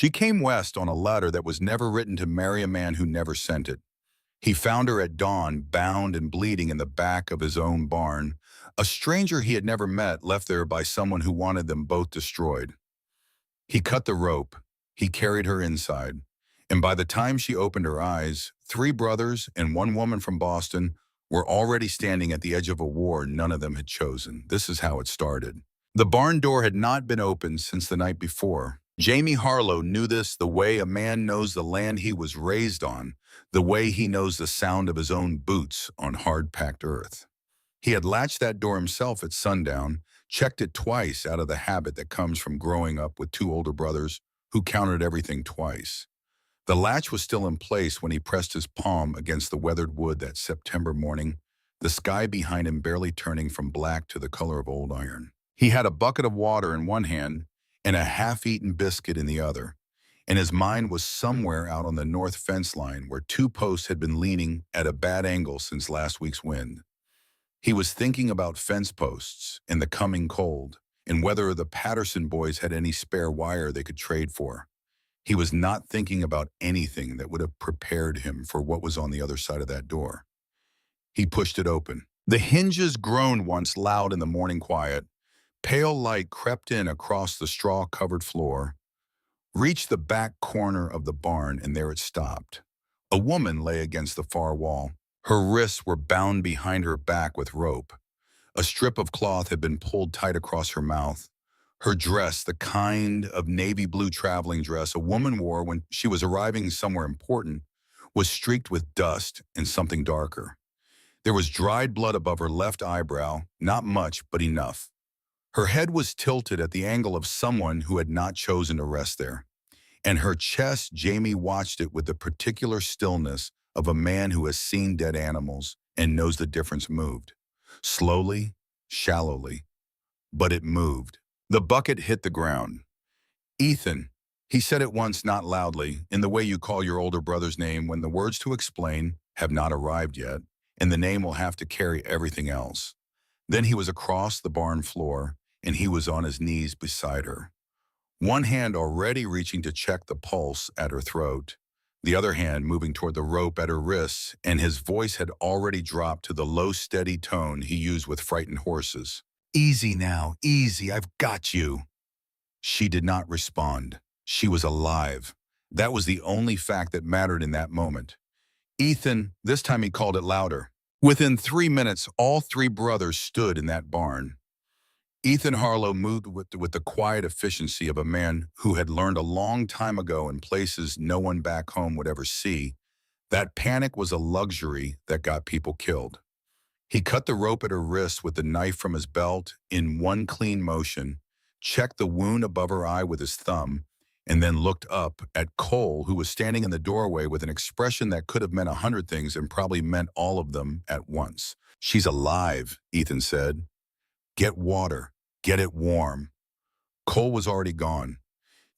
She came west on a letter that was never written to marry a man who never sent it. He found her at dawn, bound and bleeding in the back of his own barn, a stranger he had never met left there by someone who wanted them both destroyed. He cut the rope. He carried her inside. And by the time she opened her eyes, three brothers and one woman from Boston were already standing at the edge of a war none of them had chosen. This is how it started. The barn door had not been opened since the night before. Jamie Harlow knew this the way a man knows the land he was raised on, the way he knows the sound of his own boots on hard-packed earth. He had latched that door himself at sundown, checked it twice out of the habit that comes from growing up with two older brothers who counted everything twice. The latch was still in place when he pressed his palm against the weathered wood that September morning, the sky behind him barely turning from black to the color of old iron. He had a bucket of water in one hand and a half-eaten biscuit in the other, and his mind was somewhere out on the north fence line where two posts had been leaning at a bad angle since last week's wind. He was thinking about fence posts and the coming cold, and whether the Patterson boys had any spare wire they could trade for. He was not thinking about anything that would have prepared him for what was on the other side of that door. He pushed it open. The hinges groaned once loud in the morning quiet. Pale light crept in across the straw-covered floor, reached the back corner of the barn, and there it stopped. A woman lay against the far wall. Her wrists were bound behind her back with rope. A strip of cloth had been pulled tight across her mouth. Her dress, the kind of navy blue traveling dress a woman wore when she was arriving somewhere important, was streaked with dust and something darker. There was dried blood above her left eyebrow, not much, but enough. Her head was tilted at the angle of someone who had not chosen to rest there. And her chest, Jamie watched it with the particular stillness of a man who has seen dead animals and knows the difference moved. Slowly, shallowly, but it moved. The bucket hit the ground. "Ethan," he said it once, not loudly, in the way you call your older brother's name when the words to explain have not arrived yet, and the name will have to carry everything else. Then he was across the barn floor, and he was on his knees beside her. One hand already reaching to check the pulse at her throat, the other hand moving toward the rope at her wrists, and his voice had already dropped to the low, steady tone he used with frightened horses. "Easy now, easy, I've got you." She did not respond. She was alive. That was the only fact that mattered in that moment. "Ethan," this time he called it louder. Within 3 minutes, all three brothers stood in that barn. Ethan Harlow moved with the quiet efficiency of a man who had learned a long time ago in places no one back home would ever see that panic was a luxury that got people killed. He cut the rope at her wrist with the knife from his belt in one clean motion, checked the wound above her eye with his thumb, and then looked up at Cole, who was standing in the doorway with an expression that could have meant 100 things and probably meant all of them at once. "She's alive," Ethan said. "Get water. Get it warm." Cole was already gone.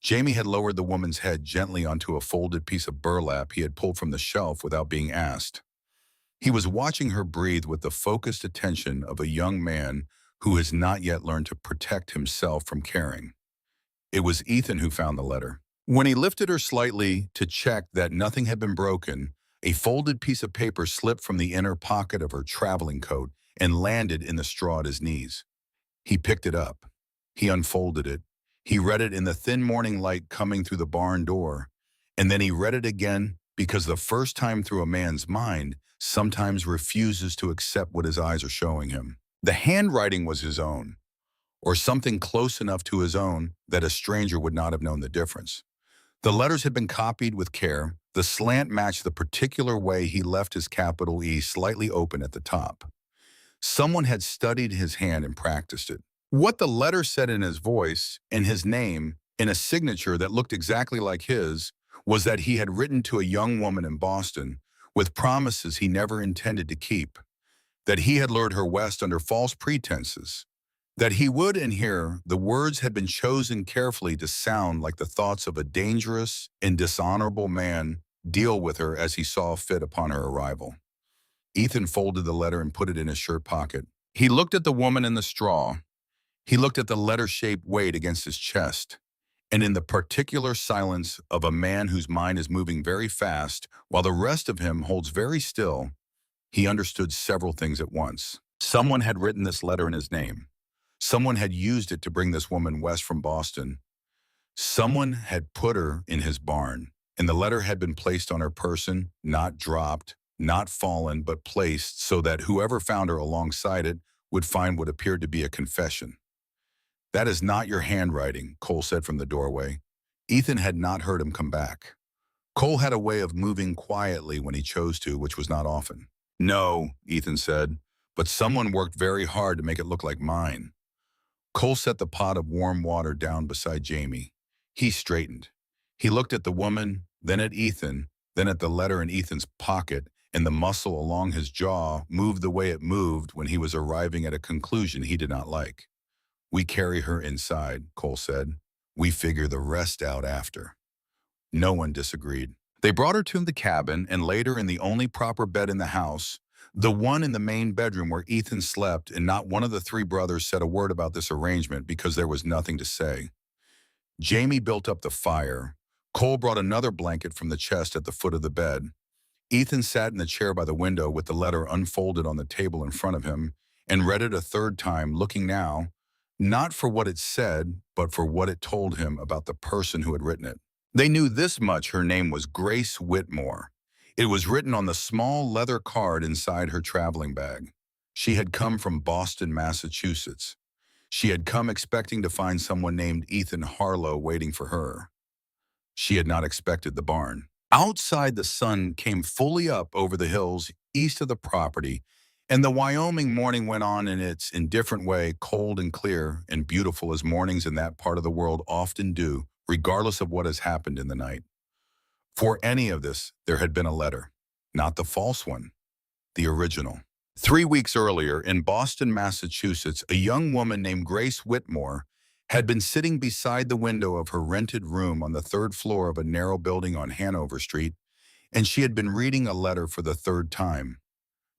Jamie had lowered the woman's head gently onto a folded piece of burlap he had pulled from the shelf without being asked. He was watching her breathe with the focused attention of a young man who has not yet learned to protect himself from caring. It was Ethan who found the letter. When he lifted her slightly to check that nothing had been broken, a folded piece of paper slipped from the inner pocket of her traveling coat and landed in the straw at his knees. He picked it up. He unfolded it. He read it in the thin morning light coming through the barn door. And then he read it again because the first time through a man's mind sometimes refuses to accept what his eyes are showing him. The handwriting was his own, or something close enough to his own that a stranger would not have known the difference. The letters had been copied with care. The slant matched the particular way he left his capital E slightly open at the top. Someone had studied his hand and practiced it. What the letter said in his voice and his name in a signature that looked exactly like his was that he had written to a young woman in Boston with promises he never intended to keep, that he had lured her west under false pretenses, that he would, and here the words had been chosen carefully to sound like the thoughts of a dangerous and dishonorable man, deal with her as he saw fit upon her arrival. Ethan folded the letter and put it in his shirt pocket. He looked at the woman in the straw. He looked at the letter-shaped weight against his chest. and in the particular silence of a man whose mind is moving very fast while the rest of him holds very still, he understood several things at once. Someone had written this letter in his name. Someone had used it to bring this woman west from Boston. Someone had put her in his barn, and the letter had been placed on her person, not dropped, not fallen, but placed so that whoever found her alongside it would find what appeared to be a confession. "That is not your handwriting," Cole said from the doorway. Ethan had not heard him come back. Cole had a way of moving quietly when he chose to, which was not often. "No," Ethan said, "but someone worked very hard to make it look like mine." Cole set the pot of warm water down beside Jamie. He straightened. He looked at the woman, then at Ethan, then at the letter in Ethan's pocket, and the muscle along his jaw moved the way it moved when he was arriving at a conclusion he did not like. "We carry her inside," Cole said. "We figure the rest out after." No one disagreed. They brought her to the cabin and laid her in the only proper bed in the house, the one in the main bedroom where Ethan slept, and not one of the three brothers said a word about this arrangement because there was nothing to say. Jamie built up the fire. Cole brought another blanket from the chest at the foot of the bed. Ethan sat in the chair by the window with the letter unfolded on the table in front of him and read it a third time, looking now, not for what it said, but for what it told him about the person who had written it. They knew this much: her name was Grace Whitmore. It was written on the small leather card inside her traveling bag. She had come from Boston, Massachusetts. She had come expecting to find someone named Ethan Harlow waiting for her. She had not expected the barn. Outside, the sun came fully up over the hills east of the property, and the Wyoming morning went on in its indifferent way, cold and clear and beautiful as mornings in that part of the world often do, regardless of what has happened in the night. For any of this, there had been a letter. Not the false one, the original. 3 weeks earlier, in Boston, Massachusetts, a young woman named Grace Whitmore had been sitting beside the window of her rented room on the third floor of a narrow building on Hanover Street, and she had been reading a letter for the third time.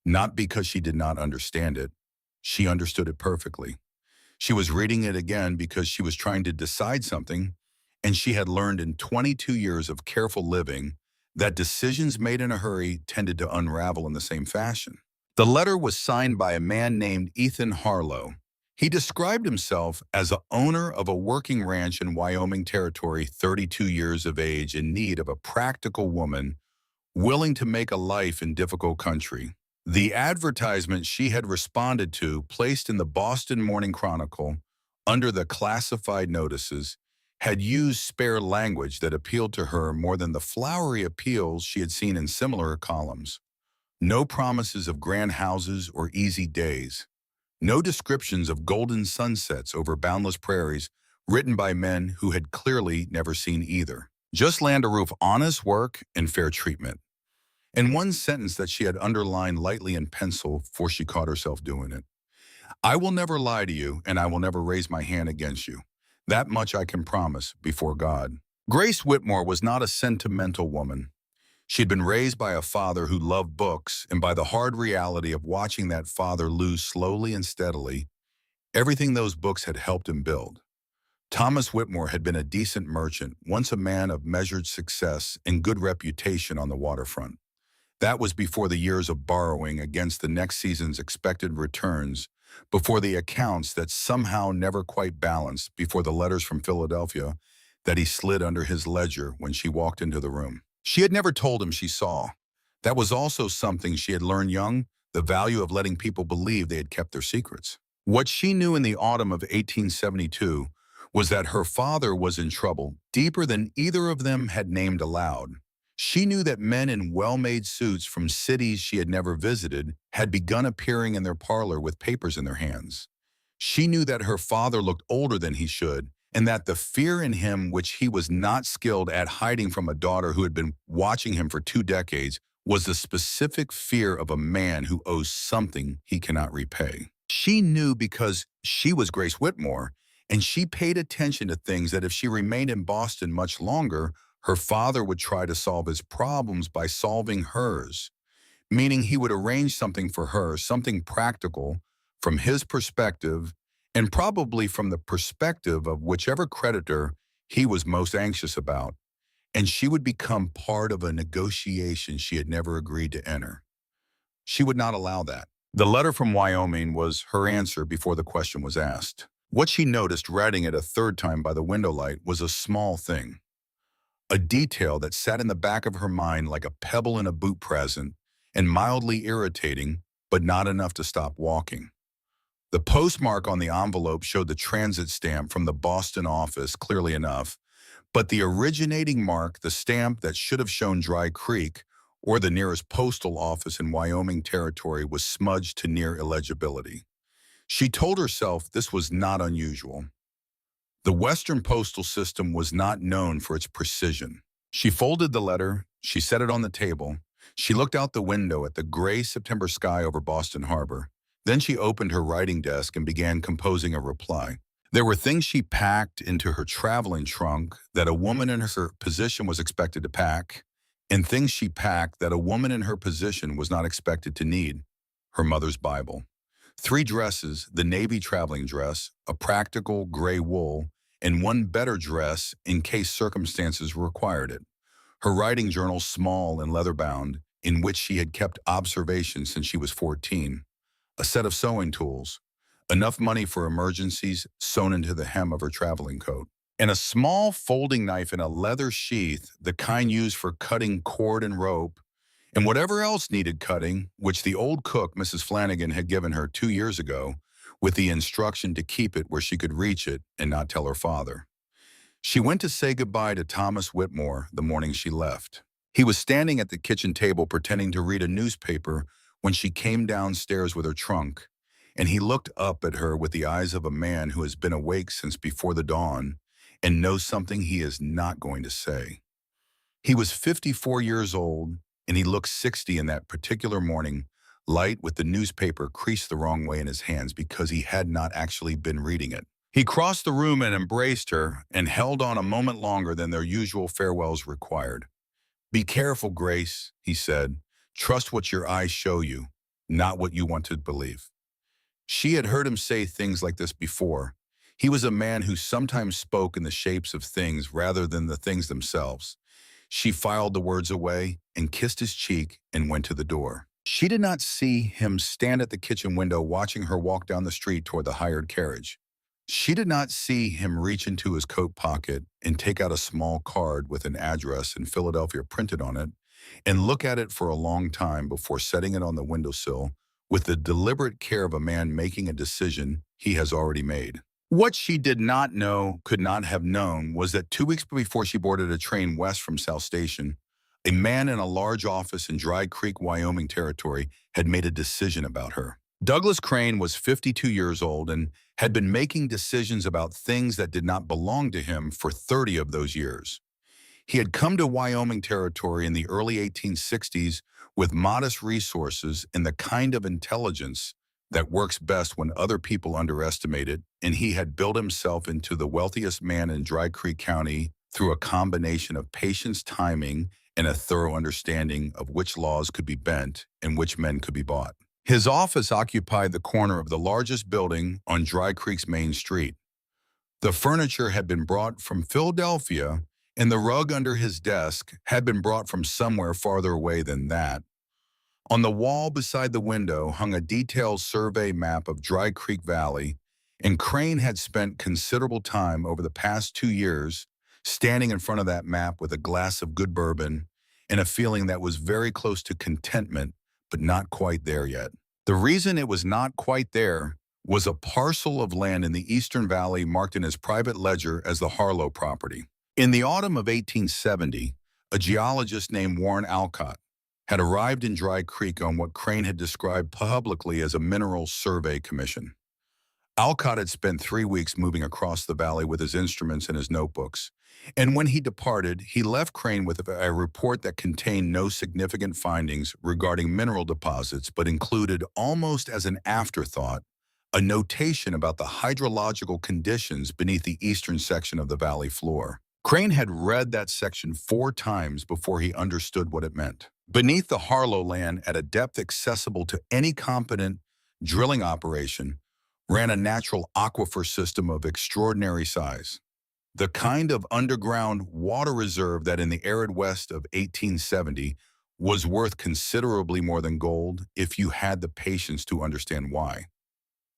Not because she did not understand it. She understood it perfectly. She was reading it again because she was trying to decide something, and she had learned in 22 years of careful living that decisions made in a hurry tended to unravel in the same fashion. The letter was signed by a man named Ethan Harlow. He described himself as the owner of a working ranch in Wyoming Territory, 32 years of age, in need of a practical woman willing to make a life in difficult country. The advertisement she had responded to, placed in the Boston Morning Chronicle under the classified notices, had used spare language that appealed to her more than the flowery appeals she had seen in similar columns. No promises of grand houses or easy days. No descriptions of golden sunsets over boundless prairies written by men who had clearly never seen either. Just land, a roof, honest work, and fair treatment. In one sentence that she had underlined lightly in pencil before she caught herself doing it. "I will never lie to you, and I will never raise my hand against you. That much I can promise before God." Grace Whitmore was not a sentimental woman. She had been raised by a father who loved books, and by the hard reality of watching that father lose slowly and steadily everything those books had helped him build. Thomas Whitmore had been a decent merchant, once a man of measured success and good reputation on the waterfront. That was before the years of borrowing against the next season's expected returns, before the accounts that somehow never quite balanced, before the letters from Philadelphia that he slid under his ledger when she walked into the room. She had never told him she saw. That was also something she had learned young, the value of letting people believe they had kept their secrets. What she knew in the autumn of 1872 was that her father was in trouble, deeper than either of them had named aloud. She knew that men in well-made suits from cities she had never visited had begun appearing in their parlor with papers in their hands. She knew that her father looked older than he should, and that the fear in him which he was not skilled at hiding from a daughter who had been watching him for 2 decades was the specific fear of a man who owes something he cannot repay. She knew because she was Grace Whitmore, and she paid attention to things that if she remained in Boston much longer, her father would try to solve his problems by solving hers, meaning he would arrange something for her, something practical, from his perspective, and probably from the perspective of whichever creditor he was most anxious about, and she would become part of a negotiation she had never agreed to enter. She would not allow that. The letter from Wyoming was her answer before the question was asked. What she noticed reading it a third time by the window light was a small thing, a detail that sat in the back of her mind like a pebble in a boot present and mildly irritating, but not enough to stop walking. The postmark on the envelope showed the transit stamp from the Boston office clearly enough, but the originating mark, the stamp that should have shown Dry Creek or the nearest postal office in Wyoming territory, was smudged to near illegibility. She told herself this was not unusual. The Western postal system was not known for its precision. She folded the letter, she set it on the table, she looked out the window at the gray September sky over Boston Harbor. Then she opened her writing desk and began composing a reply. There were things she packed into her traveling trunk that a woman in her position was expected to pack, and things she packed that a woman in her position was not expected to need: her mother's Bible, 3 dresses, the Navy traveling dress, a practical gray wool, and one better dress in case circumstances required it, her writing journal, small and leather-bound, in which she had kept observations since she was 14, a set of sewing tools, enough money for emergencies sewn into the hem of her traveling coat, and a small folding knife in a leather sheath, the kind used for cutting cord and rope, and whatever else needed cutting, which the old cook, Mrs. Flanagan, had given her 2 years ago, with the instruction to keep it where she could reach it and not tell her father. She went to say goodbye to Thomas Whitmore the morning she left. He was standing at the kitchen table pretending to read a newspaper when she came downstairs with her trunk, and he looked up at her with the eyes of a man who has been awake since before the dawn and knows something he is not going to say. He was 54 years old, and he looked 60 in that particular morning, light with the newspaper creased the wrong way in his hands because he had not actually been reading it. He crossed the room and embraced her and held on a moment longer than their usual farewells required. "Be careful, Grace," he said. "Trust what your eyes show you, not what you want to believe." She had heard him say things like this before. He was a man who sometimes spoke in the shapes of things rather than the things themselves. She filed the words away and kissed his cheek and went to the door. She did not see him stand at the kitchen window watching her walk down the street toward the hired carriage. She did not see him reach into his coat pocket and take out a small card with an address in Philadelphia printed on it and look at it for a long time before setting it on the windowsill with the deliberate care of a man making a decision he has already made. What she did not know, could not have known, was that 2 weeks before she boarded a train west from South Station, a man in a large office in Dry Creek, Wyoming territory had made a decision about her. Douglas Crane was 52 years old and had been making decisions about things that did not belong to him for 30 of those years. He had come to Wyoming territory in the early 1860s with modest resources and the kind of intelligence that works best when other people underestimate it, and he had built himself into the wealthiest man in Dry Creek County through a combination of patience, timing, and a thorough understanding of which laws could be bent and which men could be bought. His office occupied the corner of the largest building on Dry Creek's main street. The furniture had been brought from Philadelphia, and the rug under his desk had been brought from somewhere farther away than that. On the wall beside the window hung a detailed survey map of Dry Creek Valley, and Crane had spent considerable time over the past 2 years standing in front of that map with a glass of good bourbon and a feeling that was very close to contentment, but not quite there yet. The reason it was not quite there was a parcel of land in the Eastern Valley marked in his private ledger as the Harlow property. In the autumn of 1870, a geologist named Warren Alcott had arrived in Dry Creek on what Crane had described publicly as a mineral survey commission. Alcott had spent 3 weeks moving across the valley with his instruments and his notebooks, and when he departed, he left Crane with a report that contained no significant findings regarding mineral deposits, but included, almost as an afterthought, a notation about the hydrological conditions beneath the eastern section of the valley floor. Crane had read that section 4 times before he understood what it meant. Beneath the Harlow land, at a depth accessible to any competent drilling operation, ran a natural aquifer system of extraordinary size. The kind of underground water reserve that in the arid west of 1870 was worth considerably more than gold if you had the patience to understand why.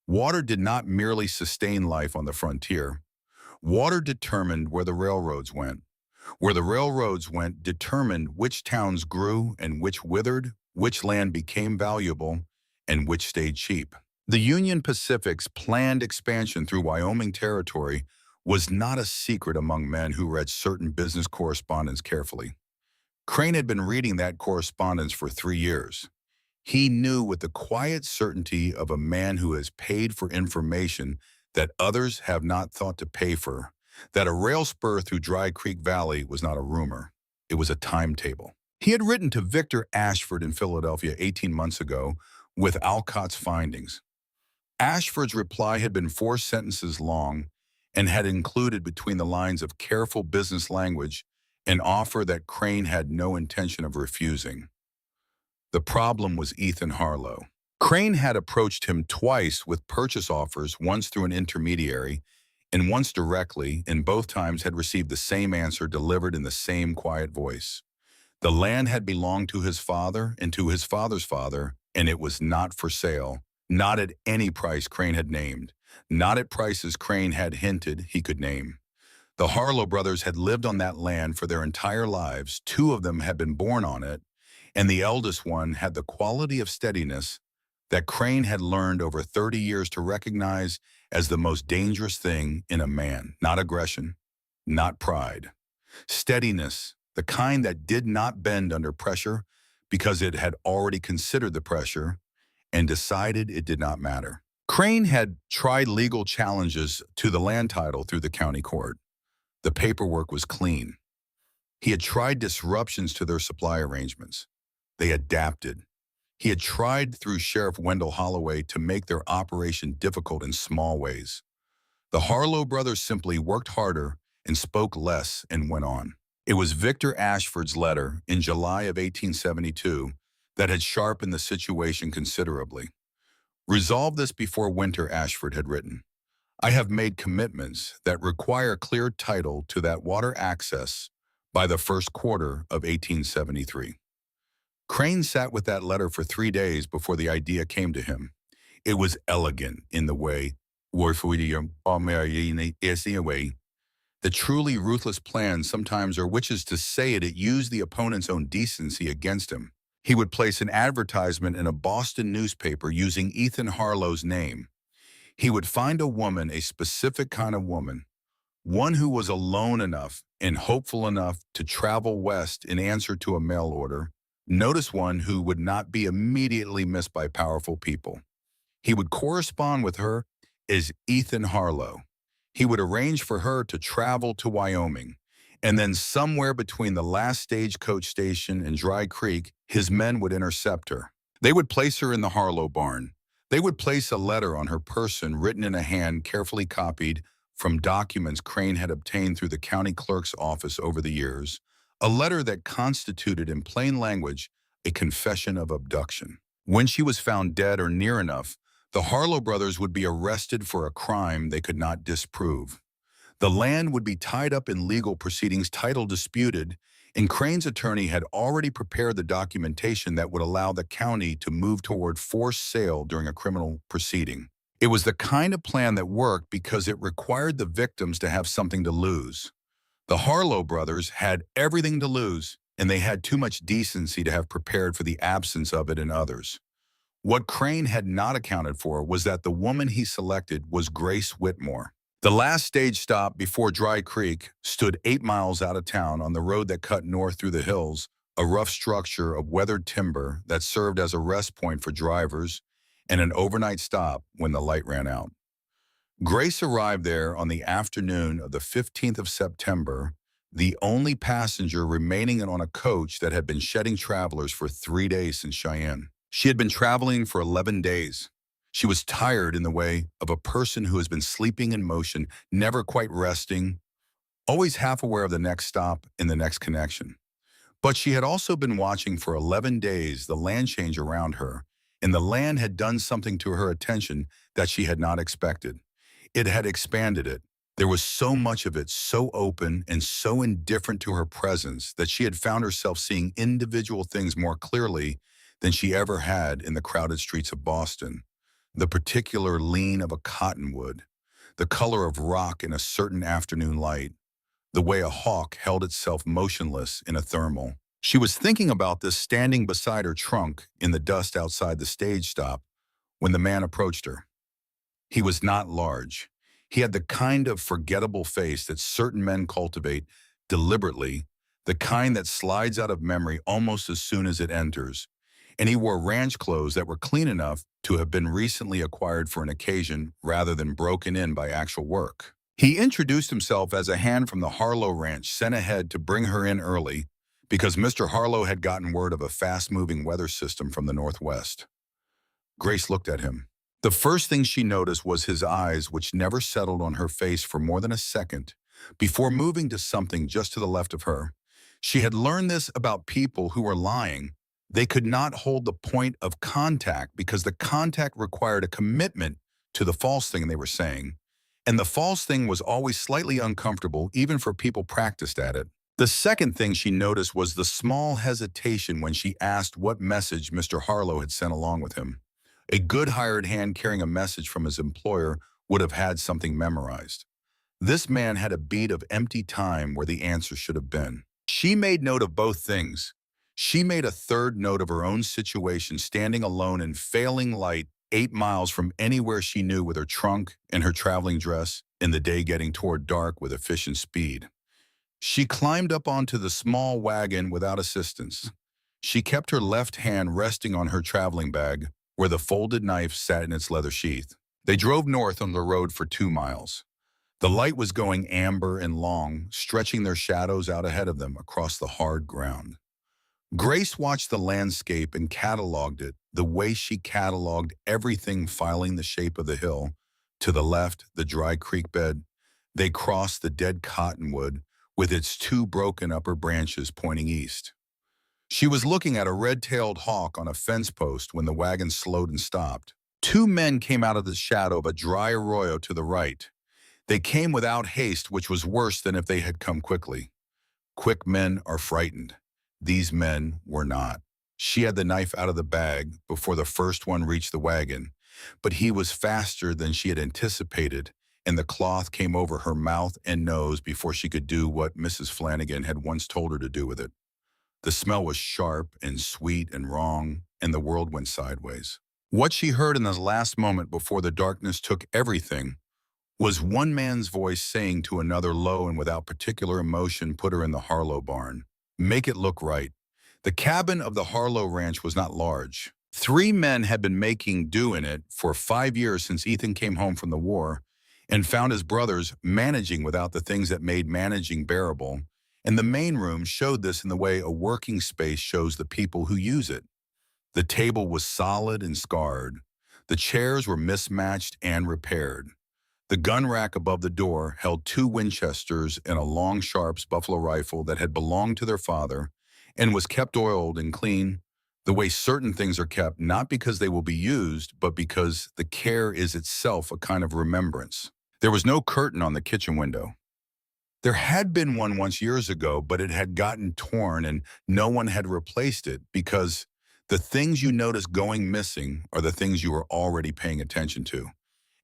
Water did not merely sustain life on the frontier. Water determined where the railroads went. Where the railroads went determined which towns grew and which withered, which land became valuable, and which stayed cheap. The Union Pacific's planned expansion through Wyoming Territory was not a secret among men who read certain business correspondence carefully. Crane had been reading that correspondence for 3 years. He knew with the quiet certainty of a man who has paid for information that others have not thought to pay for, that a rail spur through Dry Creek Valley was not a rumor. It was a timetable. He had written to Victor Ashford in Philadelphia 18 months ago with Alcott's findings. Ashford's reply had been 4 sentences long and had included between the lines of careful business language an offer that Crane had no intention of refusing. The problem was Ethan Harlow. Crane had approached him twice with purchase offers, once through an intermediary and once directly, and both times had received the same answer delivered in the same quiet voice. The land had belonged to his father and to his father's father, and it was not for sale, not at any price Crane had named, not at prices Crane had hinted he could name. The Harlow brothers had lived on that land for their entire lives. 2 of them had been born on it, and the eldest one had the quality of steadiness that Crane had learned over 30 years to recognize as the most dangerous thing in a man. Not aggression, not pride. Steadiness, the kind that did not bend under pressure because it had already considered the pressure and decided it did not matter. Crane had tried legal challenges to the land title through the county court. The paperwork was clean. He had tried disruptions to their supply arrangements. They adapted. He had tried through Sheriff Wendell Holloway to make their operation difficult in small ways. The Harlow brothers simply worked harder and spoke less and went on. It was Victor Ashford's letter in July of 1872 that had sharpened the situation considerably. Resolve this before winter, Ashford had written. I have made commitments that require clear title to that water access by the first quarter of 1873. Crane sat with that letter for 3 days before the idea came to him. It was elegant in the way, the truly ruthless plans sometimes are, which is to say it used the opponent's own decency against him. He would place an advertisement in a Boston newspaper using Ethan Harlow's name. He would find a woman, a specific kind of woman, one who was alone enough and hopeful enough to travel west in answer to a mail order. Notice one who would not be immediately missed by powerful people. He would correspond with her as Ethan Harlow. He would arrange for her to travel to Wyoming, and then somewhere between the last stagecoach station and Dry Creek, his men would intercept her. They would place her in the Harlow barn. They would place a letter on her person written in a hand carefully copied from documents Crane had obtained through the county clerk's office over the years, a letter that constituted in plain language a confession of abduction. When she was found dead or near enough, the Harlow brothers would be arrested for a crime they could not disprove. The land would be tied up in legal proceedings, title disputed, and Crane's attorney had already prepared the documentation that would allow the county to move toward forced sale during a criminal proceeding. It was the kind of plan that worked because it required the victims to have something to lose. The Harlow brothers had everything to lose, and they had too much decency to have prepared for the absence of it in others. What Crane had not accounted for was that the woman he selected was Grace Whitmore. The last stage stop before Dry Creek stood 8 miles out of town on the road that cut north through the hills, a rough structure of weathered timber that served as a rest point for drivers and an overnight stop when the light ran out. Grace arrived there on the afternoon of the 15th of September, the only passenger remaining on a coach that had been shedding travelers for 3 days since Cheyenne. She had been traveling for 11 days. She was tired in the way of a person who has been sleeping in motion, never quite resting, always half aware of the next stop and the next connection. But she had also been watching for 11 days the land change around her, and the land had done something to her attention that she had not expected. It had expanded it, There was so much of it so open and so indifferent to her presence that she had found herself seeing individual things more clearly than she ever had in the crowded streets of Boston. The particular lean of a cottonwood, the color of rock in a certain afternoon light, the way a hawk held itself motionless in a thermal. She was thinking about this standing beside her trunk in the dust outside the stage stop when the man approached her. He was not large. He had the kind of forgettable face that certain men cultivate deliberately, the kind that slides out of memory almost as soon as it enters. And he wore ranch clothes that were clean enough to have been recently acquired for an occasion rather than broken in by actual work. He introduced himself as a hand from the Harlow Ranch sent ahead to bring her in early because Mr. Harlow had gotten word of a fast-moving weather system from the northwest. Grace looked at him. The first thing she noticed was his eyes, which never settled on her face for more than a second, before moving to something just to the left of her. She had learned this about people who were lying. They could not hold the point of contact because the contact required a commitment to the false thing they were saying. And the false thing was always slightly uncomfortable, even for people practiced at it. The second thing she noticed was the small hesitation when she asked what message Mr. Harlow had sent along with him. A good hired hand carrying a message from his employer would have had something memorized. This man had a bead of empty time where the answer should have been. She made note of both things. She made a third note of her own situation, standing alone in failing light 8 miles from anywhere she knew with her trunk and her traveling dress, in the day getting toward dark with efficient speed. She climbed up onto the small wagon without assistance. She kept her left hand resting on her traveling bag, where the folded knife sat in its leather sheath. They drove north on the road for 2 miles. The light was going amber and long, stretching their shadows out ahead of them across the hard ground. Grace watched the landscape and cataloged it the way she cataloged everything filing the shape of the hill. To the left, the dry creek bed. They crossed the dead cottonwood with its 2 broken upper branches pointing east. She was looking at a red-tailed hawk on a fence post when the wagon slowed and stopped. 2 men came out of the shadow of a dry arroyo to the right. They came without haste, which was worse than if they had come quickly. Quick men are frightened. These men were not. She had the knife out of the bag before the first one reached the wagon, but he was faster than she had anticipated, and the cloth came over her mouth and nose before she could do what Mrs. Flanagan had once told her to do with it. The smell was sharp and sweet and wrong, and the world went sideways. What she heard in the last moment before the darkness took everything was one man's voice saying to another low and without particular emotion, "Put her in the Harlow barn. Make it look right." The cabin of the Harlow Ranch was not large. 3 men had been making do in it for 5 years since Ethan came home from the war and found his brothers managing without the things that made managing bearable. And the main room showed this in the way a working space shows the people who use it. The table was solid and scarred. The chairs were mismatched and repaired. The gun rack above the door held 2 Winchesters and a long Sharps buffalo rifle that had belonged to their father and was kept oiled and clean, the way certain things are kept, not because they will be used, but because the care is itself a kind of remembrance. There was no curtain on the kitchen window. There had been one once years ago, but it had gotten torn and no one had replaced it because the things you notice going missing are the things you are already paying attention to.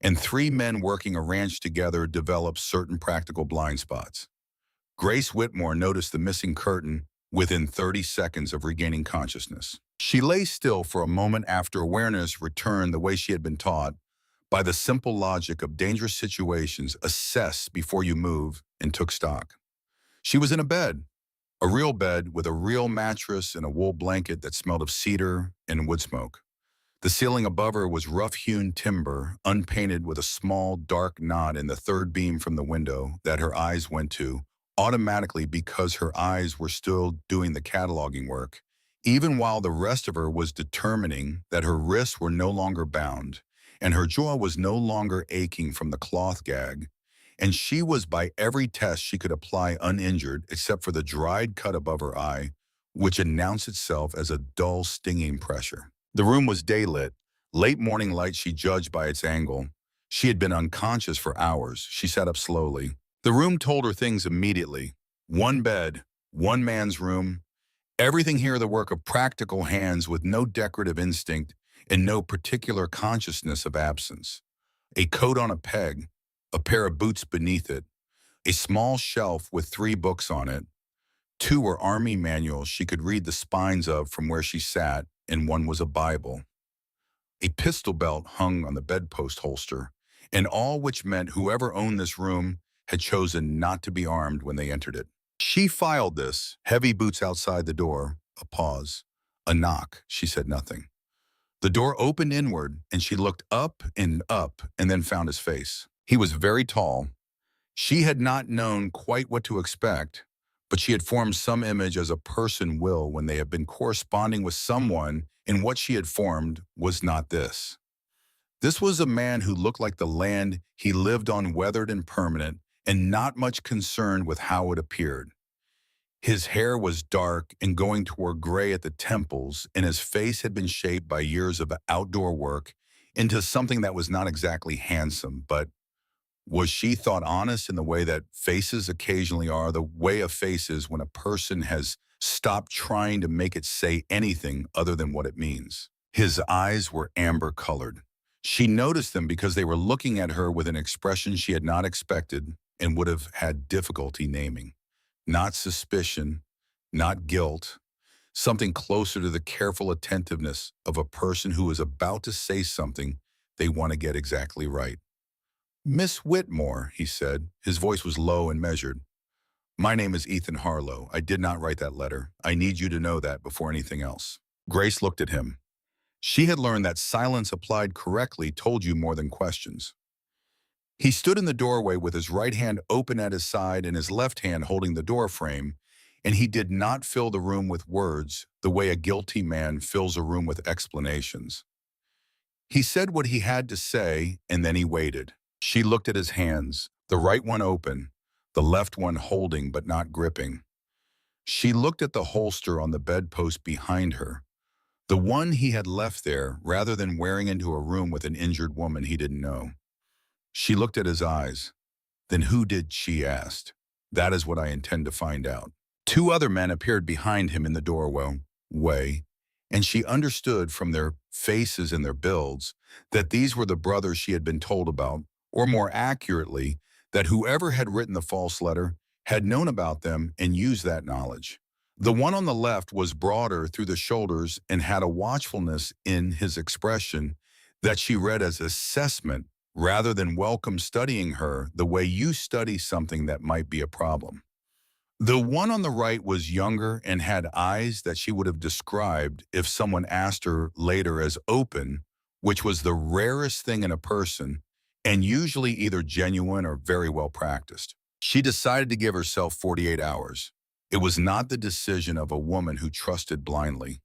And 3 men working a ranch together develop certain practical blind spots. Grace Whitmore noticed the missing curtain within 30 seconds of regaining consciousness. She lay still for a moment after awareness returned the way she had been taught, by the simple logic of dangerous situations: assess before you move, and took stock. She was in a real bed with a real mattress and a wool blanket that smelled of cedar and wood smoke. The ceiling above her was rough-hewn timber, unpainted, with a small, dark knot in the third beam from the window that her eyes went to, automatically because her eyes were still doing the cataloging work, even while the rest of her was determining that her wrists were no longer bound, and her jaw was no longer aching from the cloth gag, and she was by every test she could apply uninjured except for the dried cut above her eye, which announced itself as a dull, stinging pressure. The room was daylit, late morning light she judged by its angle. She had been unconscious for hours. She sat up slowly. The room told her things immediately. One bed, one man's room, everything here the work of practical hands with no decorative instinct and no particular consciousness of absence. A coat on a peg, a pair of boots beneath it, a small shelf with 3 books on it. 2 were army manuals she could read the spines of from where she sat, and one was a Bible. A pistol belt hung on the bedpost holster, and all which meant whoever owned this room had chosen not to be armed when they entered it. She filed this, heavy boots outside the door, a pause, a knock. She said nothing. The door opened inward, and she looked up, and then found his face. He was very tall. She had not known quite what to expect, but she had formed some image as a person will when they have been corresponding with someone, and what she had formed was not this. This was a man who looked like the land he lived on, weathered and permanent, and not much concerned with how it appeared. His hair was dark and going toward gray at the temples, and his face had been shaped by years of outdoor work into something that was not exactly handsome, but was she thought honest in the way that faces occasionally are, the way a face is when a person has stopped trying to make it say anything other than what it means. His eyes were amber-colored. She noticed them because they were looking at her with an expression she had not expected and would have had difficulty naming. Not suspicion, not guilt, something closer to the careful attentiveness of a person who is about to say something they want to get exactly right. "Miss Whitmore," he said. His voice was low and measured. "My name is Ethan Harlow. I did not write that letter. I need you to know that before anything else." Grace looked at him. She had learned that silence applied correctly told you more than questions. He stood in the doorway with his right hand open at his side and his left hand holding the door frame, and he did not fill the room with words the way a guilty man fills a room with explanations. He said what he had to say, and then he waited. She looked at his hands, the right one open, the left one holding but not gripping. She looked at the holster on the bedpost behind her, the one he had left there rather than wearing into a room with an injured woman he didn't know. She looked at his eyes. "Then who did?" she asked. "That is what I intend to find out." 2 other men appeared behind him in the doorway, and she understood from their faces and their builds that these were the brothers she had been told about, or more accurately, that whoever had written the false letter had known about them and used that knowledge. The one on the left was broader through the shoulders and had a watchfulness in his expression that she read as assessment rather than welcome, studying her the way you study something that might be a problem. The one on the right was younger and had eyes that she would have described if someone asked her later as open, which was the rarest thing in a person, and usually either genuine or very well practiced. She decided to give herself 48 hours. It was not the decision of a woman who trusted blindly.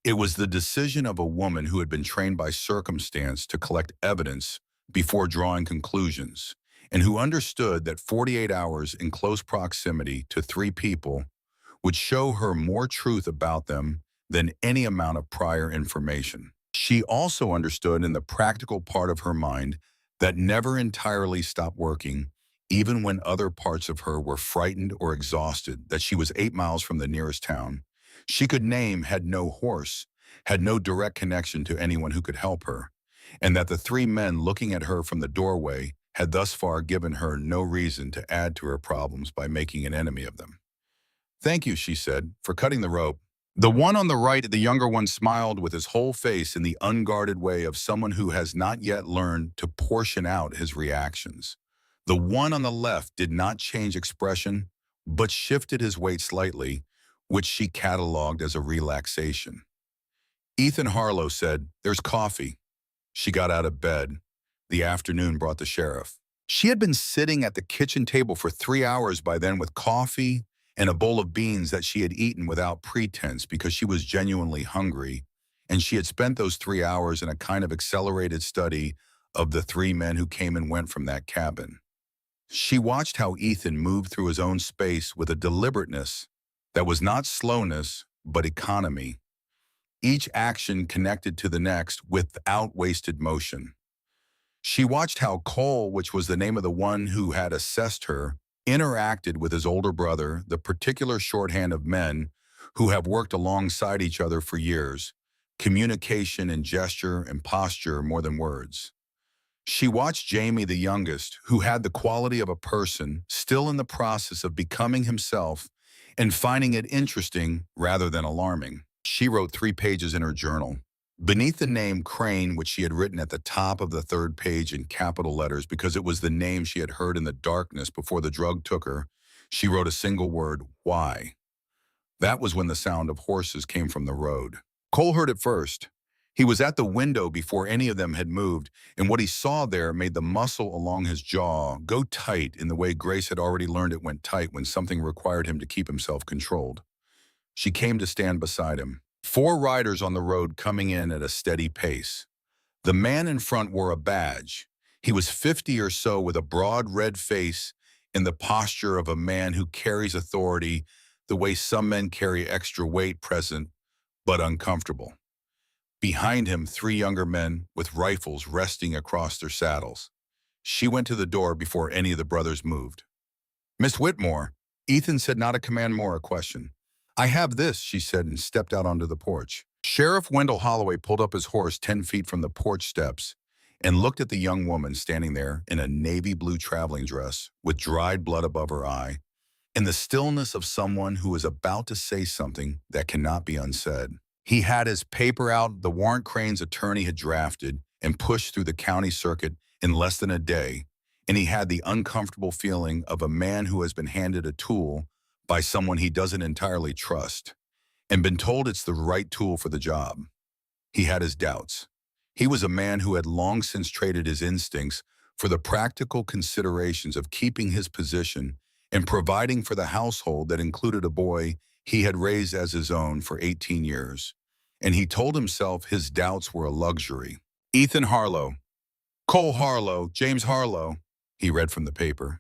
It was the decision of a woman who had been trained by circumstance to collect evidence before drawing conclusions, and who understood that 48 hours in close proximity to 3 people would show her more truth about them than any amount of prior information. She also understood in the practical part of her mind that never entirely stopped working, even when other parts of her were frightened or exhausted, that she was 8 miles from the nearest town she could name, had no horse, had no direct connection to anyone who could help her, and that the 3 men looking at her from the doorway had thus far given her no reason to add to her problems by making an enemy of them. "Thank you," she said, "for cutting the rope." The one on the right, the younger one, smiled with his whole face in the unguarded way of someone who has not yet learned to portion out his reactions. The one on the left did not change expression, but shifted his weight slightly, which she cataloged as a relaxation. Ethan Harlow said, "There's coffee." She got out of bed. The afternoon brought the sheriff. She had been sitting at the kitchen table for 3 hours by then with coffee and a bowl of beans that she had eaten without pretense because she was genuinely hungry, and she had spent those 3 hours in a kind of accelerated study of the 3 men who came and went from that cabin. She watched how Ethan moved through his own space with a deliberateness that was not slowness, but economy. Each action connected to the next without wasted motion. She watched how Cole, which was the name of the one who had assessed her, interacted with his older brother, the particular shorthand of men who have worked alongside each other for years, communication and gesture and posture more than words. She watched Jamie, the youngest, who had the quality of a person still in the process of becoming himself and finding it interesting rather than alarming. She wrote 3 pages in her journal. Beneath the name Crane, which she had written at the top of the 3rd page in capital letters because it was the name she had heard in the darkness before the drug took her, she wrote a single word, why. That was when the sound of horses came from the road. Cole heard it first. He was at the window before any of them had moved, and what he saw there made the muscle along his jaw go tight in the way Grace had already learned it went tight when something required him to keep himself controlled. She came to stand beside him. 4 riders on the road coming in at a steady pace. The man in front wore a badge. He was 50 or so with a broad red face and the posture of a man who carries authority the way some men carry extra weight, present but uncomfortable. Behind him, 3 younger men with rifles resting across their saddles. She went to the door before any of the brothers moved. "Miss Whitmore," Ethan said, not a command, more a question. "I have this," she said, and stepped out onto the porch. Sheriff Wendell Holloway pulled up his horse 10 feet from the porch steps and looked at the young woman standing there in a navy blue traveling dress with dried blood above her eye, in the stillness of someone who is about to say something that cannot be unsaid. He had his paper out the warrant Crane's attorney had drafted and pushed through the county circuit in less than a day, and he had the uncomfortable feeling of a man who has been handed a tool by someone he doesn't entirely trust and been told it's the right tool for the job. He had his doubts. He was a man who had long since traded his instincts for the practical considerations of keeping his position and providing for the household that included a boy he had raised as his own for 18 years. And he told himself his doubts were a luxury. "Ethan Harlow, Cole Harlow, James Harlow," he read from the paper.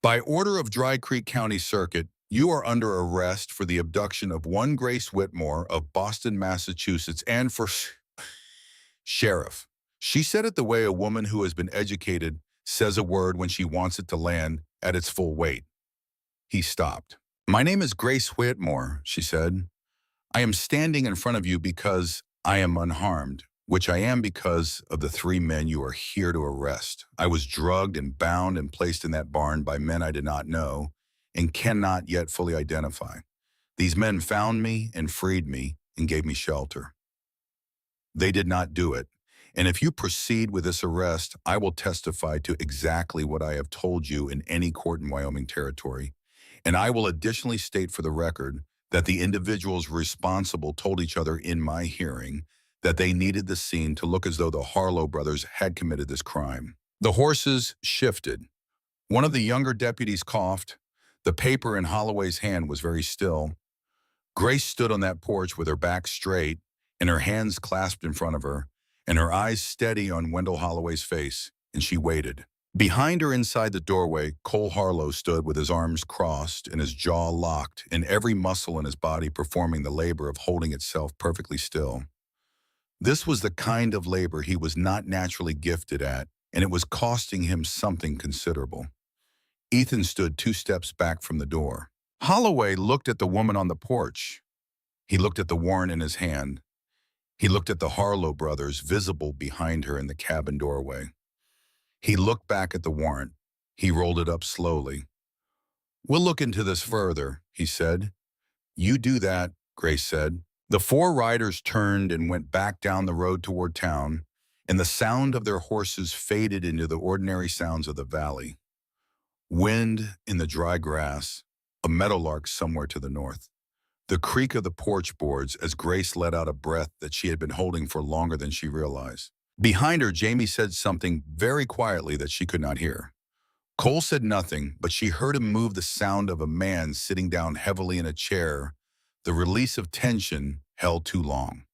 "By order of Dry Creek County Circuit, you are under arrest for the abduction of one Grace Whitmore of Boston, Massachusetts, and for..." Sheriff. She said it the way a woman who has been educated says a word when she wants it to land at its full weight. He stopped. "My name is Grace Whitmore," she said. "I am standing in front of you because I am unharmed, which I am because of the 3 men you are here to arrest. I was drugged and bound and placed in that barn by men I did not know and cannot yet fully identify. These men found me and freed me and gave me shelter. They did not do it. And if you proceed with this arrest, I will testify to exactly what I have told you in any court in Wyoming territory. And I will additionally state for the record that the individuals responsible told each other in my hearing that they needed the scene to look as though the Harlow brothers had committed this crime." The horses shifted. One of the younger deputies coughed. The paper in Holloway's hand was very still. Grace stood on that porch with her back straight and her hands clasped in front of her, and her eyes steady on Wendell Holloway's face, and she waited. Behind her inside the doorway, Cole Harlow stood with his arms crossed and his jaw locked and every muscle in his body performing the labor of holding itself perfectly still. This was the kind of labor he was not naturally gifted at, and it was costing him something considerable. Ethan stood 2 steps back from the door. Holloway looked at the woman on the porch. He looked at the warrant in his hand. He looked at the Harlow brothers visible behind her in the cabin doorway. He looked back at the warrant. He rolled it up slowly. "We'll look into this further," he said. "You do that," Grace said. The 4 riders turned and went back down the road toward town, and the sound of their horses faded into the ordinary sounds of the valley. Wind in the dry grass, a meadowlark somewhere to the north. The creak of the porch boards as Grace let out a breath that she had been holding for longer than she realized. Behind her, Jamie said something very quietly that she could not hear. Cole said nothing, but she heard him move the sound of a man sitting down heavily in a chair. The release of tension held too long.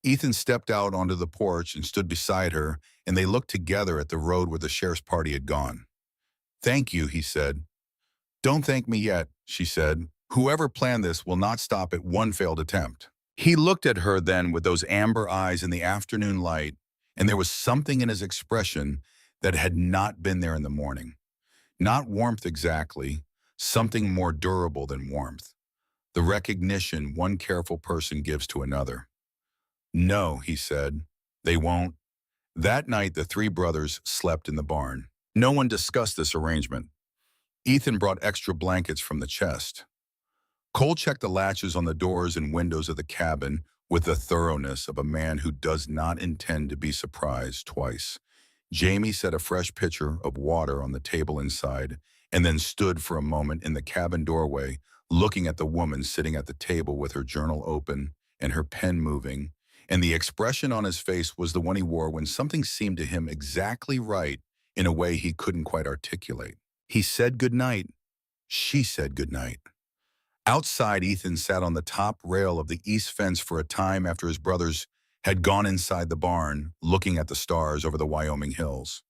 Ethan stepped out onto the porch and stood beside her, and they looked together at the road where the sheriff's party had gone. "Thank you," he said. "Don't thank me yet," she said. "Whoever planned this will not stop at one failed attempt." He looked at her then with those amber eyes in the afternoon light, and there was something in his expression that had not been there in the morning. Not warmth exactly, something more durable than warmth. The recognition one careful person gives to another. "No," he said, "they won't." That night, the three brothers slept in the barn. No one discussed this arrangement. Ethan brought extra blankets from the chest. Cole checked the latches on the doors and windows of the cabin with the thoroughness of a man who does not intend to be surprised twice. Jamie set a fresh pitcher of water on the table inside and then stood for a moment in the cabin doorway, looking at the woman sitting at the table with her journal open and her pen moving, and the expression on his face was the one he wore when something seemed to him exactly right in a way he couldn't quite articulate. He said goodnight. She said goodnight. Outside, Ethan sat on the top rail of the east fence for a time after his brothers had gone inside the barn, looking at the stars over the Wyoming hills.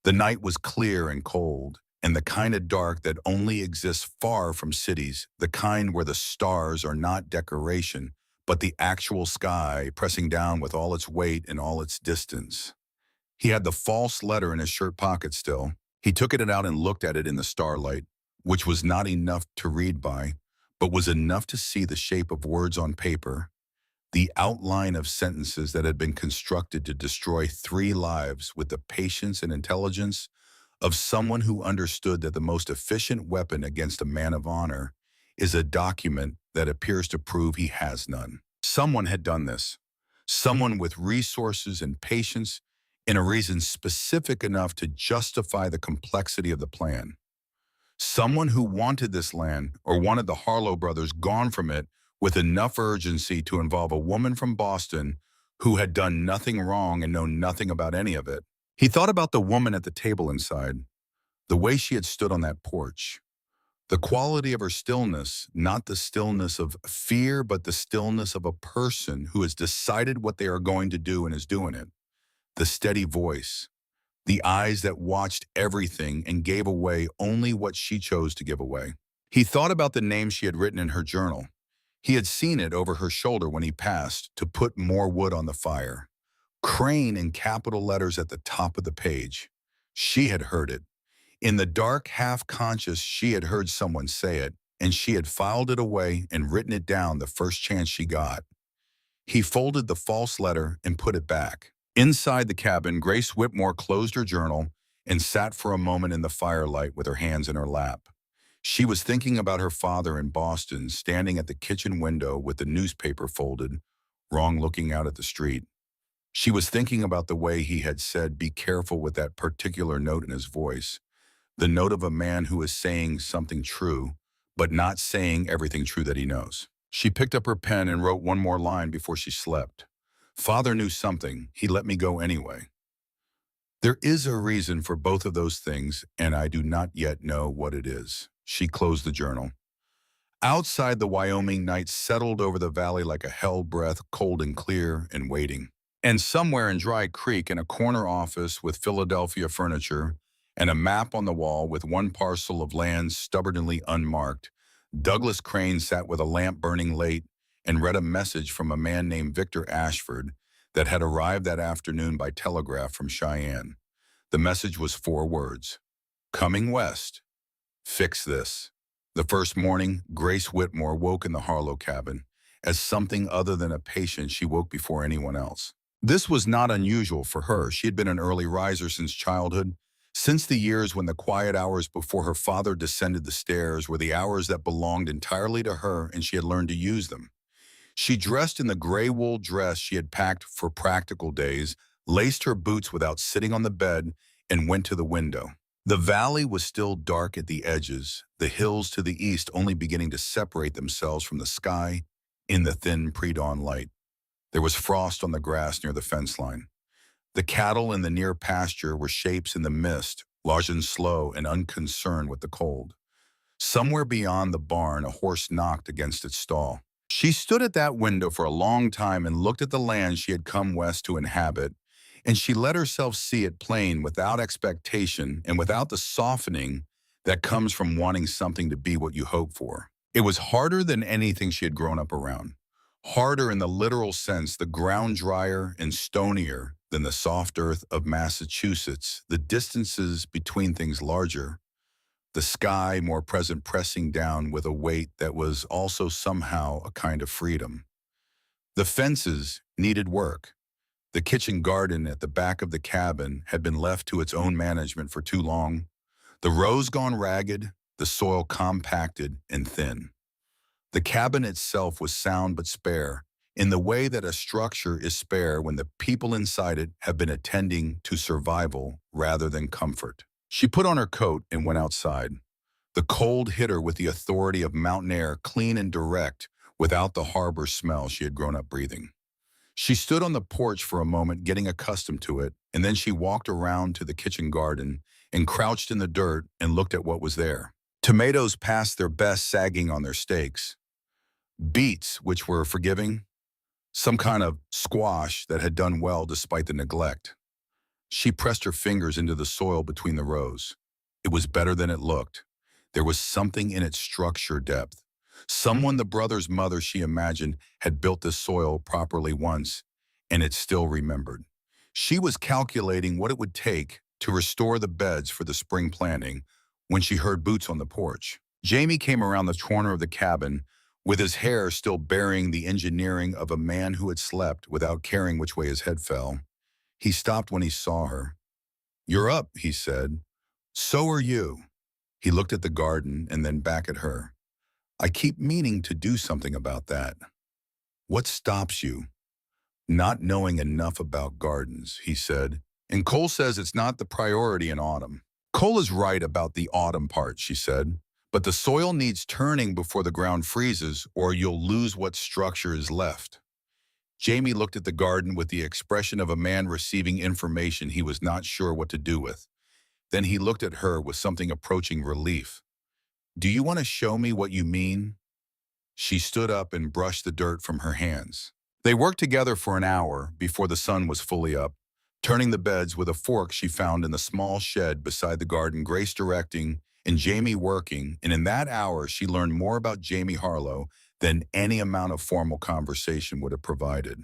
The night was clear and cold, and the kind of dark that only exists far from cities, the kind where the stars are not decoration, but the actual sky pressing down with all its weight and all its distance. He had the false letter in his shirt pocket still. He took it out and looked at it in the starlight, which was not enough to read by, but was enough to see the shape of words on paper, the outline of sentences that had been constructed to destroy three lives with the patience and intelligence of someone who understood that the most efficient weapon against a man of honor is a document that appears to prove he has none. Someone had done this. Someone with resources and patience and a reason specific enough to justify the complexity of the plan. Someone who wanted this land or wanted the Harlow brothers gone from it with enough urgency to involve a woman from Boston who had done nothing wrong and known nothing about any of it. He thought about the woman at the table inside, the way she had stood on that porch, the quality of her stillness, not the stillness of fear, but the stillness of a person who has decided what they are going to do and is doing it, the steady voice, the eyes that watched everything and gave away only what she chose to give away. He thought about the name she had written in her journal. He had seen it over her shoulder when he passed to put more wood on the fire. Crane in capital letters at the top of the page. She had heard it. In the dark half-conscious, she had heard someone say it, and she had filed it away and written it down the first chance she got. He folded the false letter and put it back. Inside the cabin, Grace Whitmore closed her journal and sat for a moment in the firelight with her hands in her lap. She was thinking about her father in Boston, standing at the kitchen window with the newspaper folded, wrong looking out at the street. She was thinking about the way he had said, "Be careful with that particular note in his voice," the note of a man who is saying something true, but not saying everything true that he knows. She picked up her pen and wrote one more line before she slept. "Father knew something. He let me go anyway." There is a reason for both of those things, and I do not yet know what it is. She closed the journal. Outside, the Wyoming night settled over the valley like a hell breath, cold and clear and waiting. And somewhere in Dry Creek, in a corner office with Philadelphia furniture and a map on the wall with one parcel of land stubbornly unmarked, Douglas Crane sat with a lamp burning late and read a message from a man named Victor Ashford that had arrived that afternoon by telegraph from Cheyenne. The message was 4 words: "Coming west. Fix this." The first morning, Grace Whitmore woke in the Harlow cabin. As something other than a patient, she woke before anyone else. This was not unusual for her. She had been an early riser since childhood, since the years when the quiet hours before her father descended the stairs were the hours that belonged entirely to her, and she had learned to use them. She dressed in the gray wool dress she had packed for practical days, laced her boots without sitting on the bed, and went to the window. The valley was still dark at the edges, the hills to the east only beginning to separate themselves from the sky in the thin pre-dawn light. There was frost on the grass near the fence line. The cattle in the near pasture were shapes in the mist, large and slow and unconcerned with the cold. Somewhere beyond the barn, a horse knocked against its stall. She stood at that window for a long time and looked at the land she had come west to inhabit, and she let herself see it plain without expectation and without the softening that comes from wanting something to be what you hope for. It was harder than anything she had grown up around. Harder in the literal sense, the ground drier and stonier, than the soft earth of Massachusetts, the distances between things larger, the sky more present pressing down with a weight that was also somehow a kind of freedom. The fences needed work. The kitchen garden at the back of the cabin had been left to its own management for too long. The rows gone ragged, the soil compacted and thin. The cabin itself was sound but spare, in the way that a structure is spare when the people inside it have been attending to survival rather than comfort. She put on her coat and went outside. The cold hit her with the authority of mountain air, clean and direct, without the harbor smell she had grown up breathing. She stood on the porch for a moment, getting accustomed to it, and then she walked around to the kitchen garden and crouched in the dirt and looked at what was there. Tomatoes past their best sagging on their stakes. Beets, which were forgiving. Some kind of squash that had done well despite the neglect. She pressed her fingers into the soil between the rows. It was better than it looked. There was something in its structure depth. Someone, the brother's mother, she imagined, had built this soil properly once, and it still remembered. She was calculating what it would take to restore the beds for the spring planting when she heard boots on the porch. Jamie came around the corner of the cabin, with his hair still bearing the engineering of a man who had slept without caring which way his head fell. He stopped when he saw her. "You're up," he said. "So are you." He looked at the garden and then back at her. "I keep meaning to do something about that." "What stops you?" "Not knowing enough about gardens," he said. "And Cole says it's not the priority in autumn." "Cole is right about the autumn part," she said. "But the soil needs turning before the ground freezes, or you'll lose what structure is left." Jamie looked at the garden with the expression of a man receiving information he was not sure what to do with. Then he looked at her with something approaching relief. "Do you want to show me what you mean?" She stood up and brushed the dirt from her hands. They worked together for an hour before the sun was fully up, turning the beds with a fork she found in the small shed beside the garden, Grace directing and Jamie working, and in that hour she learned more about Jamie Harlow than any amount of formal conversation would have provided.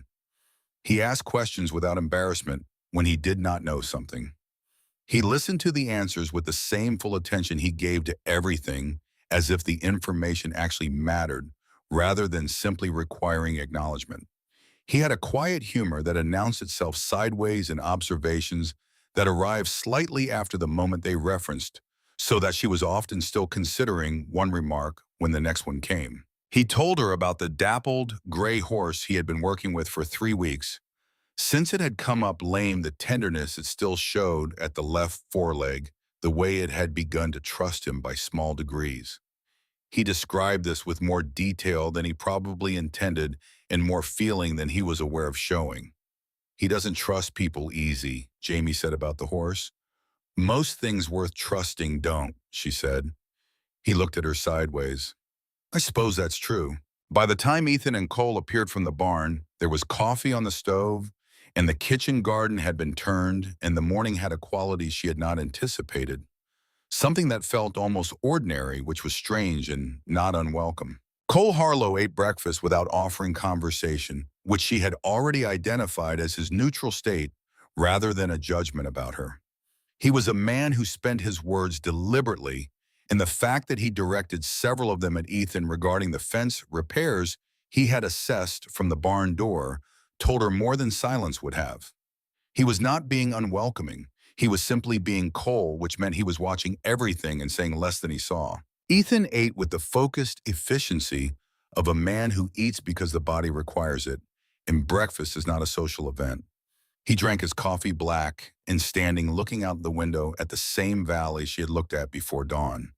He asked questions without embarrassment when he did not know something. He listened to the answers with the same full attention he gave to everything, as if the information actually mattered, rather than simply requiring acknowledgement. He had a quiet humor that announced itself sideways in observations that arrived slightly after the moment they referenced, so that she was often still considering one remark when the next one came. He told her about the dappled, gray horse he had been working with for 3 weeks. Since it had come up lame, the tenderness it still showed at the left foreleg, the way it had begun to trust him by small degrees. He described this with more detail than he probably intended and more feeling than he was aware of showing. "He doesn't trust people easy," Jamie said about the horse. "Most things worth trusting don't," she said. He looked at her sideways. "I suppose that's true." By the time Ethan and Cole appeared from the barn, there was coffee on the stove, and the kitchen garden had been turned, and the morning had a quality she had not anticipated. Something that felt almost ordinary, which was strange and not unwelcome. Cole Harlow ate breakfast without offering conversation, which she had already identified as his neutral state rather than a judgment about her. He was a man who spent his words deliberately, and the fact that he directed several of them at Ethan regarding the fence repairs he had assessed from the barn door told her more than silence would have. He was not being unwelcoming. He was simply being Cole, which meant he was watching everything and saying less than he saw. Ethan ate with the focused efficiency of a man who eats because the body requires it, and breakfast is not a social event. He drank his coffee black and standing looking out the window at the same valley she had looked at before dawn.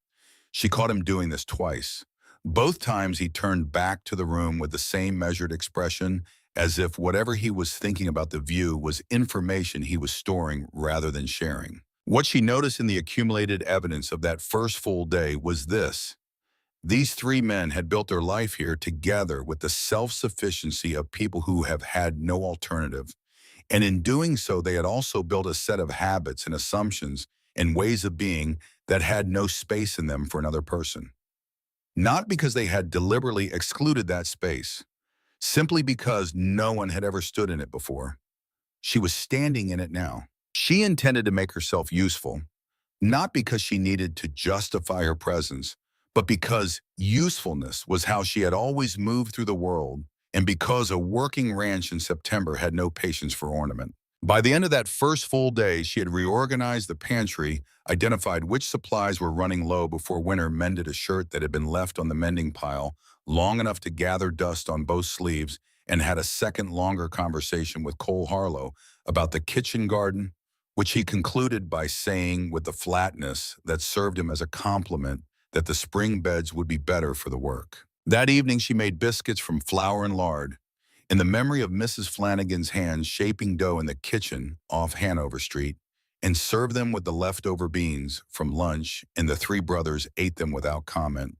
She caught him doing this twice. Both times he turned back to the room with the same measured expression, as if whatever he was thinking about the view was information he was storing rather than sharing. What she noticed in the accumulated evidence of that first full day was this. These 3 men had built their life here together with the self-sufficiency of people who have had no alternative. And in doing so, they had also built a set of habits and assumptions and ways of being that had no space in them for another person. Not because they had deliberately excluded that space, simply because no one had ever stood in it before. She was standing in it now. She intended to make herself useful, not because she needed to justify her presence, but because usefulness was how she had always moved through the world, and because a working ranch in September had no patience for ornament. By the end of that first full day, she had reorganized the pantry, identified which supplies were running low before winter, mended a shirt that had been left on the mending pile long enough to gather dust on both sleeves, and had a second longer conversation with Cole Harlow about the kitchen garden, which he concluded by saying with the flatness that served him as a compliment that the spring beds would be better for the work. That evening she made biscuits from flour and lard, in the memory of Mrs. Flanagan's hands shaping dough in the kitchen off Hanover Street, and served them with the leftover beans from lunch, and the three brothers ate them without comment.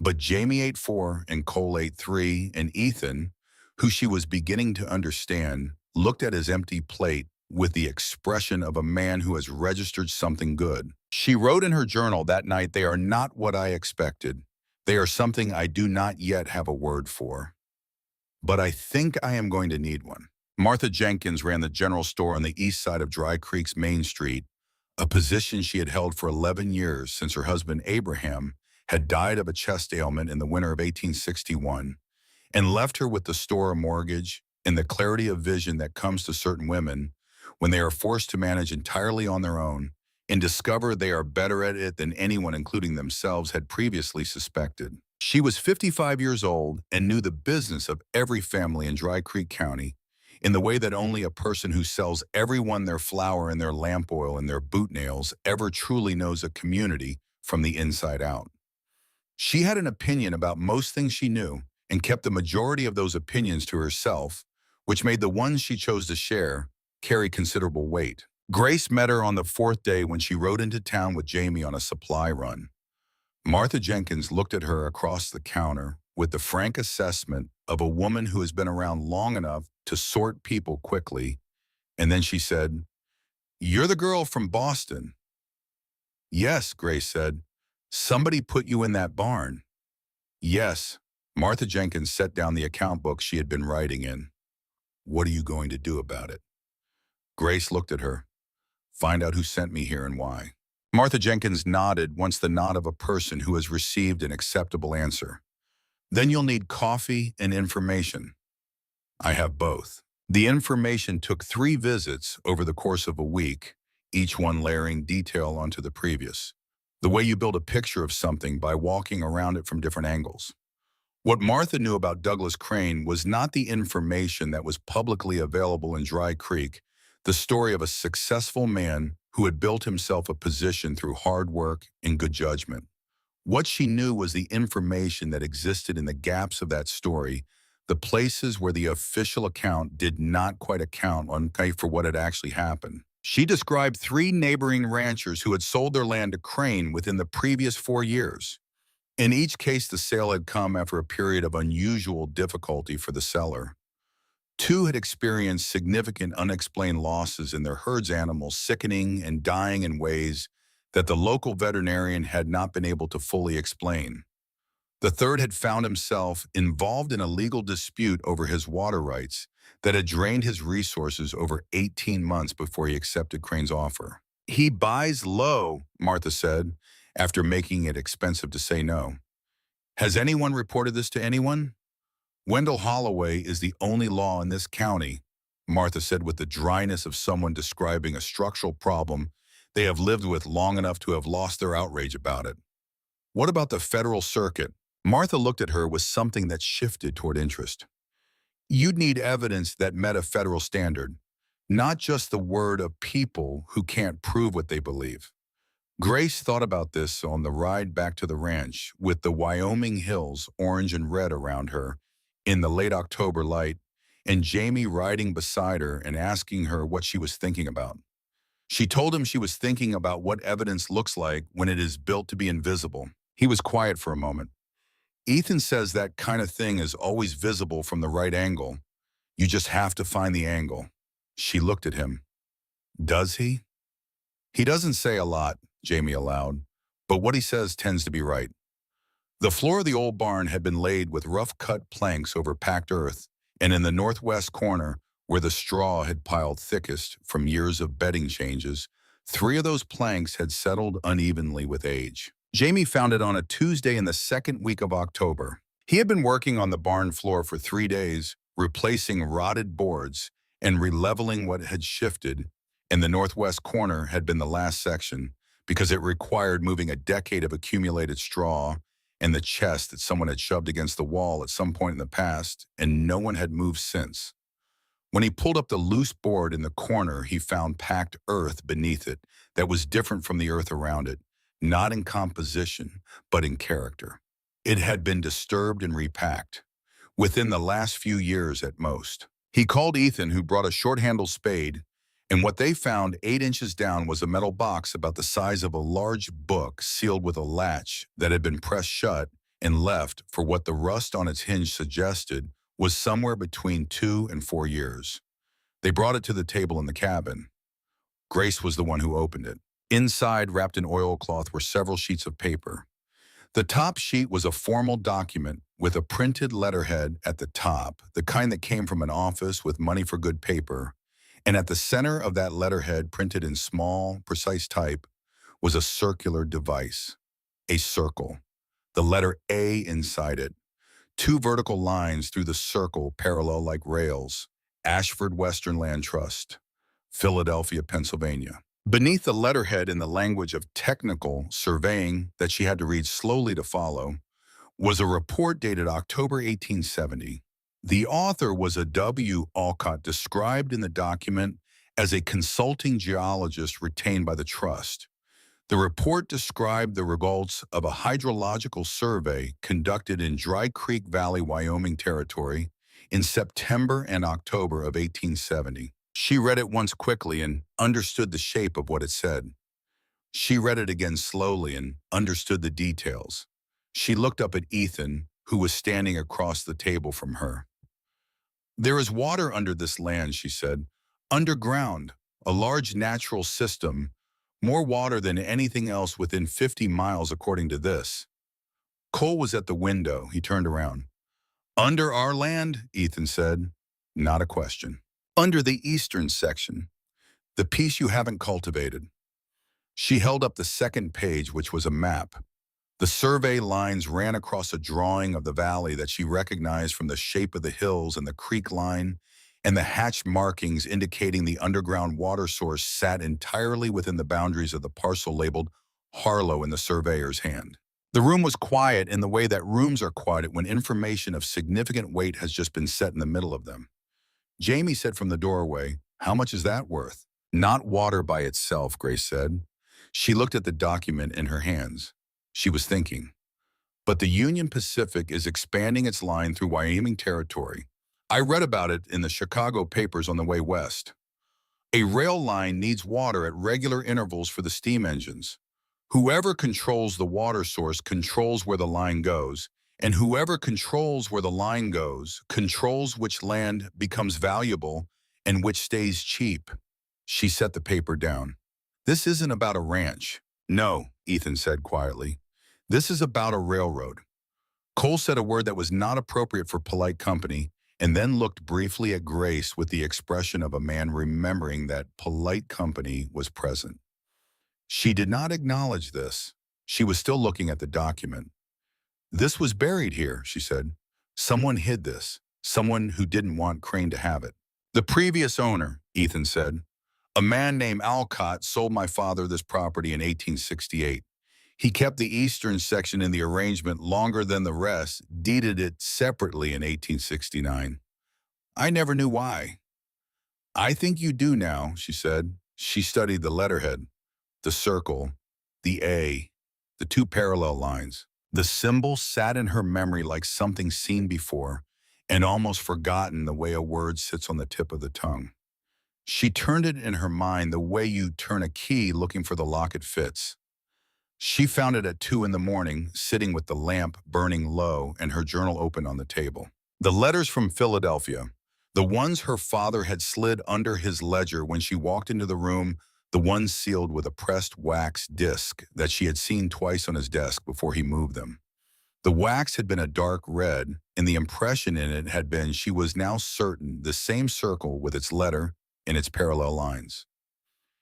But Jamie ate 4 and Cole ate 3, and Ethan, who she was beginning to understand, looked at his empty plate with the expression of a man who has registered something good. She wrote in her journal that night, "They are not what I expected. They are something I do not yet have a word for. But I think I am going to need one." Martha Jenkins ran the general store on the east side of Dry Creek's Main Street, a position she had held for 11 years since her husband Abraham had died of a chest ailment in the winter of 1861, and left her with the store mortgage and the clarity of vision that comes to certain women when they are forced to manage entirely on their own and discover they are better at it than anyone, including themselves, had previously suspected. She was 55 years old and knew the business of every family in Dry Creek County in the way that only a person who sells everyone their flour and their lamp oil and their boot nails ever truly knows a community from the inside out. She had an opinion about most things she knew and kept the majority of those opinions to herself, which made the ones she chose to share carry considerable weight. Grace met her on the 4th day when she rode into town with Jamie on a supply run. Martha Jenkins looked at her across the counter with the frank assessment of a woman who has been around long enough to sort people quickly, and then she said, "You're the girl from Boston." "Yes," Grace said. "Somebody put you in that barn." "Yes." Martha Jenkins set down the account book she had been writing in. "What are you going to do about it?" Grace looked at her. "Find out who sent me here and why." Martha Jenkins nodded, once the nod of a person who has received an acceptable answer. "Then you'll need coffee and information." "I have both." The information took 3 visits over the course of a week, each one layering detail onto the previous. The way you build a picture of something by walking around it from different angles. What Martha knew about Douglas Crane was not the information that was publicly available in Dry Creek, the story of a successful man who had built himself a position through hard work and good judgment. What she knew was the information that existed in the gaps of that story, the places where the official account did not quite account for what had actually happened. She described 3 neighboring ranchers who had sold their land to Crane within the previous 4 years. In each case, the sale had come after a period of unusual difficulty for the seller. 2 had experienced significant unexplained losses in their herd's animals, sickening and dying in ways that the local veterinarian had not been able to fully explain. The 3rd had found himself involved in a legal dispute over his water rights that had drained his resources over 18 months before he accepted Crane's offer. "He buys low," Martha said, after making it expensive to say no. "Has anyone reported this to anyone?" "Wendell Holloway is the only law in this county," Martha said with the dryness of someone describing a structural problem they have lived with long enough to have lost their outrage about it. "What about the federal circuit?" Martha looked at her with something that shifted toward interest. "You'd need evidence that met a federal standard, not just the word of people who can't prove what they believe." Grace thought about this on the ride back to the ranch, with the Wyoming hills orange and red around her in the late October light, and Jamie riding beside her and asking her what she was thinking about. She told him she was thinking about what evidence looks like when it is built to be invisible. He was quiet for a moment. "Ethan says that kind of thing is always visible from the right angle. You just have to find the angle." She looked at him. "Does he?" "He doesn't say a lot," Jamie allowed, "but what he says tends to be right." The floor of the old barn had been laid with rough-cut planks over packed earth, and in the northwest corner, Where the straw had piled thickest from years of bedding changes, 3 of those planks had settled unevenly with age. Jamie found it on a Tuesday in the second week of October. He had been working on the barn floor for 3 days, replacing rotted boards and releveling what had shifted, and the northwest corner had been the last section because it required moving a decade of accumulated straw and the chest that someone had shoved against the wall at some point in the past, and no one had moved since. When he pulled up the loose board in the corner, he found packed earth beneath it that was different from the earth around it, not in composition, but in character. It had been disturbed and repacked, within the last few years at most. He called Ethan, who brought a short-handled spade, and what they found 8 inches down was a metal box about the size of a large book sealed with a latch that had been pressed shut and left for what the rust on its hinge suggested was somewhere between 2 and 4 years. They brought it to the table in the cabin. Grace was the one who opened it. Inside, wrapped in oilcloth, were several sheets of paper. The top sheet was a formal document with a printed letterhead at the top, the kind that came from an office with money for good paper. And at the center of that letterhead, printed in small, precise type, was a circular device, a circle, the letter A inside it, 2 vertical lines through the circle parallel like rails, Ashford Western Land Trust, Philadelphia, Pennsylvania. Beneath the letterhead, in the language of technical surveying that she had to read slowly to follow, was a report dated October 1870. The author was a W. Alcott, described in the document as a consulting geologist retained by the trust. The report described the results of a hydrological survey conducted in Dry Creek Valley, Wyoming Territory in September and October of 1870. She read it once quickly and understood the shape of what it said. She read it again slowly and understood the details. She looked up at Ethan, who was standing across the table from her. "There is water under this land," she said. "Underground, a large natural system, more water than anything else within 50 miles according to this." Cole was at the window. He turned around. "Under our land?" Ethan said. Not a question. "Under the eastern section, the piece you haven't cultivated." She held up the second page, which was a map. The survey lines ran across a drawing of the valley that she recognized from the shape of the hills and the creek line, and the hatched markings indicating the underground water source sat entirely within the boundaries of the parcel labeled Harlow in the surveyor's hand. The room was quiet in the way that rooms are quiet when information of significant weight has just been set in the middle of them. Jamie said from the doorway, "How much is that worth?" "Not water by itself," Grace said. She looked at the document in her hands. She was thinking. "But the Union Pacific is expanding its line through Wyoming Territory. I read about it in the Chicago papers on the way west. A rail line needs water at regular intervals for the steam engines. Whoever controls the water source controls where the line goes, and whoever controls where the line goes controls which land becomes valuable and which stays cheap." She set the paper down. "This isn't about a ranch." "No," Ethan said quietly. "This is about a railroad." Cole said a word that was not appropriate for polite company, and then looked briefly at Grace with the expression of a man remembering that polite company was present. She did not acknowledge this. She was still looking at the document. "This was buried here," she said. "Someone hid this. Someone who didn't want Crane to have it." "The previous owner," Ethan said. "A man named Alcott sold my father this property in 1868. He kept the eastern section in the arrangement longer than the rest, deeded it separately in 1869. I never knew why." "I think you do now," she said. She studied the letterhead, the circle, the A, the 2 parallel lines. The symbol sat in her memory like something seen before and almost forgotten, the way a word sits on the tip of the tongue. She turned it in her mind the way you turn a key looking for the lock it fits. She found it at 2 in the morning, sitting with the lamp burning low and her journal open on the table. The letters from Philadelphia, the ones her father had slid under his ledger when she walked into the room, the ones sealed with a pressed wax disc that she had seen twice on his desk before he moved them. The wax had been a dark red, and the impression in it had been she was now certain the same circle with its letter and its parallel lines.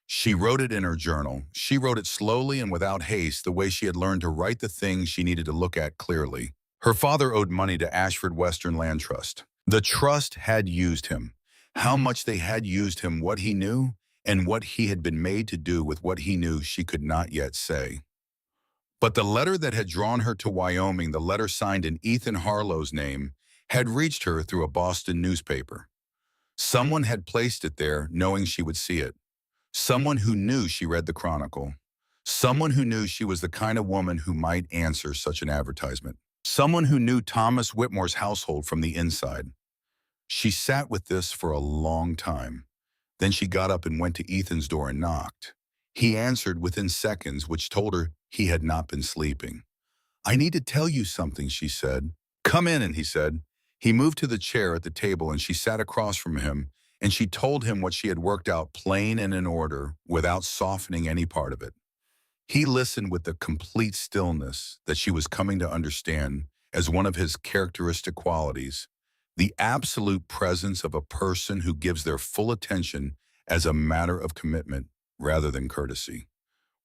She wrote it in her journal. She wrote it slowly and without haste, the way she had learned to write the things she needed to look at clearly. Her father owed money to Ashford Western Land Trust. The trust had used him. How much they had used him, what he knew, and what he had been made to do with what he knew she could not yet say. But the letter that had drawn her to Wyoming, the letter signed in Ethan Harlow's name, had reached her through a Boston newspaper. Someone had placed it there knowing she would see it. Someone who knew she read the Chronicle. Someone who knew she was the kind of woman who might answer such an advertisement. Someone who knew Thomas Whitmore's household from the inside. She sat with this for a long time. Then she got up and went to Ethan's door and knocked. He answered within seconds, which told her he had not been sleeping. "I need to tell you something," she said. "Come in," and he said. He moved to the chair at the table and she sat across from him, and she told him what she had worked out plain and in order without softening any part of it. He listened with the complete stillness that she was coming to understand as one of his characteristic qualities, the absolute presence of a person who gives their full attention as a matter of commitment rather than courtesy.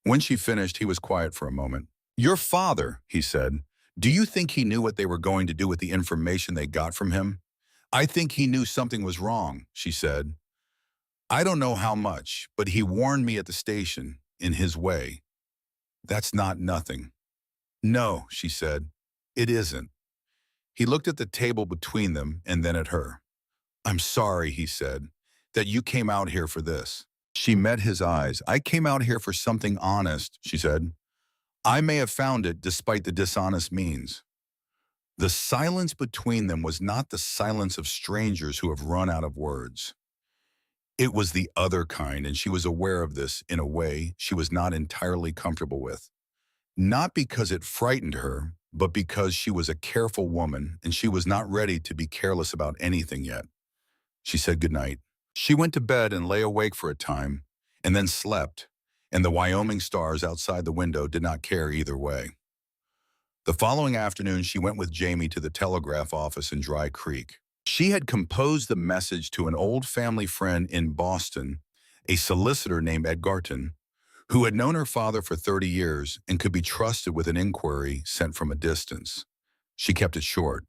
When she finished, he was quiet for a moment. "Your father," he said, "do you think he knew what they were going to do with the information they got from him?" "I think he knew something was wrong," she said. "I don't know how much, but he warned me at the station, in his way." "That's not nothing." "No," she said, "it isn't." He looked at the table between them and then at her. "I'm sorry," he said, "that you came out here for this." She met his eyes. "I came out here for something honest," she said. "I may have found it despite the dishonest means." The silence between them was not the silence of strangers who have run out of words. It was the other kind, and she was aware of this in a way she was not entirely comfortable with. Not because it frightened her, but because she was a careful woman and she was not ready to be careless about anything yet. She said goodnight. She went to bed and lay awake for a time, and then slept, and the Wyoming stars outside the window did not care either way. The following afternoon, she went with Jamie to the telegraph office in Dry Creek. She had composed the message to an old family friend in Boston, a solicitor named Edgarton, who had known her father for 30 years and could be trusted with an inquiry sent from a distance. She kept it short.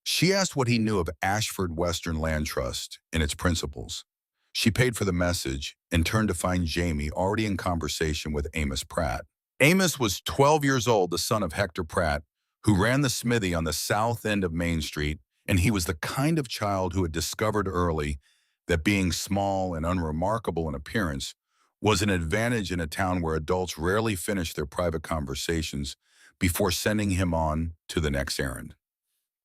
She asked what he knew of Ashford Western Land Trust and its principles. She paid for the message and turned to find Jamie already in conversation with Amos Pratt. Amos was 12 years old, the son of Hector Pratt, who ran the smithy on the south end of Main Street, and he was the kind of child who had discovered early that being small and unremarkable in appearance was an advantage in a town where adults rarely finished their private conversations before sending him on to the next errand.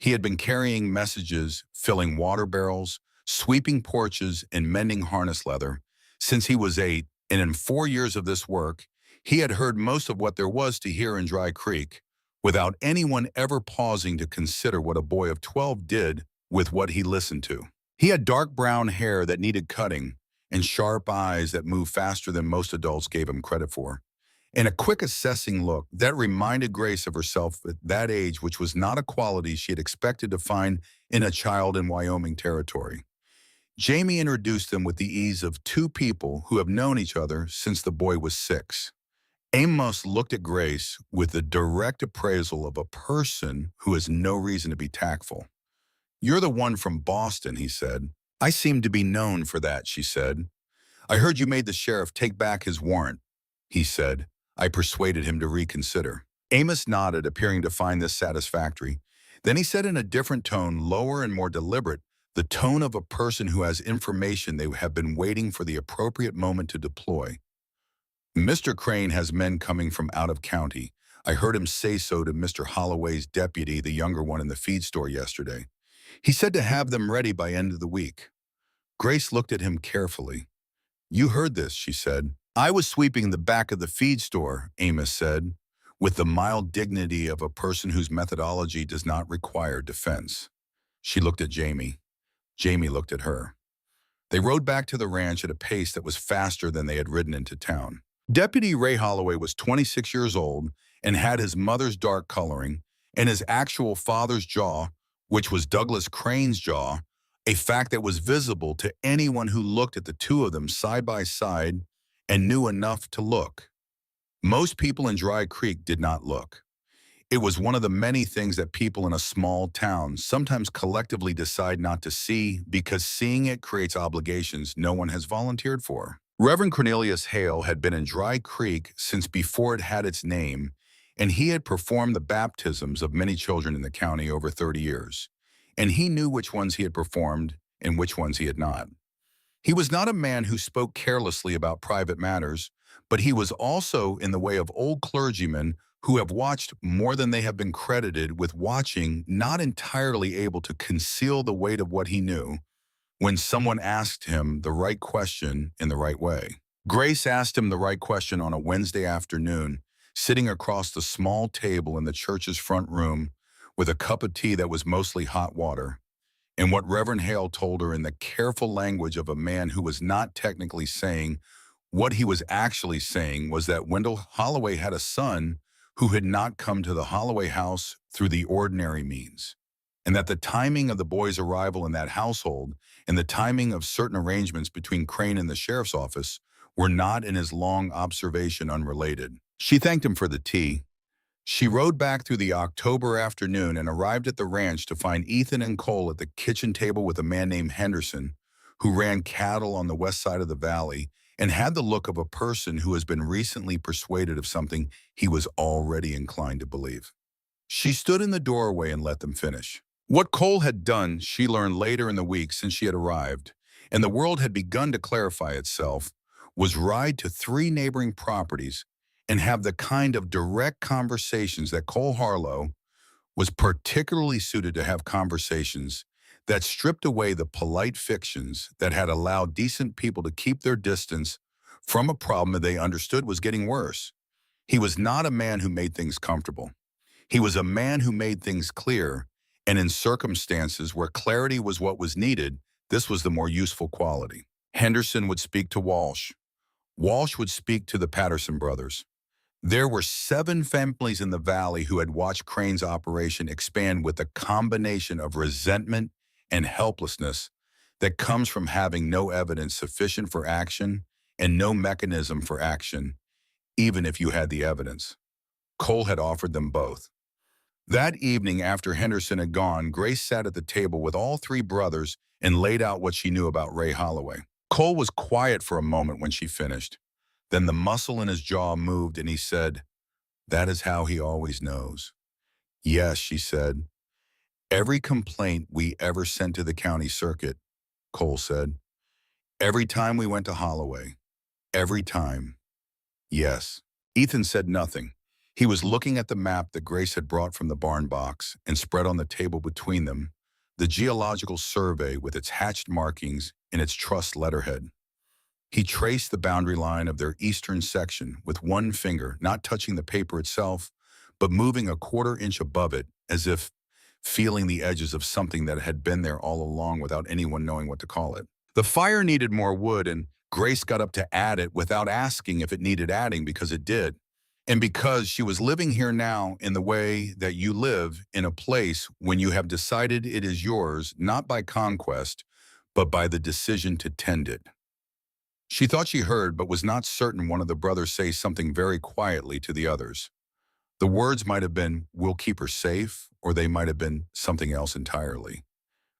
He had been carrying messages, filling water barrels, sweeping porches, and mending harness leather since he was 8, and in 4 years of this work, he had heard most of what there was to hear in Dry Creek, without anyone ever pausing to consider what a boy of 12 did with what he listened to. He had dark brown hair that needed cutting and sharp eyes that moved faster than most adults gave him credit for, and a quick assessing look that reminded Grace of herself at that age, which was not a quality she had expected to find in a child in Wyoming territory. Jamie introduced them with the ease of two people who have known each other since the boy was 6. Amos looked at Grace with the direct appraisal of a person who has no reason to be tactful. "You're the one from Boston," he said. "I seem to be known for that," she said. "I heard you made the sheriff take back his warrant," he said. "I persuaded him to reconsider." Amos nodded, appearing to find this satisfactory. Then he said in a different tone, lower and more deliberate, the tone of a person who has information they have been waiting for the appropriate moment to deploy. "Mr. Crane has men coming from out of county. I heard him say so to Mr. Holloway's deputy, the younger one in the feed store yesterday. He said to have them ready by end of the week." Grace looked at him carefully. "You heard this," she said. "I was sweeping the back of the feed store," Amos said, with the mild dignity of a person whose methodology does not require defense. She looked at Jamie. Jamie looked at her. They rode back to the ranch at a pace that was faster than they had ridden into town. Deputy Ray Holloway was 26 years old and had his mother's dark coloring, and his actual father's jaw, which was Douglas Crane's jaw, a fact that was visible to anyone who looked at the two of them side by side and knew enough to look. Most people in Dry Creek did not look. It was one of the many things that people in a small town sometimes collectively decide not to see because seeing it creates obligations no one has volunteered for. Reverend Cornelius Hale had been in Dry Creek since before it had its name, and he had performed the baptisms of many children in the county over 30 years. And he knew which ones he had performed and which ones he had not. He was not a man who spoke carelessly about private matters, but he was also in the way of old clergymen who have watched more than they have been credited with watching, not entirely able to conceal the weight of what he knew when someone asked him the right question in the right way. Grace asked him the right question on a Wednesday afternoon, sitting across the small table in the church's front room with a cup of tea that was mostly hot water. And what Reverend Hale told her in the careful language of a man who was not technically saying what he was actually saying was that Wendell Holloway had a son who had not come to the Holloway house through the ordinary means, and that the timing of the boy's arrival in that household and the timing of certain arrangements between Crane and the sheriff's office were not in his long observation unrelated. She thanked him for the tea. She rode back through the October afternoon and arrived at the ranch to find Ethan and Cole at the kitchen table with a man named Henderson, who ran cattle on the west side of the valley and had the look of a person who has been recently persuaded of something he was already inclined to believe. She stood in the doorway and let them finish. What Cole had done, she learned later in the week since she had arrived, and the world had begun to clarify itself, was ride to 3 neighboring properties and have the kind of direct conversations that Cole Harlow was particularly suited to have, conversations that stripped away the polite fictions that had allowed decent people to keep their distance from a problem that they understood was getting worse. He was not a man who made things comfortable. He was a man who made things clear, and in circumstances where clarity was what was needed, this was the more useful quality. Henderson would speak to Walsh. Walsh would speak to the Patterson brothers. There were 7 families in the valley who had watched Crane's operation expand with a combination of resentment and helplessness that comes from having no evidence sufficient for action and no mechanism for action, even if you had the evidence. Cole had offered them both. That evening, after Henderson had gone, Grace sat at the table with all 3 brothers and laid out what she knew about Ray Holloway. Cole was quiet for a moment when she finished. Then the muscle in his jaw moved and he said, "That is how he always knows." "Yes," she said. "Every complaint we ever sent to the county circuit," Cole said. "Every time we went to Holloway. Every time. Yes." Ethan said nothing. He was looking at the map that Grace had brought from the barn box and spread on the table between them, the geological survey with its hatched markings and its truss letterhead. He traced the boundary line of their eastern section with one finger, not touching the paper itself, but moving a 1/4 inch above it, as if feeling the edges of something that had been there all along without anyone knowing what to call it. The fire needed more wood, and Grace got up to add it without asking if it needed adding, because it did. And because she was living here now in the way that you live in a place when you have decided it is yours, not by conquest, but by the decision to tend it. She thought she heard, but was not certain, one of the brothers say something very quietly to the others. The words might have been, "We'll keep her safe," or they might have been something else entirely.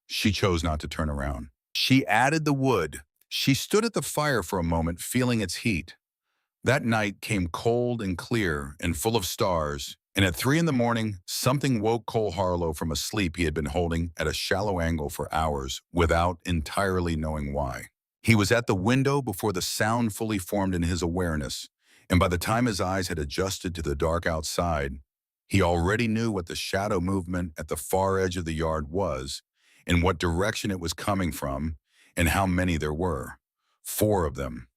She chose not to turn around. She added the wood. She stood at the fire for a moment, feeling its heat. That night came cold and clear and full of stars, and at 3 in the morning, something woke Cole Harlow from a sleep he had been holding at a shallow angle for hours without entirely knowing why. He was at the window before the sound fully formed in his awareness, and by the time his eyes had adjusted to the dark outside, he already knew what the shadow movement at the far edge of the yard was, and what direction it was coming from, and how many there were. 4 of them,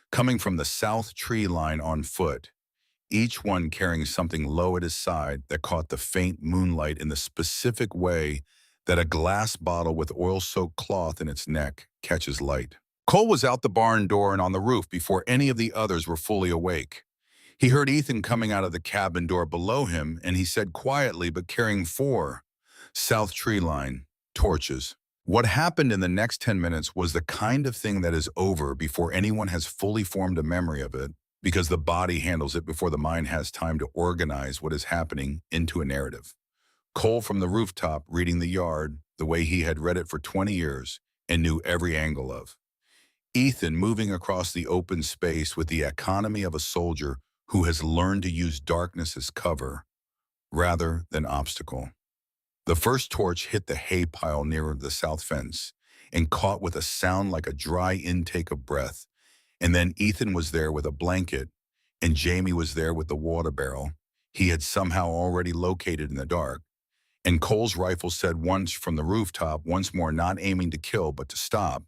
coming from the south tree line on foot, each one carrying something low at his side that caught the faint moonlight in the specific way that a glass bottle with oil-soaked cloth in its neck catches light. Cole was out the barn door and on the roof before any of the others were fully awake. He heard Ethan coming out of the cabin door below him, and he said quietly but carrying 4 South Tree Line torches. What happened in the next 10 minutes was the kind of thing that is over before anyone has fully formed a memory of it, because the body handles it before the mind has time to organize what is happening into a narrative. Cole from the rooftop reading the yard the way he had read it for 20 years and knew every angle of. Ethan moving across the open space with the economy of a soldier who has learned to use darkness as cover rather than obstacle. The first torch hit the hay pile near the south fence and caught with a sound like a dry intake of breath. And then Ethan was there with a blanket, and Jamie was there with the water barrel he had somehow already located in the dark. And Cole's rifle said once from the rooftop, once more not aiming to kill but to stop.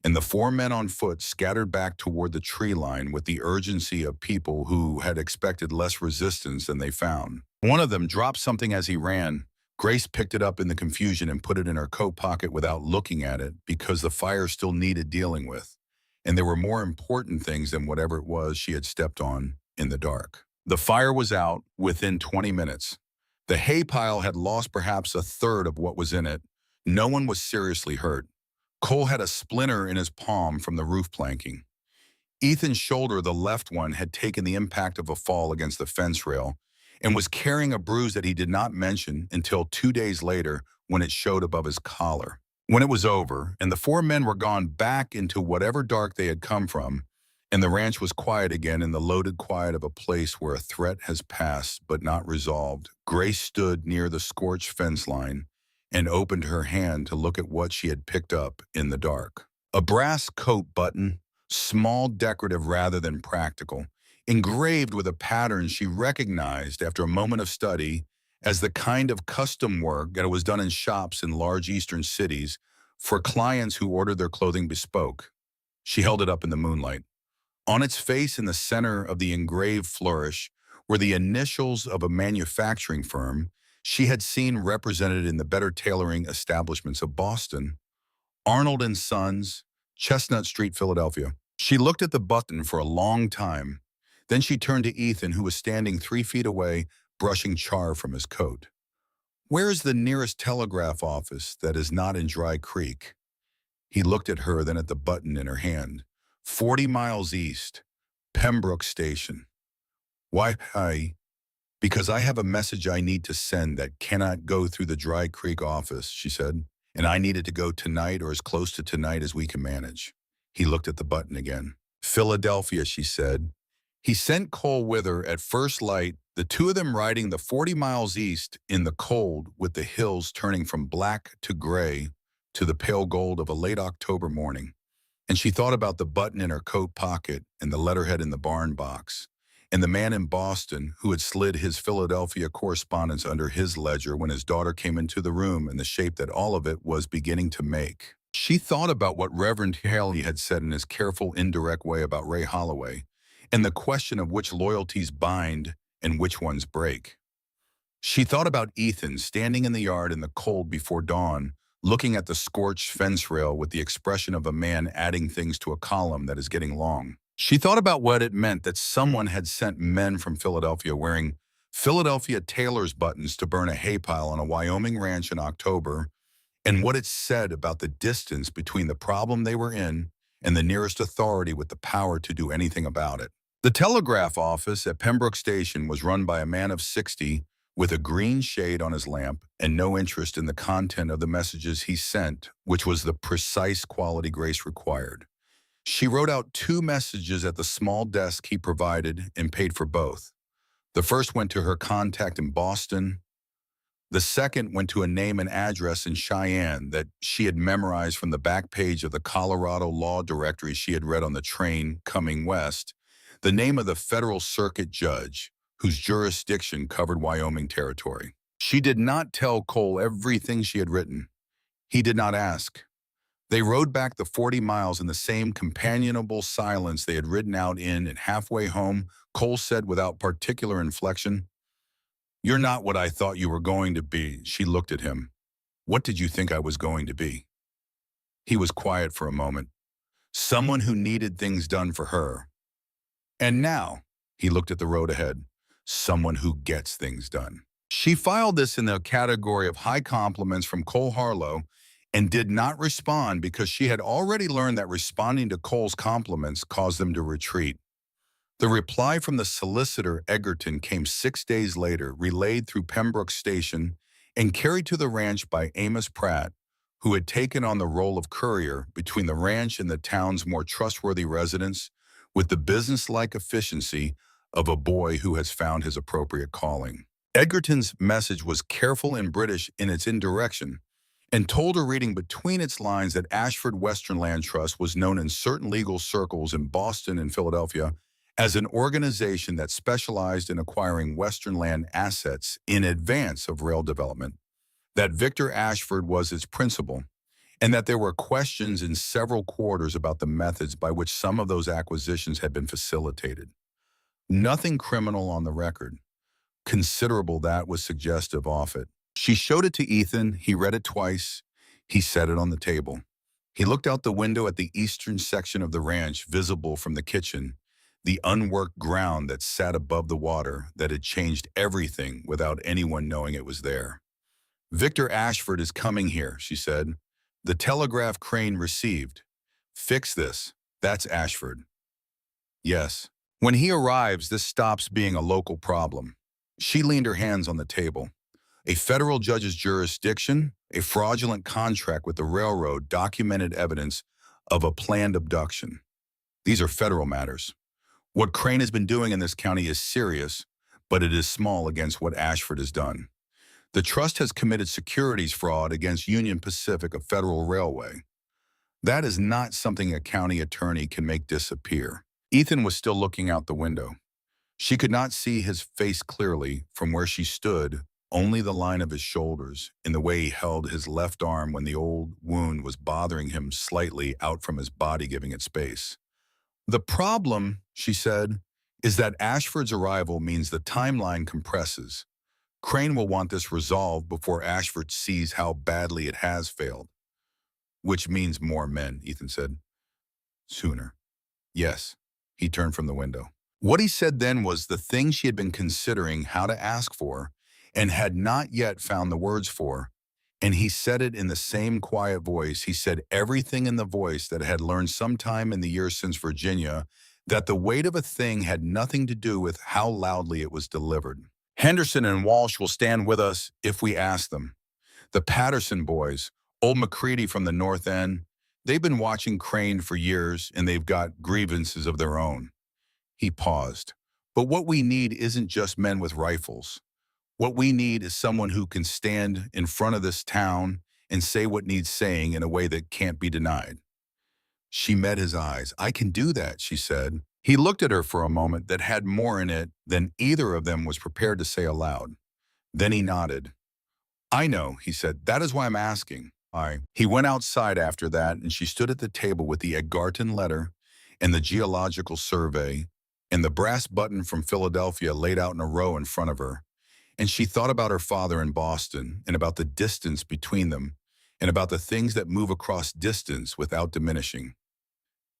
And the 4 men on foot scattered back toward the tree line with the urgency of people who had expected less resistance than they found. One of them dropped something as he ran. Grace picked it up in the confusion and put it in her coat pocket without looking at it because the fire still needed dealing with. And there were more important things than whatever it was she had stepped on in the dark. The fire was out within 20 minutes. The hay pile had lost perhaps a third of what was in it. No one was seriously hurt. Cole had a splinter in his palm from the roof planking. Ethan's shoulder, the left one, had taken the impact of a fall against the fence rail and was carrying a bruise that he did not mention until 2 days later when it showed above his collar. When it was over and the 4 men were gone back into whatever dark they had come from, and the ranch was quiet again in the loaded quiet of a place where a threat has passed but not resolved, Grace stood near the scorched fence line and opened her hand to look at what she had picked up in the dark. A brass coat button, small, decorative rather than practical, engraved with a pattern she recognized after a moment of study as the kind of custom work that was done in shops in large eastern cities for clients who ordered their clothing bespoke. She held it up in the moonlight. On its face in the center of the engraved flourish were the initials of a manufacturing firm she had seen represented in the better tailoring establishments of Boston, Arnold and Sons, Chestnut Street, Philadelphia. She looked at the button for a long time. Then she turned to Ethan, who was standing 3 feet away, brushing char from his coat. "Where is the nearest telegraph office that is not in Dry Creek?" He looked at her, then at the button in her hand. 40 miles east, Pembroke Station. Why, because I have a message I need to send that cannot go through the Dry Creek office, she said, and I need it to go tonight or as close to tonight as we can manage. He looked at the button again. Philadelphia, she said. He sent Cole with her at first light, the 2 of them riding the 40 miles east in the cold with the hills turning from black to gray to the pale gold of a late October morning. And she thought about the button in her coat pocket and the letterhead in the barn box, and the man in Boston who had slid his Philadelphia correspondence under his ledger when his daughter came into the room and the shape that all of it was beginning to make. She thought about what Reverend Haley had said in his careful, indirect way about Ray Holloway, and the question of which loyalties bind and which ones break. She thought about Ethan standing in the yard in the cold before dawn, looking at the scorched fence rail with the expression of a man adding things to a column that is getting long. She thought about what it meant that someone had sent men from Philadelphia wearing Philadelphia tailor's buttons to burn a hay pile on a Wyoming ranch in October, and what it said about the distance between the problem they were in and the nearest authority with the power to do anything about it. The telegraph office at Pembroke Station was run by a man of 60 with a green shade on his lamp and no interest in the content of the messages he sent, which was the precise quality Grace required. She wrote out 2 messages at the small desk he provided and paid for both. The first went to her contact in Boston. The second went to a name and address in Cheyenne that she had memorized from the back page of the Colorado law directory she had read on the train coming west, the name of the federal circuit judge whose jurisdiction covered Wyoming territory. She did not tell Cole everything she had written. He did not ask. They rode back the 40 miles in the same companionable silence they had ridden out in, and halfway home, Cole said without particular inflection, "You're not what I thought you were going to be." She looked at him. "What did you think I was going to be?" He was quiet for a moment. Someone who needed things done for her. And now, He looked at the road ahead. Someone who gets things done. She filed this in the category of high compliments from Cole Harlow and did not respond because she had already learned that responding to Cole's compliments caused them to retreat. The reply from the solicitor Egerton came 6 days later, relayed through Pembroke Station and carried to the ranch by Amos Pratt, who had taken on the role of courier between the ranch and the town's more trustworthy residents with the businesslike efficiency of a boy who has found his appropriate calling. Egerton's message was careful and British in its indirection, and told her reading between its lines that Ashford Western Land Trust was known in certain legal circles in Boston and Philadelphia as an organization that specialized in acquiring Western land assets in advance of rail development, that Victor Ashford was its principal, and that there were questions in several quarters about the methods by which some of those acquisitions had been facilitated. Nothing criminal on the record. Considerable that was suggestive of it. She showed it to Ethan. He read it twice. He set it on the table. He looked out the window at the eastern section of the ranch, visible from the kitchen, the unworked ground that sat above the water that had changed everything without anyone knowing it was there. Victor Ashford is coming here, she said. The telegraph crane received. Fix this. That's Ashford. Yes. When he arrives, this stops being a local problem. She leaned her hands on the table. A federal judge's jurisdiction, a fraudulent contract with the railroad, documented evidence of a planned abduction. These are federal matters. What Crane has been doing in this county is serious, but it is small against what Ashford has done. The trust has committed securities fraud against Union Pacific, a federal railway. That is not something a county attorney can make disappear. Ethan was still looking out the window. She could not see his face clearly from where she stood, only the line of his shoulders and the way he held his left arm when the old wound was bothering him slightly out from his body, giving it space. The problem, she said, is that Ashford's arrival means the timeline compresses. Crane will want this resolved before Ashford sees how badly it has failed. Which means more men, Ethan said. Sooner. Yes. He turned from the window. What he said then was the thing she had been considering how to ask for and had not yet found the words for, and he said it in the same quiet voice. He said everything in the voice that had learned sometime in the years since Virginia that the weight of a thing had nothing to do with how loudly it was delivered. Henderson and Walsh will stand with us if we ask them. The Patterson boys, old McCready from the North End, they've been watching Crane for years and they've got grievances of their own. He paused. But what we need isn't just men with rifles. What we need is someone who can stand in front of this town and say what needs saying in a way that can't be denied. She met his eyes. I can do that, she said. He looked at her for a moment that had more in it than either of them was prepared to say aloud. Then he nodded. I know, he said. That is why I'm asking. He went outside after that, and she stood at the table with the Egerton letter and the geological survey and the brass button from Philadelphia laid out in a row in front of her. And she thought about her father in Boston and about the distance between them and about the things that move across distance without diminishing.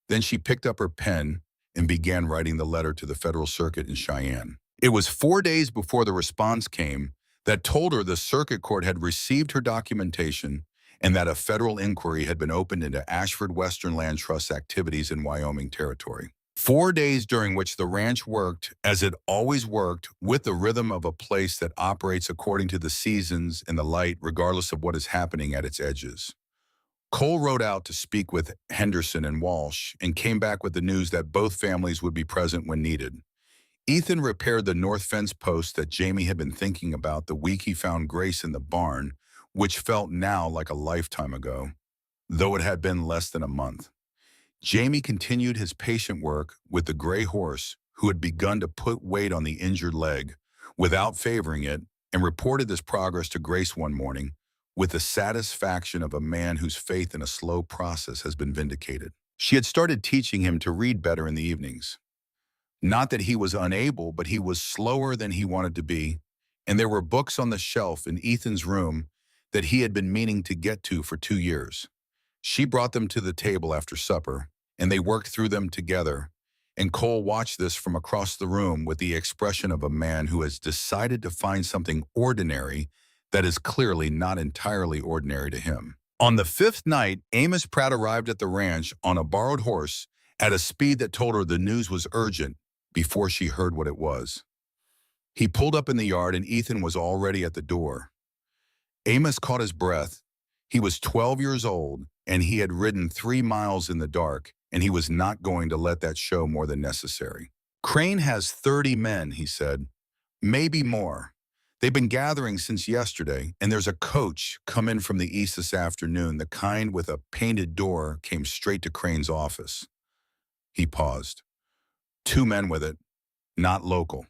Then she picked up her pen and began writing the letter to the Federal Circuit in Cheyenne. It was 4 days before the response came that told her the circuit court had received her documentation and that a federal inquiry had been opened into Ashford Western Land Trust activities in Wyoming Territory. 4 days during which the ranch worked, as it always worked, with the rhythm of a place that operates according to the seasons and the light, regardless of what is happening at its edges. Cole rode out to speak with Henderson and Walsh and came back with the news that both families would be present when needed. Ethan repaired the north fence post that Jamie had been thinking about the week he found Grace in the barn, which felt now like a lifetime ago, though it had been less than a month. Jamie continued his patient work with the gray horse, who had begun to put weight on the injured leg, without favoring it, and reported this progress to Grace one morning with the satisfaction of a man whose faith in a slow process has been vindicated. She had started teaching him to read better in the evenings. Not that he was unable, but he was slower than he wanted to be, and there were books on the shelf in Ethan's room that he had been meaning to get to for 2 years. She brought them to the table after supper, and they worked through them together, And Cole watched this from across the room with the expression of a man who has decided to find something ordinary that is clearly not entirely ordinary to him. On the fifth night, Amos Pratt arrived at the ranch on a borrowed horse at a speed that told her the news was urgent before she heard what it was. He pulled up in the yard and Ethan was already at the door. Amos caught his breath. He was 12 years old and he had ridden 3 miles in the dark, and he was not going to let that show more than necessary. Crane has 30 men, he said. Maybe more. They've been gathering since yesterday, and there's a coach come in from the east this afternoon. The kind with a painted door came straight to Crane's office. He paused. 2 men with it, not local.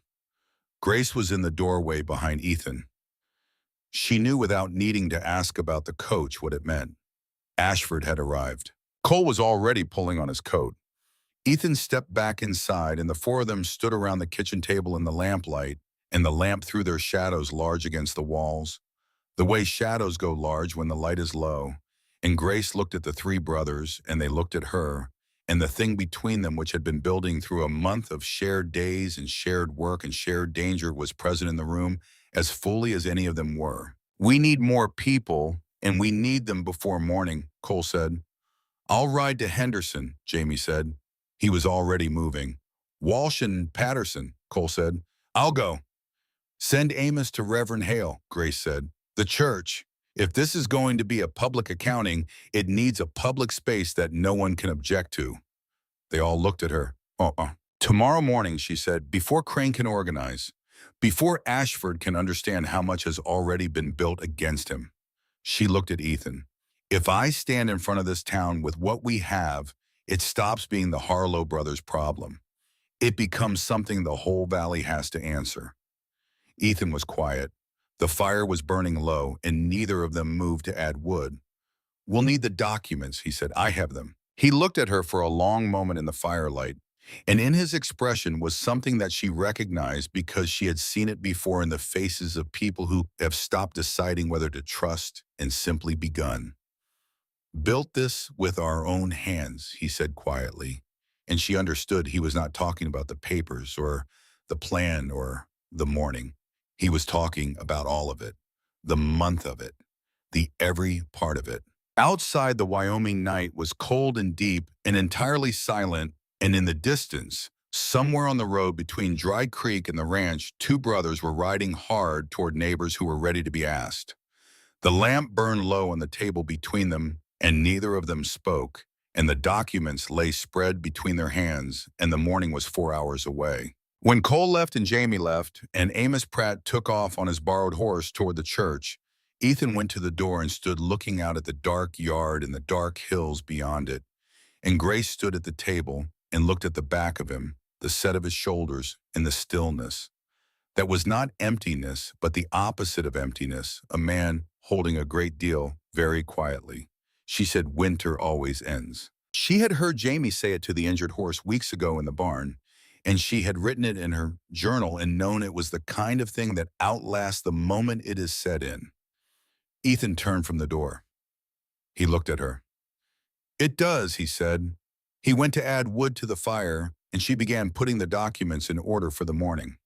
Grace was in the doorway behind Ethan. She knew without needing to ask about the coach what it meant. Ashford had arrived. Cole was already pulling on his coat. Ethan stepped back inside, and the 4 of them stood around the kitchen table in the lamplight, and the lamp threw their shadows large against the walls, the way shadows go large when the light is low. And Grace looked at the 3 brothers, and they looked at her, and the thing between them which had been building through a month of shared days and shared work and shared danger was present in the room as fully as any of them were. We need more people, and we need them before morning, Cole said. I'll ride to Henderson, Jamie said. He was already moving. Walsh and Patterson, Cole said. I'll go. Send Amos to Reverend Hale, Grace said. The church. If this is going to be a public accounting, it needs a public space that no one can object to. They all looked at her. Tomorrow morning, she said, before Crane can organize, before Ashford can understand how much has already been built against him. She looked at Ethan. If I stand in front of this town with what we have, it stops being the Harlow brothers' problem. It becomes something the whole valley has to answer. Ethan was quiet. The fire was burning low, and neither of them moved to add wood. We'll need the documents, he said. I have them. He looked at her for a long moment in the firelight, and in his expression was something that she recognized because she had seen it before in the faces of people who have stopped deciding whether to trust and simply begun. Built this with our own hands, he said quietly, and she understood he was not talking about the papers or the plan or the morning. He was talking about all of it, the month of it, the every part of it. Outside, the Wyoming night was cold and deep and entirely silent, and in the distance, somewhere on the road between Dry Creek and the ranch, 2 brothers were riding hard toward neighbors who were ready to be asked. The lamp burned low on the table between them, and neither of them spoke, and the documents lay spread between their hands, and the morning was 4 hours away. When Cole left and Jamie left, and Amos Pratt took off on his borrowed horse toward the church, Ethan went to the door and stood looking out at the dark yard and the dark hills beyond it. And Grace stood at the table and looked at the back of him, the set of his shoulders, and the stillness. That was not emptiness, but the opposite of emptiness, a man holding a great deal very quietly. She said, winter always ends. She had heard Jamie say it to the injured horse weeks ago in the barn, and she had written it in her journal and known it was the kind of thing that outlasts the moment it is set in. Ethan turned from the door. He looked at her. It does, he said. He went to add wood to the fire, and she began putting the documents in order for the morning.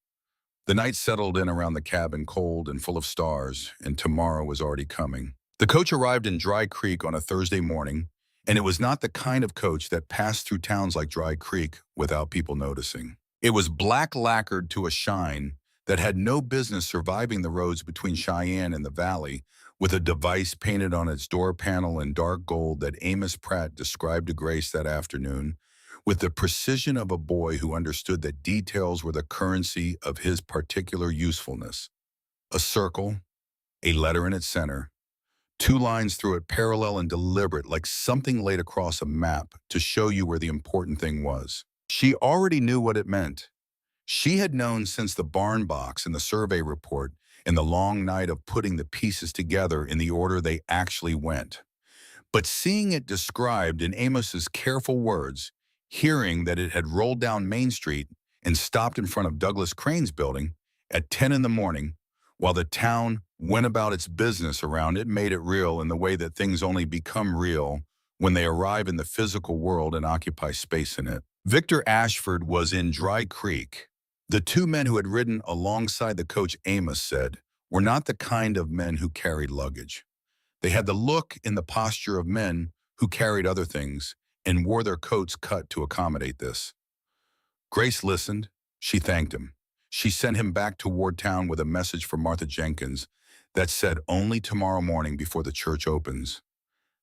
The night settled in around the cabin, cold and full of stars, and tomorrow was already coming. The coach arrived in Dry Creek on a Thursday morning, and it was not the kind of coach that passed through towns like Dry Creek without people noticing. It was black lacquered to a shine that had no business surviving the roads between Cheyenne and the valley, with a device painted on its door panel in dark gold that Amos Pratt described to Grace that afternoon, with the precision of a boy who understood that details were the currency of his particular usefulness. A circle, a letter in its center, 2 lines through it parallel and deliberate, like something laid across a map to show you where the important thing was. She already knew what it meant. She had known since the barn box and the survey report and the long night of putting the pieces together in the order they actually went. But seeing it described in Amos's careful words, hearing that it had rolled down Main Street and stopped in front of Douglas Crane's building at 10 in the morning, while the town went about its business around it, made it real in the way that things only become real when they arrive in the physical world and occupy space in it. Victor Ashford was in Dry Creek. The two men who had ridden alongside the coach, Amos said, were not the kind of men who carried luggage. They had the look and the posture of men who carried other things and wore their coats cut to accommodate this. Grace listened. She thanked him. She sent him back toward town with a message for Martha Jenkins that said only tomorrow morning before the church opens.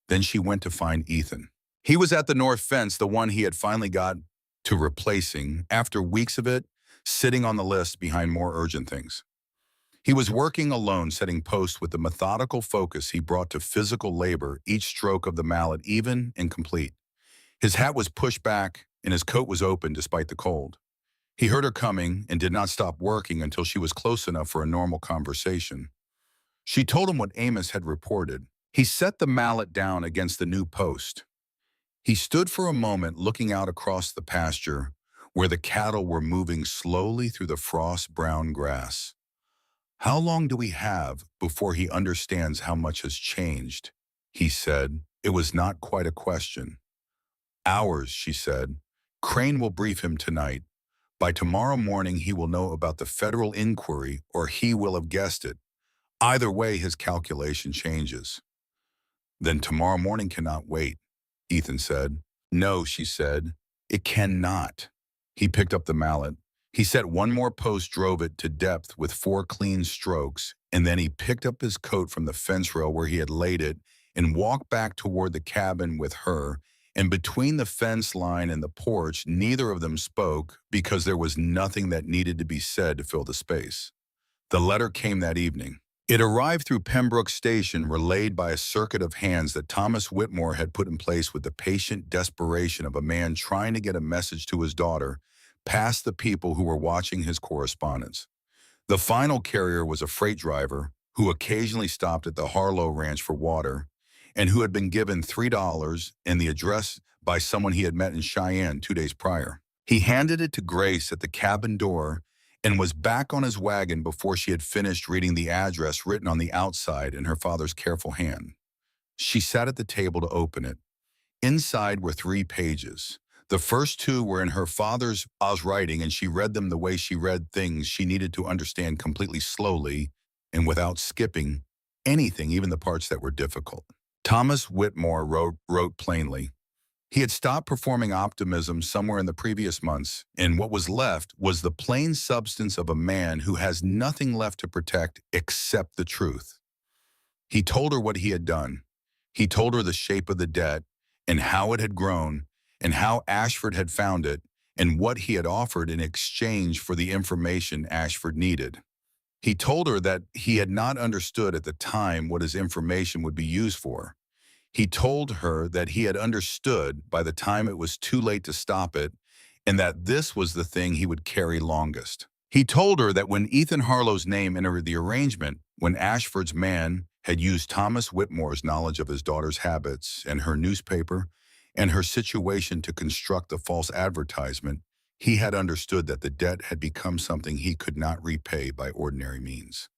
Then she went to find Ethan. He was at the north fence, the one he had finally got to replacing, after weeks of it, sitting on the list behind more urgent things. He was working alone, setting posts with the methodical focus he brought to physical labor, each stroke of the mallet even and complete. His hat was pushed back and his coat was open despite the cold. He heard her coming and did not stop working until she was close enough for a normal conversation. She told him what Amos had reported. He set the mallet down against the new post. He stood for a moment looking out across the pasture where the cattle were moving slowly through the frost-brown grass. "How long do we have before he understands how much has changed?" he said. It was not quite a question. "Hours," she said. "Crane will brief him tonight. By tomorrow morning he will know about the federal inquiry, or he will have guessed it. Either way, his calculation changes." "Then tomorrow morning cannot wait," Ethan said. "No," she said, "it cannot." He picked up the mallet. He set one more post, drove it to depth with 4 clean strokes, and then he picked up his coat from the fence rail where he had laid it and walked back toward the cabin with her. And between the fence line and the porch, neither of them spoke because there was nothing that needed to be said to fill the space. The letter came that evening. It arrived through Pembroke Station, relayed by a circuit of hands that Thomas Whitmore had put in place with the patient desperation of a man trying to get a message to his daughter past the people who were watching his correspondence. The final carrier was a freight driver who occasionally stopped at the Harlow Ranch for water and who had been given $3 and the address by someone he had met in Cheyenne 2 days prior. He handed it to Grace at the cabin door and was back on his wagon before she had finished reading the address written on the outside in her father's careful hand. She sat at the table to open it. Inside were 3 pages. The first 2 were in her father's writing, and she read them the way she read things she needed to understand, completely slowly and without skipping anything, even the parts that were difficult. Thomas Whitmore wrote plainly. He had stopped performing optimism somewhere in the previous months, and what was left was the plain substance of a man who has nothing left to protect except the truth. He told her what he had done. He told her the shape of the debt and how it had grown and how Ashford had found it and what he had offered in exchange for the information Ashford needed. He told her that he had not understood at the time what his information would be used for. He told her that he had understood by the time it was too late to stop it, and that this was the thing he would carry longest. He told her that when Ethan Harlow's name entered the arrangement, when Ashford's man had used Thomas Whitmore's knowledge of his daughter's habits and her newspaper and her situation to construct the false advertisement, he had understood that the debt had become something he could not repay by ordinary means.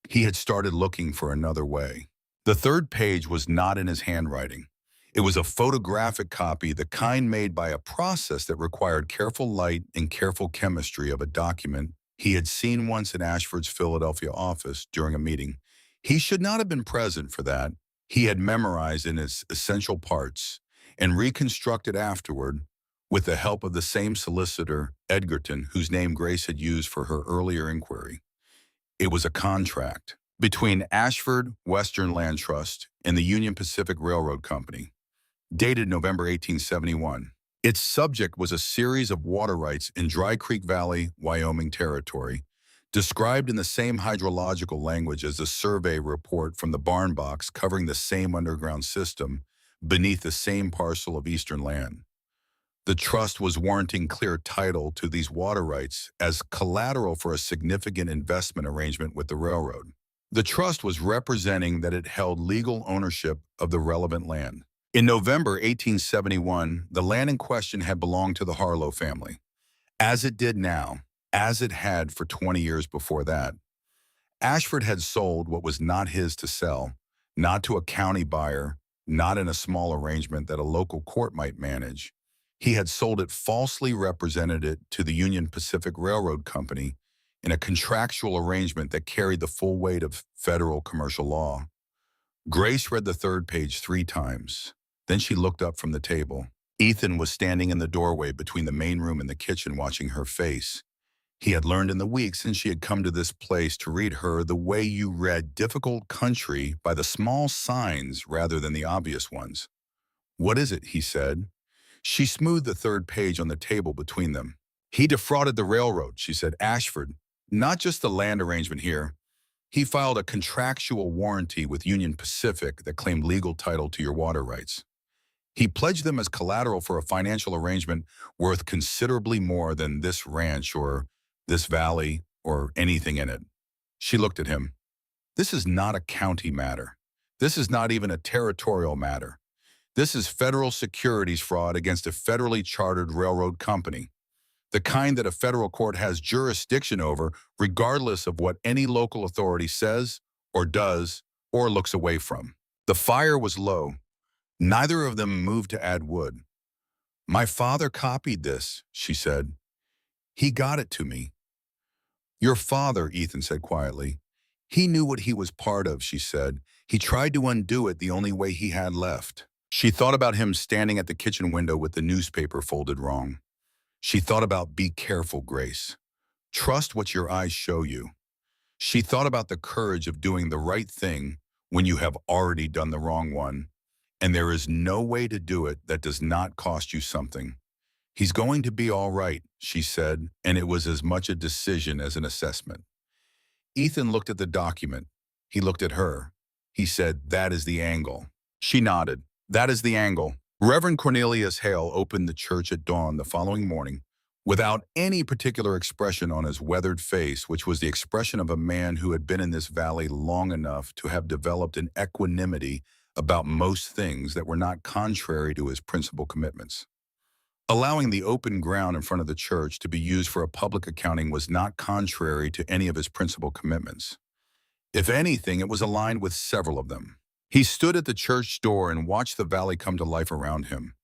He had started looking for another way. The 3rd page was not in his handwriting. It was a photographic copy, the kind made by a process that required careful light and careful chemistry of a document he had seen once in Ashford's Philadelphia office during a meeting. He should not have been present for that. He had memorized in its essential parts and reconstructed afterward with the help of the same solicitor, Edgerton, whose name Grace had used for her earlier inquiry. It was a contract between Ashford Western Land Trust and the Union Pacific Railroad Company, dated November 1871. Its subject was a series of water rights in Dry Creek Valley, Wyoming Territory, described in the same hydrological language as the survey report from the barn box covering the same underground system beneath the same parcel of eastern land. The trust was warranting clear title to these water rights as collateral for a significant investment arrangement with the railroad. The trust was representing that it held legal ownership of the relevant land. In November 1871, the land in question had belonged to the Harlow family, as it did now, as it had for 20 years before that. Ashford had sold what was not his to sell, not to a county buyer, not in a small arrangement that a local court might manage. He had sold it, falsely represented it to the Union Pacific Railroad Company in a contractual arrangement that carried the full weight of federal commercial law. Grace read the third page 3 times. Then she looked up from the table. Ethan was standing in the doorway between the main room and the kitchen, watching her face. He had learned in the weeks since she had come to this place to read her the way you read difficult country, by the small signs rather than the obvious ones. "What is it?" he said. She smoothed the third page on the table between them. "He defrauded the railroad," she said. "Ashford, not just the land arrangement here. He filed a contractual warranty with Union Pacific that claimed legal title to your water rights. He pledged them as collateral for a financial arrangement worth considerably more than this ranch or this valley or anything in it." She looked at him. "This is not a county matter. This is not even a territorial matter. This is federal securities fraud against a federally chartered railroad company, the kind that a federal court has jurisdiction over regardless of what any local authority says or does or looks away from." The fire was low. Neither of them moved to add wood. "My father copied this," she said. "He got it to me." "Your father," Ethan said quietly. "He knew what he was part of," she said. "He tried to undo it the only way he had left." She thought about him standing at the kitchen window with the newspaper folded wrong. She thought about, "Be careful, Grace. Trust what your eyes show you." She thought about the courage of doing the right thing when you have already done the wrong one, and there is no way to do it that does not cost you something. "He's going to be all right," she said, and it was as much a decision as an assessment. Ethan looked at the document. He looked at her. He said, "That is the angle." She nodded. "That is the angle." Reverend Cornelius Hale opened the church at dawn the following morning without any particular expression on his weathered face, which was the expression of a man who had been in this valley long enough to have developed an equanimity about most things that were not contrary to his principal commitments. Allowing the open ground in front of the church to be used for a public accounting was not contrary to any of his principal commitments. If anything, it was aligned with several of them. He stood at the church door and watched the valley come to life around him.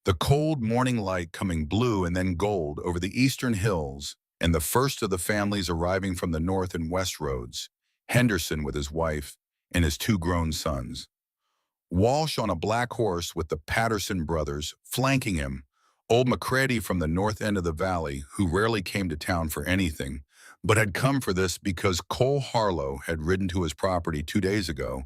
The cold morning light coming blue and then gold over the eastern hills, and the first of the families arriving from the north and west roads, Henderson with his wife and his 2 grown sons. Walsh on a black horse with the Patterson brothers flanking him, old McCready from the north end of the valley, who rarely came to town for anything, but had come for this because Cole Harlow had ridden to his property 2 days ago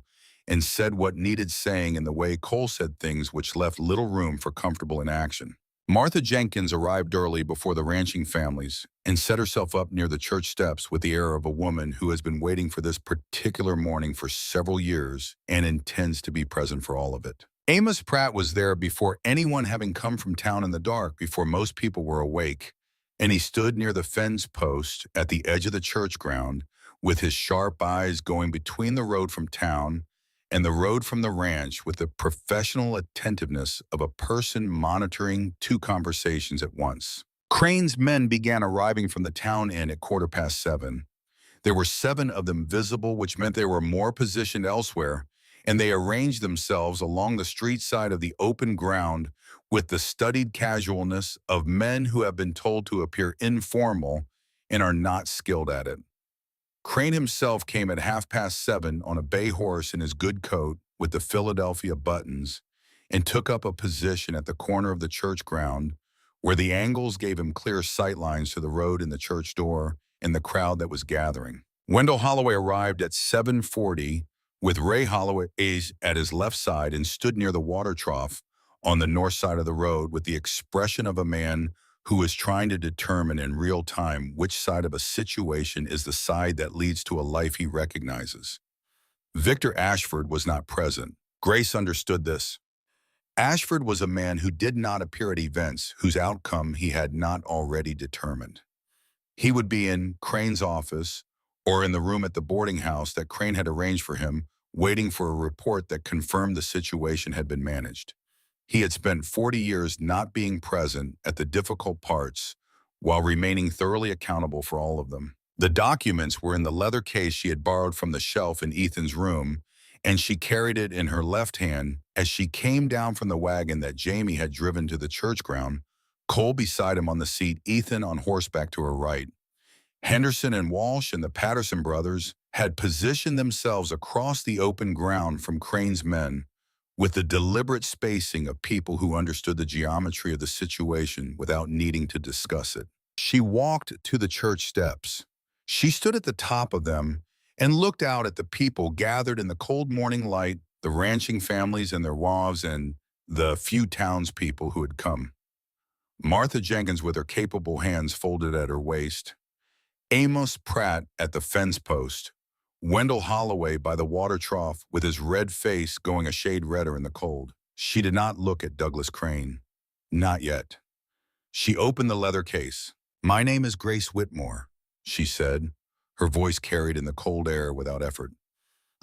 and said what needed saying in the way Cole said things, which left little room for comfortable inaction. Martha Jenkins arrived early before the ranching families and set herself up near the church steps with the air of a woman who has been waiting for this particular morning for several years and intends to be present for all of it. Amos Pratt was there before anyone, having come from town in the dark before most people were awake, and he stood near the fence post at the edge of the church ground with his sharp eyes going between the road from town and the road from the ranch with the professional attentiveness of a person monitoring 2 conversations at once. Crane's men began arriving from the town inn at 7:15. There were 7 of them visible, which meant they were more positioned elsewhere, and they arranged themselves along the street side of the open ground with the studied casualness of men who have been told to appear informal and are not skilled at it. Crane himself came at 7:30 on a bay horse in his good coat with the Philadelphia buttons and took up a position at the corner of the church ground where the angles gave him clear sightlines to the road and the church door and the crowd that was gathering. Wendell Holloway arrived at 7:40 with Ray Holloway at his left side and stood near the water trough on the north side of the road with the expression of a man who is trying to determine in real time which side of a situation is the side that leads to a life he recognizes. Victor Ashford was not present. Grace understood this. Ashford was a man who did not appear at events whose outcome he had not already determined. He would be in Crane's office or in the room at the boarding house that Crane had arranged for him, waiting for a report that confirmed the situation had been managed. He had spent 40 years not being present at the difficult parts while remaining thoroughly accountable for all of them. The documents were in the leather case she had borrowed from the shelf in Ethan's room, and she carried it in her left hand as she came down from the wagon that Jamie had driven to the church ground, Cole beside him on the seat, Ethan on horseback to her right. Henderson and Walsh and the Patterson brothers had positioned themselves across the open ground from Crane's men with the deliberate spacing of people who understood the geometry of the situation without needing to discuss it. She walked to the church steps. She stood at the top of them and looked out at the people gathered in the cold morning light, the ranching families and their wives, and the few townspeople who had come. Martha Jenkins with her capable hands folded at her waist, Amos Pratt at the fence post, Wendell Holloway by the water trough with his red face going a shade redder in the cold. She did not look at Douglas Crane. Not yet. She opened the leather case. "My name is Grace Whitmore," she said, her voice carried in the cold air without effort.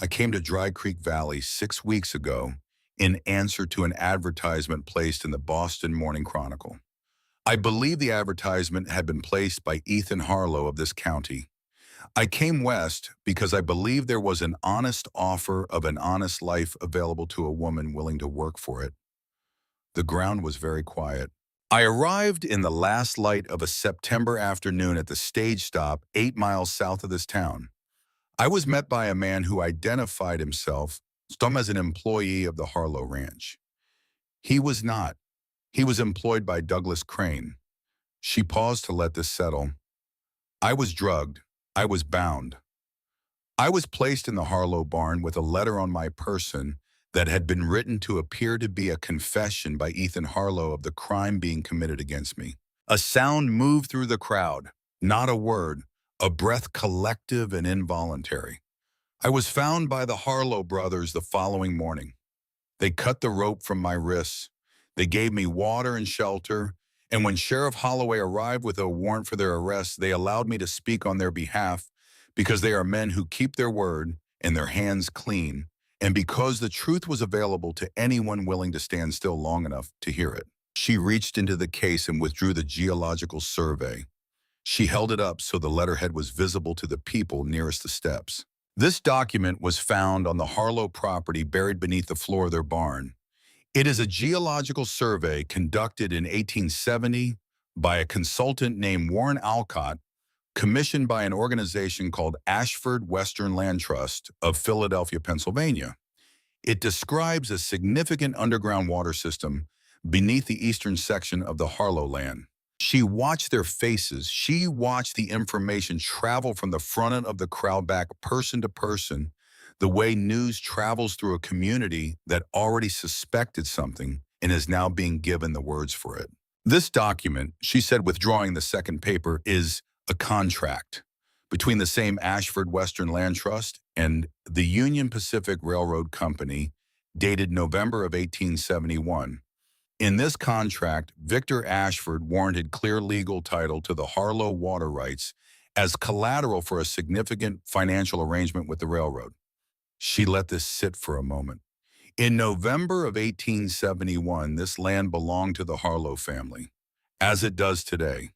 "I came to Dry Creek Valley 6 weeks ago in answer to an advertisement placed in the Boston Morning Chronicle. I believe the advertisement had been placed by Ethan Harlow of this county. I came west because I believed there was an honest offer of an honest life available to a woman willing to work for it." The ground was very quiet. "I arrived in the last light of a September afternoon at the stage stop 8 miles south of this town. I was met by a man who identified himself as an employee of the Harlow Ranch. He was not. He was employed by Douglas Crane." She paused to let this settle. "I was drugged. I was bound. I was placed in the Harlow barn with a letter on my person that had been written to appear to be a confession by Ethan Harlow of the crime being committed against me." A sound moved through the crowd. Not a word, a breath collective and involuntary. "I was found by the Harlow brothers the following morning. They cut the rope from my wrists. They gave me water and shelter, and when Sheriff Holloway arrived with a warrant for their arrest, they allowed me to speak on their behalf because they are men who keep their word and their hands clean, and because the truth was available to anyone willing to stand still long enough to hear it." She reached into the case and withdrew the geological survey. She held it up so the letterhead was visible to the people nearest the steps. "This document was found on the Harlow property buried beneath the floor of their barn. It is a geological survey conducted in 1870 by a consultant named Warren Alcott, commissioned by an organization called Ashford Western Land Trust of Philadelphia, Pennsylvania. It describes a significant underground water system beneath the eastern section of the Harlow land." She watched their faces. She watched the information travel from the front of the crowd back person to person, the way news travels through a community that already suspected something and is now being given the words for it. "This document," she said, withdrawing the second paper, "is a contract between the same Ashford Western Land Trust and the Union Pacific Railroad Company, dated November of 1871. In this contract, Victor Ashford warranted clear legal title to the Harlow water rights as collateral for a significant financial arrangement with the railroad." She let this sit for a moment. "In November of 1871, this land belonged to the Harlow family, as it does today.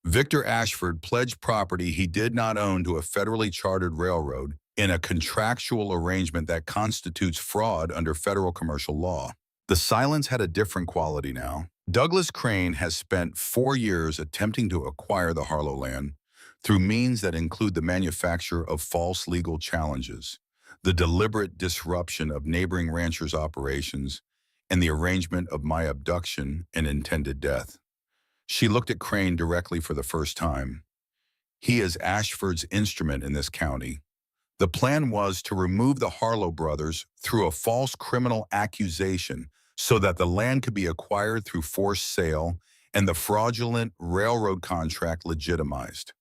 Victor Ashford pledged property he did not own to a federally chartered railroad in a contractual arrangement that constitutes fraud under federal commercial law." The silence had a different quality now. Douglas Crane has spent 4 years attempting to acquire the Harlow land through means that include the manufacture of false legal challenges, the deliberate disruption of neighboring ranchers' operations, and the arrangement of my abduction and intended death. She looked at Crane directly for the first time. "He is Ashford's instrument in this county. The plan was to remove the Harlow brothers through a false criminal accusation so that the land could be acquired through forced sale and the fraudulent railroad contract legitimized.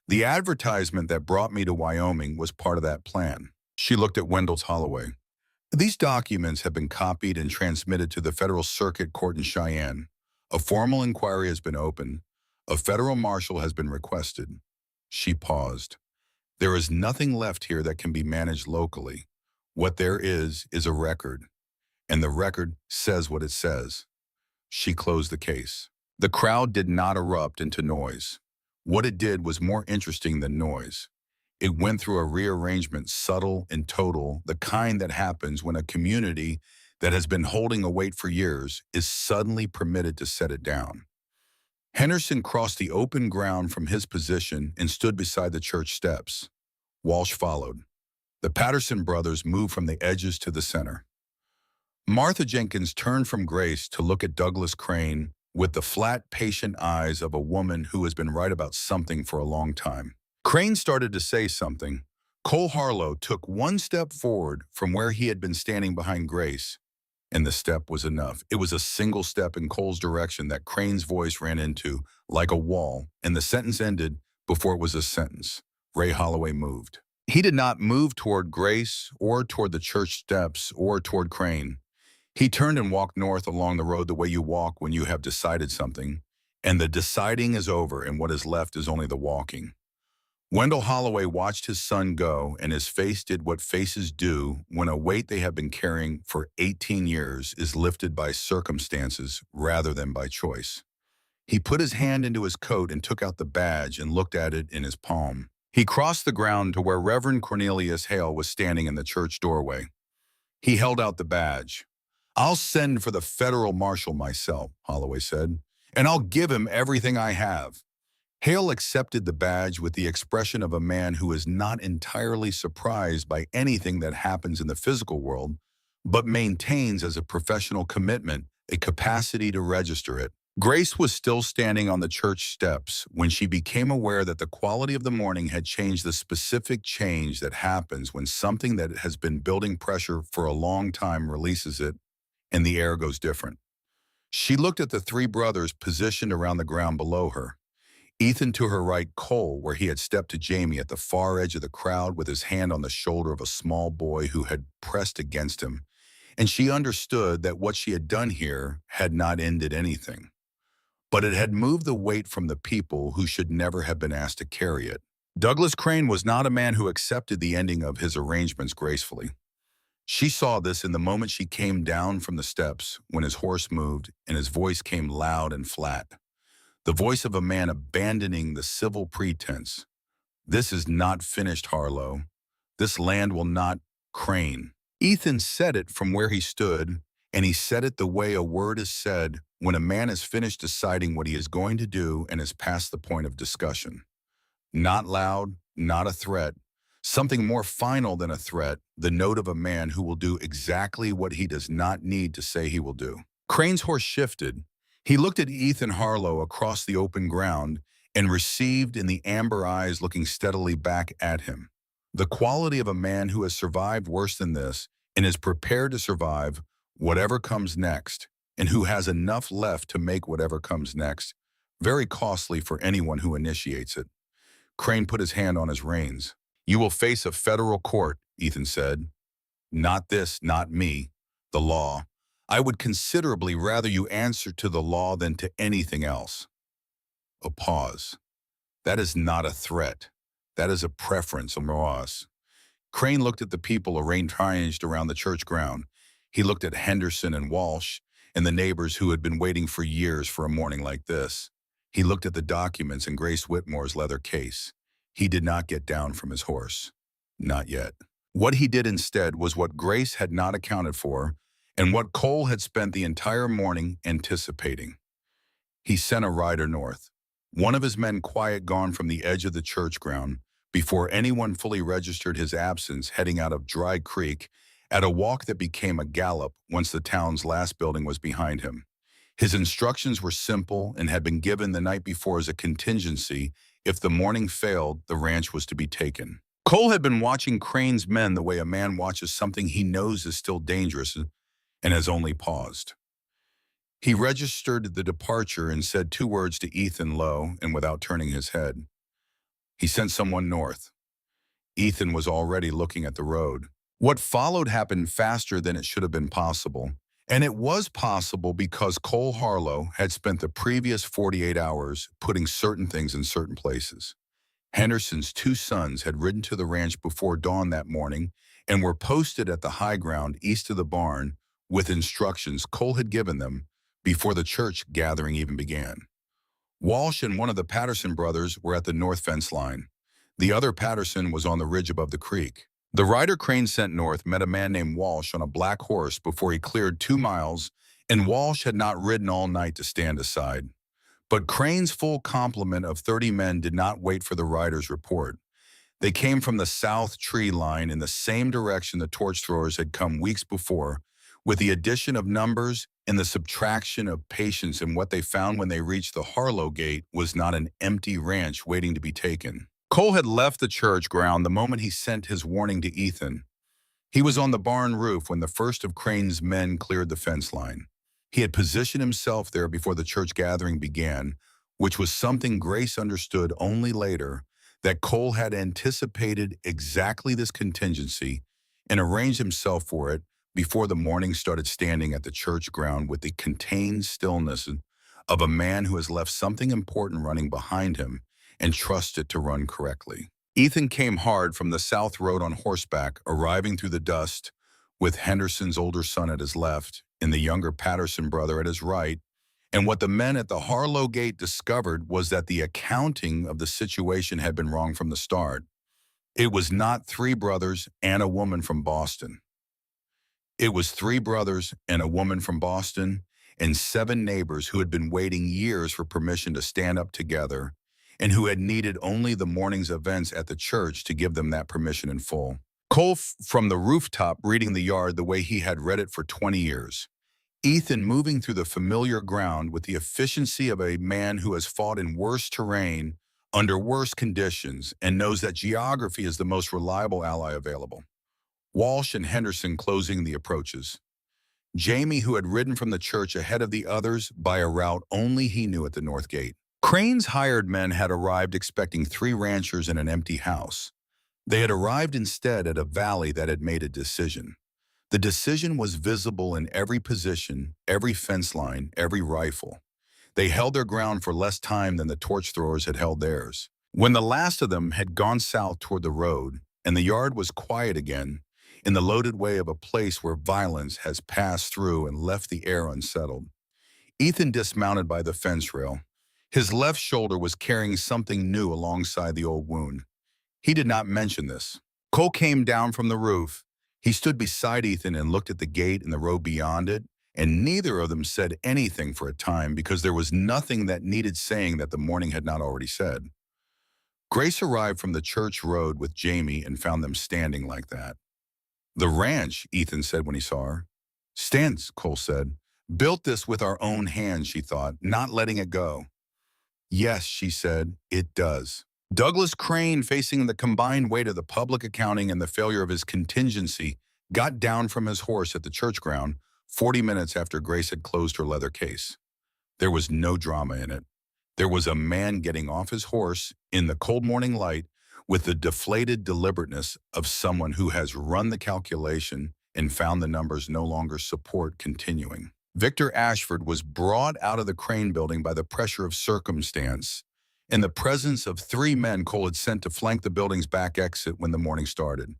The advertisement that brought me to Wyoming was part of that plan." She looked at Wendell Holloway. "These documents have been copied and transmitted to the Federal Circuit Court in Cheyenne. A formal inquiry has been opened. A federal marshal has been requested." She paused. "There is nothing left here that can be managed locally. What there is a record, and the record says what it says." She closed the case. The crowd did not erupt into noise. What it did was more interesting than noise. It went through a rearrangement, subtle and total, the kind that happens when a community that has been holding a weight for years is suddenly permitted to set it down. Henderson crossed the open ground from his position and stood beside the church steps. Walsh followed. The Patterson brothers moved from the edges to the center. Martha Jenkins turned from Grace to look at Douglas Crane with the flat, patient eyes of a woman who has been right about something for a long time. Crane started to say something. Cole Harlow took one step forward from where he had been standing behind Grace, and the step was enough. It was a single step in Cole's direction that Crane's voice ran into, like a wall, and the sentence ended before it was a sentence. Ray Holloway moved. He did not move toward Grace or toward the church steps or toward Crane. He turned and walked north along the road the way you walk when you have decided something, and the deciding is over and what is left is only the walking. Wendell Holloway watched his son go, and his face did what faces do when a weight they have been carrying for 18 years is lifted by circumstances rather than by choice. He put his hand into his coat and took out the badge and looked at it in his palm. He crossed the ground to where Reverend Cornelius Hale was standing in the church doorway. He held out the badge. "I'll send for the federal marshal myself," Holloway said, "and I'll give him everything I have." Hale accepted the badge with the expression of a man who is not entirely surprised by anything that happens in the physical world, but maintains as a professional commitment a capacity to register it. Grace was still standing on the church steps when she became aware that the quality of the morning had changed, the specific change that happens when something that has been building pressure for a long time releases it, and the air goes different. She looked at the three brothers positioned around the ground below her. Ethan to her right, Cole, where he had stepped to Jamie at the far edge of the crowd with his hand on the shoulder of a small boy who had pressed against him, and she understood that what she had done here had not ended anything. But it had moved the weight from the people who should never have been asked to carry it. Douglas Crane was not a man who accepted the ending of his arrangements gracefully. She saw this in the moment she came down from the steps when his horse moved and his voice came loud and flat. The voice of a man abandoning the civil pretense. "This is not finished, Harlow. This land will not Crane." Ethan said it from where he stood, and he said it the way a word is said when a man has finished deciding what he is going to do and is past the point of discussion. Not loud, not a threat. Something more final than a threat, the note of a man who will do exactly what he does not need to say he will do. Crane's horse shifted. He looked at Ethan Harlow across the open ground and received in the amber eyes looking steadily back at him. The quality of a man who has survived worse than this and is prepared to survive whatever comes next, and who has enough left to make whatever comes next very costly for anyone who initiates it. Crane put his hand on his reins. "You will face a federal court," Ethan said. "Not this, not me. The law. I would considerably rather you answer to the law than to anything else." A pause. "That is not a threat. That is a preference, Ross." Crane looked at the people arranged around the church ground. He looked at Henderson and Walsh and the neighbors who had been waiting for years for a morning like this. He looked at the documents in Grace Whitmore's leather case. He did not get down from his horse. Not yet. What he did instead was what Grace had not accounted for, and what Cole had spent the entire morning anticipating. He sent a rider north. One of his men quiet gone from the edge of the church ground before anyone fully registered his absence, heading out of Dry Creek at a walk that became a gallop once the town's last building was behind him. His instructions were simple and had been given the night before as a contingency. If the morning failed, the ranch was to be taken. Cole had been watching Crane's men the way a man watches something he knows is still dangerous and has only paused. He registered the departure and said 2 words to Ethan low and without turning his head. He sent someone north. Ethan was already looking at the road. What followed happened faster than it should have been possible, and it was possible because Cole Harlow had spent the previous 48 hours putting certain things in certain places. Henderson's 2 sons had ridden to the ranch before dawn that morning and were posted at the high ground east of the barn with instructions Cole had given them before the church gathering even began. Walsh and one of the Patterson brothers were at the north fence line. The other Patterson was on the ridge above the creek. The rider Crane sent north met a man named Walsh on a black horse before he cleared 2 miles, and Walsh had not ridden all night to stand aside. But Crane's full complement of 30 men did not wait for the rider's report. They came from the south tree line in the same direction the torch throwers had come weeks before, with the addition of numbers and the subtraction of patience, and what they found when they reached the Harlow Gate was not an empty ranch waiting to be taken. Cole had left the church ground the moment he sent his warning to Ethan. He was on the barn roof when the first of Crane's men cleared the fence line. He had positioned himself there before the church gathering began, which was something Grace understood only later, that Cole had anticipated exactly this contingency and arranged himself for it before the morning started, standing at the church ground with the contained stillness of a man who has left something important running behind him and trusts it to run correctly. Ethan came hard from the south road on horseback, arriving through the dust, with Henderson's older son at his left and the younger Patterson brother at his right. And what the men at the Harlow Gate discovered was that the accounting of the situation had been wrong from the start. It was not 3 brothers and a woman from Boston. It was 3 brothers and a woman from Boston and 7 neighbors who had been waiting years for permission to stand up together, and who had needed only the morning's events at the church to give them that permission in full. Cole from the rooftop reading the yard the way he had read it for 20 years. Ethan moving through the familiar ground with the efficiency of a man who has fought in worse terrain, under worse conditions, and knows that geography is the most reliable ally available. Walsh and Henderson closing the approaches. Jamie, who had ridden from the church ahead of the others by a route only he knew at the north gate. Crane's hired men had arrived expecting 3 ranchers and an empty house. They had arrived instead at a valley that had made a decision. The decision was visible in every position, every fence line, every rifle. They held their ground for less time than the torch throwers had held theirs. When the last of them had gone south toward the road, and the yard was quiet again, in the loaded way of a place where violence has passed through and left the air unsettled, Ethan dismounted by the fence rail. His left shoulder was carrying something new alongside the old wound. He did not mention this. Cole came down from the roof. He stood beside Ethan and looked at the gate and the road beyond it, and neither of them said anything for a time because there was nothing that needed saying that the morning had not already said. Grace arrived from the church road with Jamie and found them standing like that. "The ranch," Ethan said when he saw her. "Stands," Cole said. "Built this with our own hands," she thought, "not letting it go." "Yes," she said, "it does." Douglas Crane, facing the combined weight of the public accounting and the failure of his contingency, got down from his horse at the church ground 40 minutes after Grace had closed her leather case. There was no drama in it. There was a man getting off his horse in the cold morning light with the deflated deliberateness of someone who has run the calculation and found the numbers no longer support continuing. Victor Ashford was brought out of the Crane building by the pressure of circumstance, in the presence of 3 men Cole had sent to flank the building's back exit when the morning started.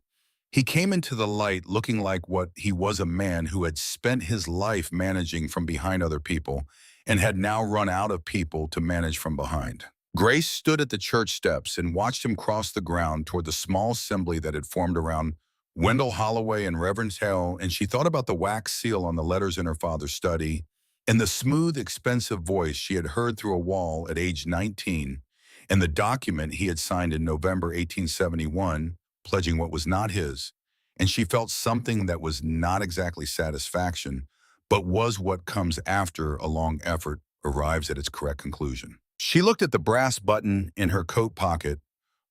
He came into the light looking like what he was, a man who had spent his life managing from behind other people and had now run out of people to manage from behind. Grace stood at the church steps and watched him cross the ground toward the small assembly that had formed around Wendell Holloway and Reverend Hale, and she thought about the wax seal on the letters in her father's study and the smooth, expensive voice she had heard through a wall at age 19, and the document he had signed in November 1871, pledging what was not his, and she felt something that was not exactly satisfaction, but was what comes after a long effort arrives at its correct conclusion. She looked at the brass button in her coat pocket,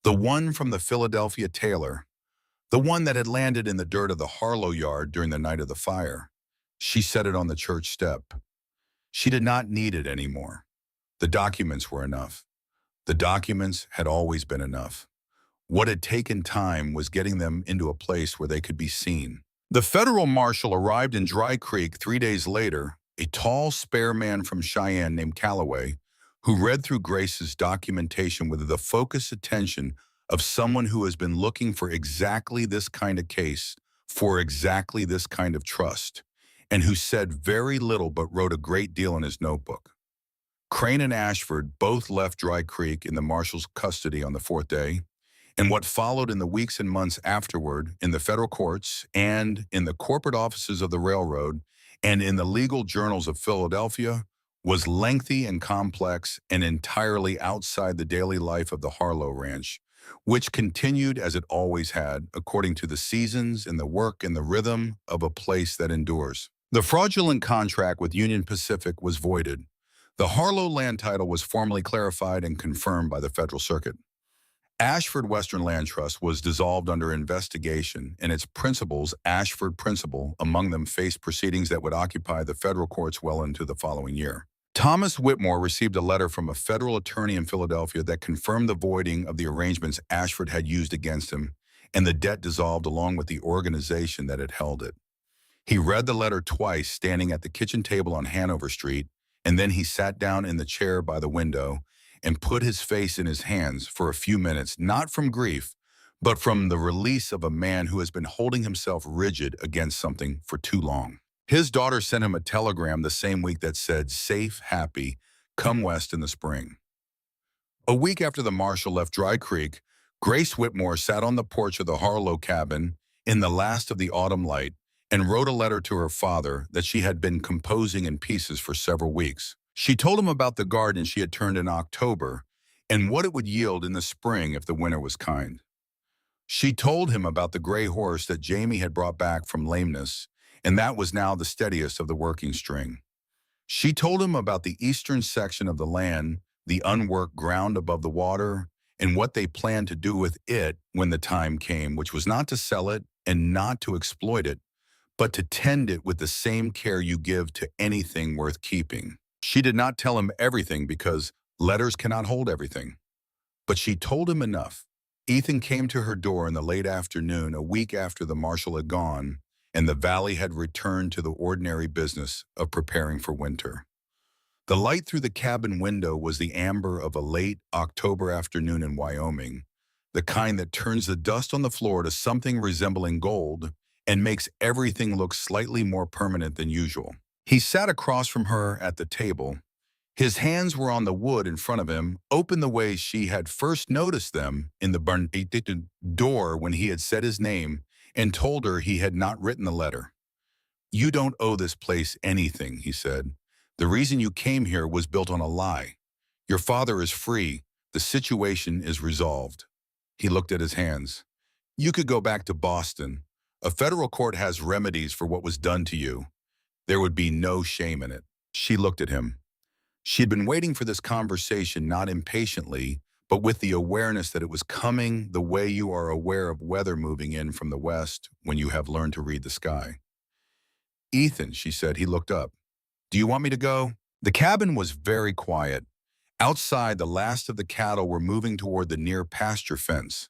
the one from the Philadelphia tailor, the one that had landed in the dirt of the Harlow yard during the night of the fire. She set it on the church step. She did not need it anymore. The documents were enough. The documents had always been enough. What had taken time was getting them into a place where they could be seen. The federal marshal arrived in Dry Creek 3 days later, a tall, spare man from Cheyenne named Calloway, who read through Grace's documentation with the focused attention of someone who has been looking for exactly this kind of case, for exactly this kind of trust, and who said very little but wrote a great deal in his notebook. Crane and Ashford both left Dry Creek in the marshal's custody on the 4th day, And what followed in the weeks and months afterward, in the federal courts and in the corporate offices of the railroad and in the legal journals of Philadelphia, was lengthy and complex and entirely outside the daily life of the Harlow Ranch, which continued as it always had, according to the seasons and the work and the rhythm of a place that endures. The fraudulent contract with Union Pacific was voided. The Harlow land title was formally clarified and confirmed by the Federal Circuit. Ashford Western Land Trust was dissolved under investigation, and its principals, Ashford Principal, among them, faced proceedings that would occupy the federal courts well into the following year. Thomas Whitmore received a letter from a federal attorney in Philadelphia that confirmed the voiding of the arrangements Ashford had used against him, and the debt dissolved along with the organization that had held it. He read the letter twice standing at the kitchen table on Hanover Street, and then he sat down in the chair by the window and put his face in his hands for a few minutes, not from grief, but from the release of a man who has been holding himself rigid against something for too long. His daughter sent him a telegram the same week that said, "Safe, happy, come west in the spring." A week after the marshal left Dry Creek, Grace Whitmore sat on the porch of the Harlow cabin in the last of the autumn light and wrote a letter to her father that she had been composing in pieces for several weeks. She told him about the garden she had turned in October and what it would yield in the spring if the winter was kind. She told him about the gray horse that Jamie had brought back from lameness, and that was now the steadiest of the working string. She told him about the eastern section of the land, the unworked ground above the water, and what they planned to do with it when the time came, which was not to sell it and not to exploit it, but to tend it with the same care you give to anything worth keeping. She did not tell him everything because letters cannot hold everything, but she told him enough. Ethan came to her door in the late afternoon a week after the marshal had gone, and the valley had returned to the ordinary business of preparing for winter. The light through the cabin window was the amber of a late October afternoon in Wyoming, the kind that turns the dust on the floor to something resembling gold and makes everything look slightly more permanent than usual. He sat across from her at the table. His hands were on the wood in front of him, open the way she had first noticed them in the burnt door when he had said his name and told her he had not written the letter. "You don't owe this place anything," he said. "The reason you came here was built on a lie. Your father is free. The situation is resolved." He looked at his hands. "You could go back to Boston. A federal court has remedies for what was done to you. There would be no shame in it." She looked at him. She had been waiting for this conversation not impatiently, but with the awareness that it was coming the way you are aware of weather moving in from the west when you have learned to read the sky. "Ethan," she said. He looked up. "Do you want me to go?" The cabin was very quiet. Outside, the last of the cattle were moving toward the near pasture fence.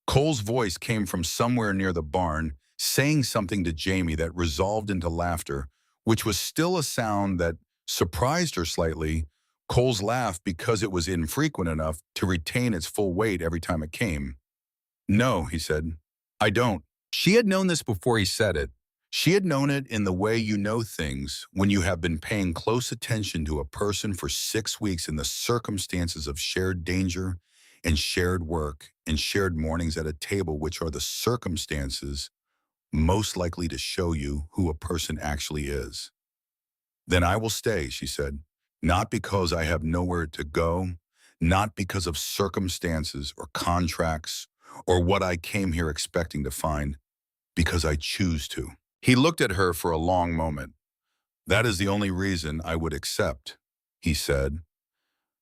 Cole's voice came from somewhere near the barn, saying something to Jamie that resolved into laughter, which was still a sound that surprised her slightly. Cole's laugh because it was infrequent enough to retain its full weight every time it came. "No," he said. "I don't." She had known this before he said it. She had known it in the way you know things when you have been paying close attention to a person for 6 weeks in the circumstances of shared danger and shared work and shared mornings at a table, which are the circumstances most likely to show you who a person actually is. "Then I will stay," she said, "not because I have nowhere to go, not because of circumstances or contracts or what I came here expecting to find, because I choose to." He looked at her for a long moment. "That is the only reason I would accept," he said.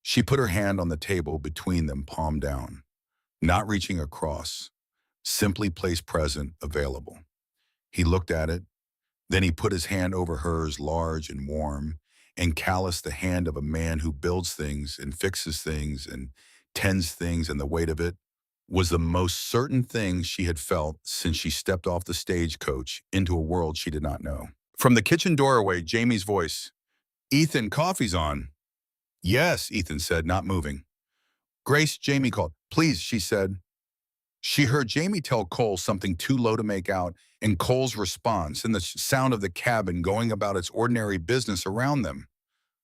She put her hand on the table between them, palm down, not reaching across, simply placed present, available. He looked at it. Then he put his hand over hers, large and warm, and calloused the hand of a man who builds things and fixes things and tends things, and the weight of it was the most certain thing she had felt since she stepped off the stagecoach into a world she did not know. From the kitchen doorway, Jamie's voice, "Ethan, coffee's on." "Yes," Ethan said, not moving. "Grace," Jamie called. "Please," she said. She heard Jamie tell Cole something too low to make out, and Cole's response, and the sound of the cabin going about its ordinary business around them.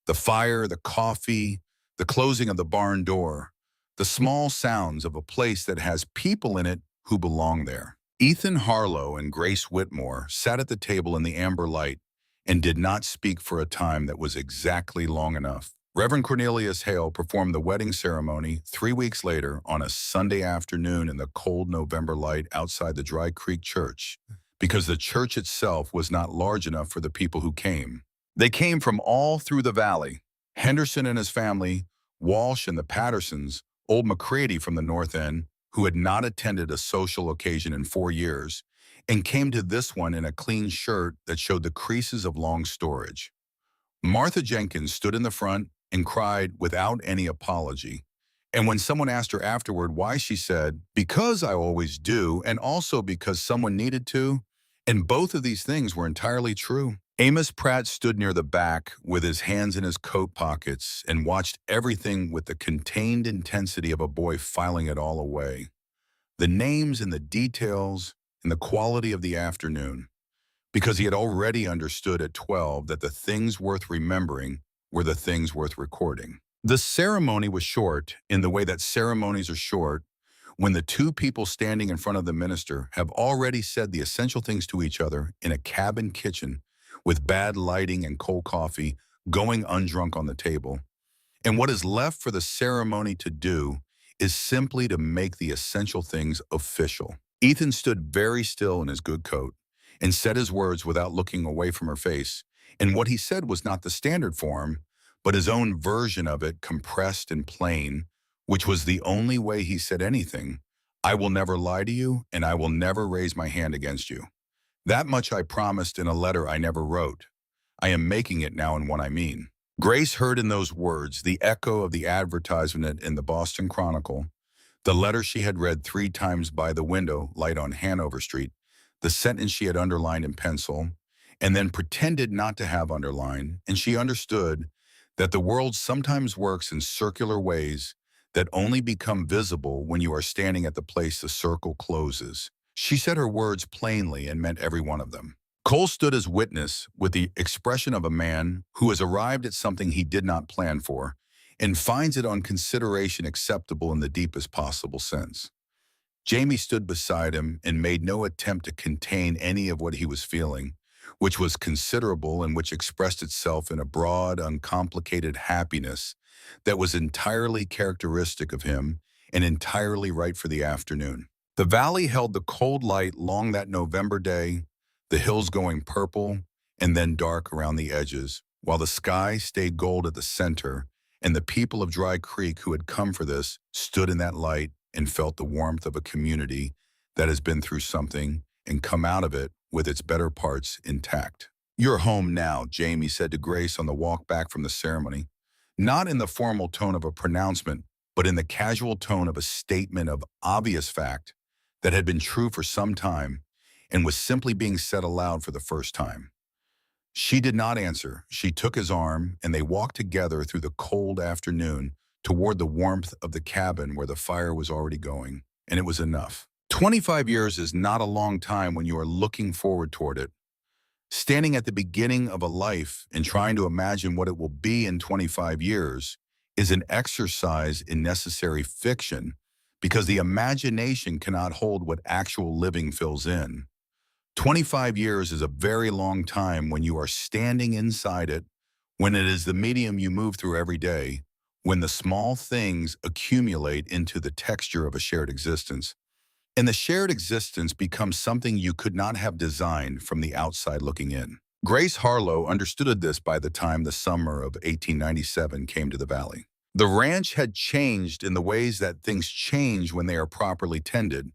The fire, the coffee, the closing of the barn door. the small sounds of a place that has people in it who belong there. Ethan Harlow and Grace Whitmore sat at the table in the amber light and did not speak for a time that was exactly long enough. Reverend Cornelius Hale performed the wedding ceremony 3 weeks later on a Sunday afternoon in the cold November light outside the Dry Creek Church, because the church itself was not large enough for the people who came. They came from all through the valley. Henderson and his family, Walsh and the Pattersons, old McCready from the North End, who had not attended a social occasion in 4 years, and came to this one in a clean shirt that showed the creases of long storage. Martha Jenkins stood in the front and cried without any apology. And when someone asked her afterward why, she said, "Because I always do, and also because someone needed to." And both of these things were entirely true. Amos Pratt stood near the back with his hands in his coat pockets and watched everything with the contained intensity of a boy filing it all away. The names and the details and the quality of the afternoon, because he had already understood at 12 that the things worth remembering were the things worth recording. The ceremony was short in the way that ceremonies are short when the two people standing in front of the minister have already said the essential things to each other in a cabin kitchen with bad lighting and cold coffee going undrunk on the table. And what is left for the ceremony to do is simply to make the essential things official. Ethan stood very still in his good coat and said his words without looking away from her face. And what he said was not the standard form, but his own version of it, compressed and plain, which was the only way he said anything. "I will never lie to you, and I will never raise my hand against you. That much I promised in a letter I never wrote. I am making it now in what I mean." Grace heard in those words the echo of the advertisement in the Boston Chronicle, the letter she had read 3 times by the window light on Hanover Street, the sentence she had underlined in pencil, and then pretended not to have underlined, and she understood that the world sometimes works in circular ways that only become visible when you are standing at the place the circle closes. She said her words plainly and meant every one of them. Cole stood as witness with the expression of a man who has arrived at something he did not plan for and finds it on consideration acceptable in the deepest possible sense. Jamie stood beside him and made no attempt to contain any of what he was feeling, which was considerable and which expressed itself in a broad, uncomplicated happiness that was entirely characteristic of him and entirely right for the afternoon. The valley held the cold light long that November day, the hills going purple and then dark around the edges, while the sky stayed gold at the center, and the people of Dry Creek who had come for this stood in that light and felt the warmth of a community that has been through something and come out of it with its better parts intact. "You're home now," Jamie said to Grace on the walk back from the ceremony, not in the formal tone of a pronouncement, but in the casual tone of a statement of obvious fact that had been true for some time and was simply being said aloud for the first time. She did not answer. She took his arm, and they walked together through the cold afternoon toward the warmth of the cabin where the fire was already going, and it was enough. 25 years is not a long time when you are looking forward toward it. Standing at the beginning of a life and trying to imagine what it will be in 25 years is an exercise in necessary fiction, because the imagination cannot hold what actual living fills in. 25 years is a very long time when you are standing inside it, when it is the medium you move through every day, when the small things accumulate into the texture of a shared existence, and the shared existence becomes something you could not have designed from the outside looking in. Grace Harlow understood this by the time the summer of 1897 came to the valley. The ranch had changed in the ways that things change when they are properly tended,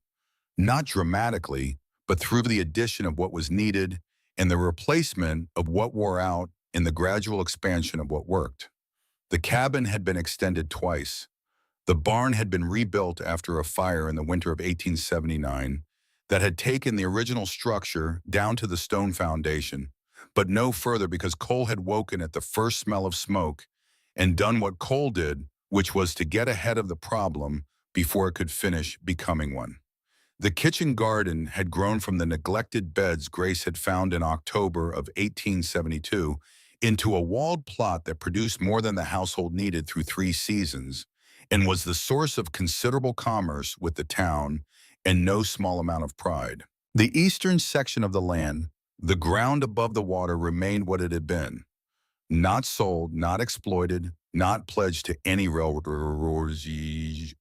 not dramatically, but through the addition of what was needed and the replacement of what wore out and the gradual expansion of what worked. The cabin had been extended twice. The barn had been rebuilt after a fire in the winter of 1879 that had taken the original structure down to the stone foundation, but no further, because Cole had woken at the first smell of smoke and done what Cole did, which was to get ahead of the problem before it could finish becoming one. The kitchen garden had grown from the neglected beds Grace had found in October of 1872 into a walled plot that produced more than the household needed through 3 seasons, and was the source of considerable commerce with the town and no small amount of pride. The eastern section of the land, the ground above the water, remained what it had been. Not sold, not exploited, not pledged to any railroad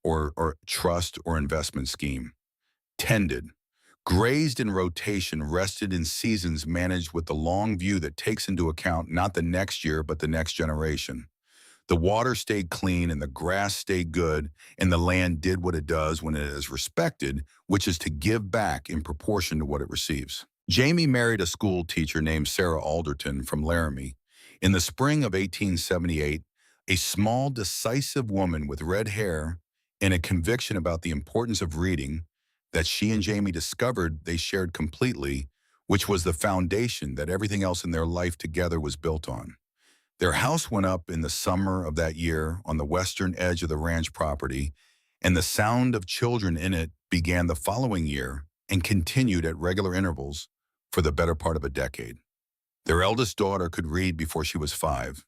or trust or investment scheme. Tended, grazed in rotation, rested in seasons, managed with the long view that takes into account not the next year but the next generation. The water stayed clean and the grass stayed good, and the land did what it does when it is respected, which is to give back in proportion to what it receives. Jamie married a school teacher named Sarah Alderton from Laramie. In the spring of 1878, a small, decisive woman with red hair and a conviction about the importance of reading that she and Jamie discovered they shared completely, which was the foundation that everything else in their life together was built on. Their house went up in the summer of that year on the western edge of the ranch property, and the sound of children in it began the following year and continued at regular intervals for the better part of a decade. Their eldest daughter could read before she was 5.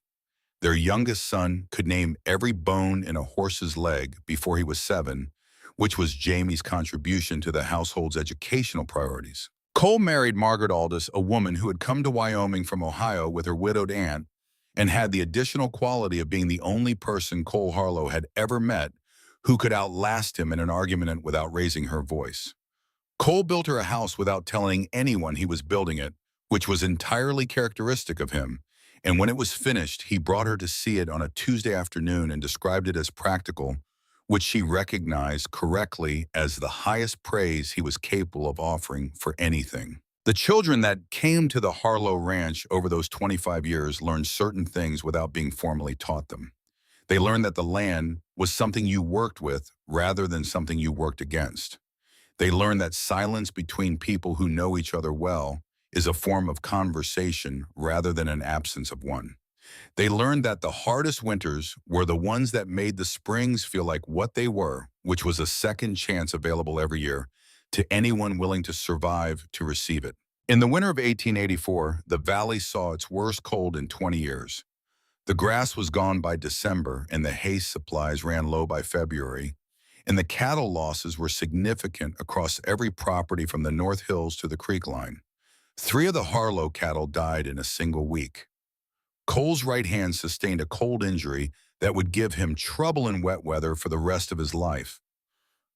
Their youngest son could name every bone in a horse's leg before he was 7, which was Jamie's contribution to the household's educational priorities. Cole married Margaret Aldis, a woman who had come to Wyoming from Ohio with her widowed aunt and had the additional quality of being the only person Cole Harlow had ever met who could outlast him in an argument without raising her voice. Cole built her a house without telling anyone he was building it, which was entirely characteristic of him, and when it was finished, he brought her to see it on a Tuesday afternoon and described it as practical, which she recognized correctly as the highest praise he was capable of offering for anything. The children that came to the Harlow Ranch over those 25 years learned certain things without being formally taught them. They learned that the land was something you worked with rather than something you worked against. They learned that silence between people who know each other well is a form of conversation rather than an absence of one. They learned that the hardest winters were the ones that made the springs feel like what they were, which was a second chance available every year to anyone willing to survive to receive it. In the winter of 1884, the valley saw its worst cold in 20 years. The grass was gone by December, and the hay supplies ran low by February, and the cattle losses were significant across every property from the North Hills to the creek line. 3 of the Harlow cattle died in a single week. Cole's right hand sustained a cold injury that would give him trouble in wet weather for the rest of his life.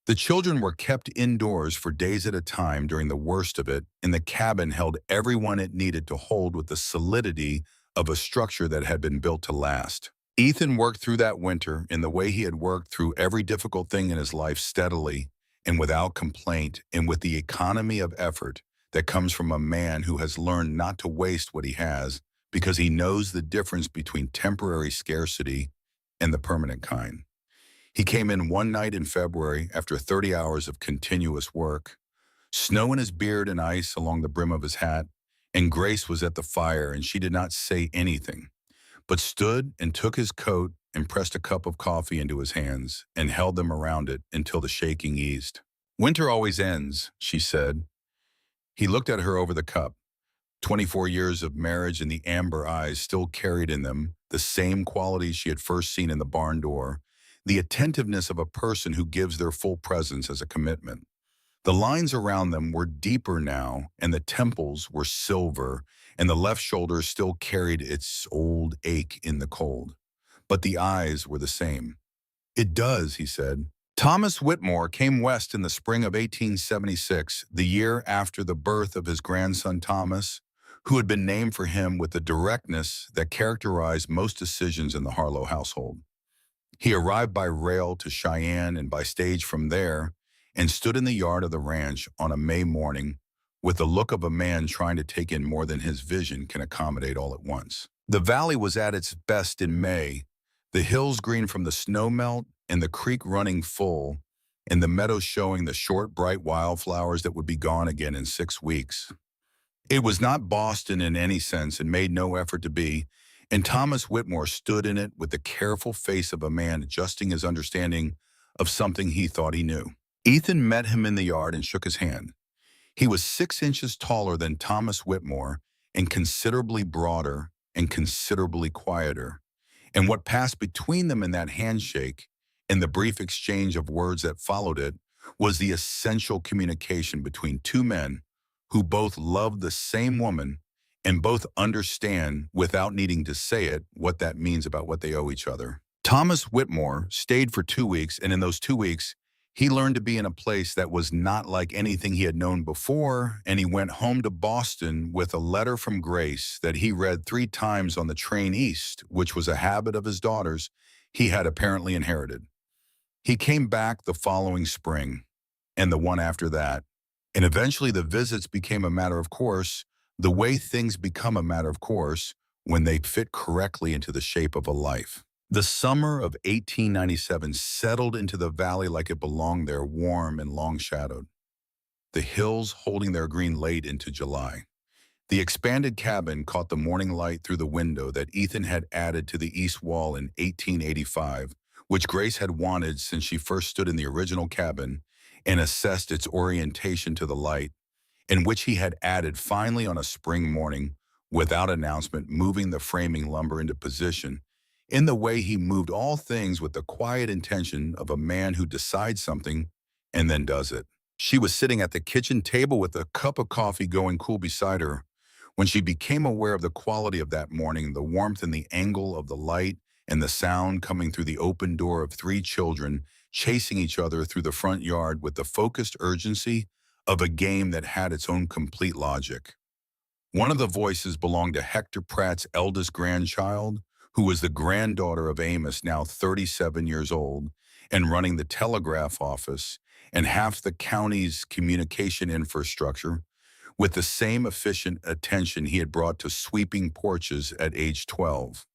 The children were kept indoors for days at a time during the worst of it, and the cabin held everyone it needed to hold with the solidity of a structure that had been built to last. Ethan worked through that winter in the way he had worked through every difficult thing in his life, steadily and without complaint, and with the economy of effort that comes from a man who has learned not to waste what he has because he knows the difference between temporary scarcity and the permanent kind. He came in one night in February after 30 hours of continuous work, snow in his beard and ice along the brim of his hat, and Grace was at the fire, and she did not say anything, but stood and took his coat and pressed a cup of coffee into his hands and held them around it until the shaking eased. "Winter always ends," she said. He looked at her over the cup. 24 years of marriage, and the amber eyes still carried in them the same qualities she had first seen in the barn door, the attentiveness of a person who gives their full presence as a commitment. The lines around them were deeper now, and the temples were silver, and the left shoulder still carried its old ache in the cold. But the eyes were the same. "It does," he said. Thomas Whitmore came west in the spring of 1876, the year after the birth of his grandson Thomas, who had been named for him with the directness that characterized most decisions in the Harlow household. He arrived by rail to Cheyenne and by stage from there, and stood in the yard of the ranch on a May morning with the look of a man trying to take in more than his vision can accommodate all at once. The valley was at its best in May, the hills green from the snowmelt and the creek running full, and the meadows showing the short, bright wildflowers that would be gone again in 6 weeks. It was not Boston in any sense and made no effort to be, and Thomas Whitmore stood in it with the careful face of a man adjusting his understanding of something he thought he knew. Ethan met him in the yard and shook his hand. He was 6 inches taller than Thomas Whitmore and considerably broader and considerably quieter. And what passed between them in that handshake and the brief exchange of words that followed it was the essential communication between two men who both loved the same woman and both understand, without needing to say it, what that means about what they owe each other. Thomas Whitmore stayed for 2 weeks, and in those 2 weeks, he learned to be in a place that was not like anything he had known before, and he went home to Boston with a letter from Grace that he read 3 times on the train east, which was a habit of his daughter's he had apparently inherited. He came back the following spring, and the one after that, and eventually the visits became a matter of course, the way things become a matter of course when they fit correctly into the shape of a life. The summer of 1897 settled into the valley like it belonged there, warm and long-shadowed, the hills holding their green late into July. The expanded cabin caught the morning light through the window that Ethan had added to the east wall in 1885, which Grace had wanted since she first stood in the original cabin and assessed its orientation to the light, and which he had added finally on a spring morning without announcement, moving the framing lumber into position in the way he moved all things with the quiet intention of a man who decides something and then does it. She was sitting at the kitchen table with a cup of coffee going cool beside her when she became aware of the quality of that morning, the warmth and the angle of the light and the sound coming through the open door of 3 children chasing each other through the front yard with the focused urgency of a game that had its own complete logic. One of the voices belonged to Hector Pratt's eldest grandchild, who was the granddaughter of Amos, now 37 years old, and running the telegraph office and half the county's communication infrastructure with the same efficient attention he had brought to sweeping porches at age 12.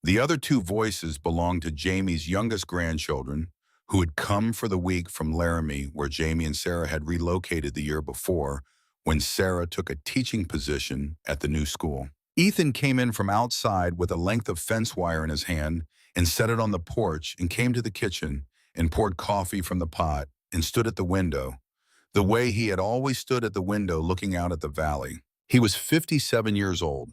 The other 2 voices belonged to Jamie's youngest grandchildren, who had come for the week from Laramie, where Jamie and Sarah had relocated the year before, when Sarah took a teaching position at the new school. Ethan came in from outside with a length of fence wire in his hand and set it on the porch and came to the kitchen and poured coffee from the pot and stood at the window, the way he had always stood at the window looking out at the valley. He was 57 years old.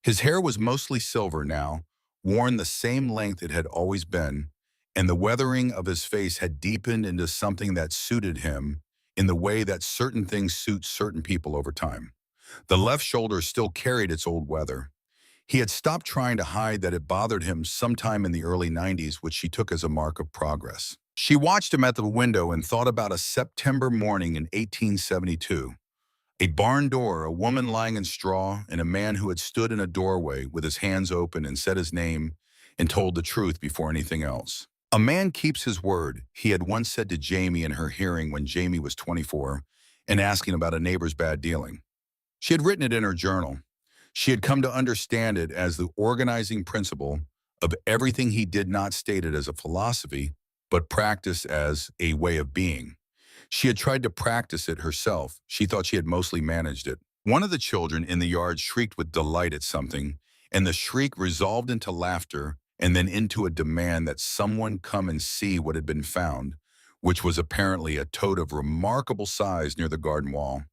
His hair was mostly silver now, worn the same length it had always been, and the weathering of his face had deepened into something that suited him in the way that certain things suit certain people over time. The left shoulder still carried its old weather. He had stopped trying to hide that it bothered him sometime in the early 90s, which she took as a mark of progress. She watched him at the window and thought about a September morning in 1872. A barn door, a woman lying in straw, and a man who had stood in a doorway with his hands open and said his name and told the truth before anything else. A man keeps his word, he had once said to Jamie in her hearing when Jamie was 24 and asking about a neighbor's bad dealing. She had written it in her journal. She had come to understand it as the organizing principle of everything he did not state it as a philosophy, but practiced as a way of being. She had tried to practice it herself. She thought she had mostly managed it. One of the children in the yard shrieked with delight at something, and the shriek resolved into laughter and then into a demand that someone come and see what had been found, which was apparently a toad of remarkable size near the garden wall.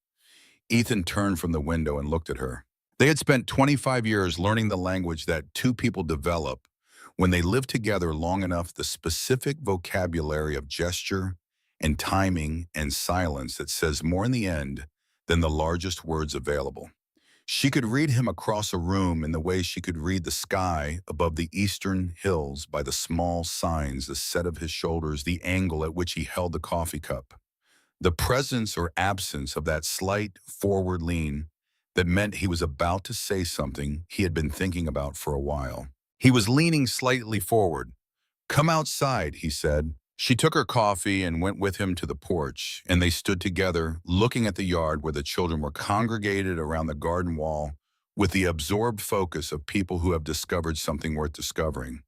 Ethan turned from the window and looked at her. They had spent 25 years learning the language that 2 people develop when they live together long enough, the specific vocabulary of gesture and timing and silence that says more in the end than the largest words available. She could read him across a room in the way she could read the sky above the eastern hills by the small signs, the set of his shoulders, the angle at which he held the coffee cup, the presence or absence of that slight forward lean that meant he was about to say something he had been thinking about for a while. He was leaning slightly forward. "Come outside," he said. She took her coffee and went with him to the porch, and they stood together, looking at the yard where the children were congregated around the garden wall with the absorbed focus of people who have discovered something worth discovering.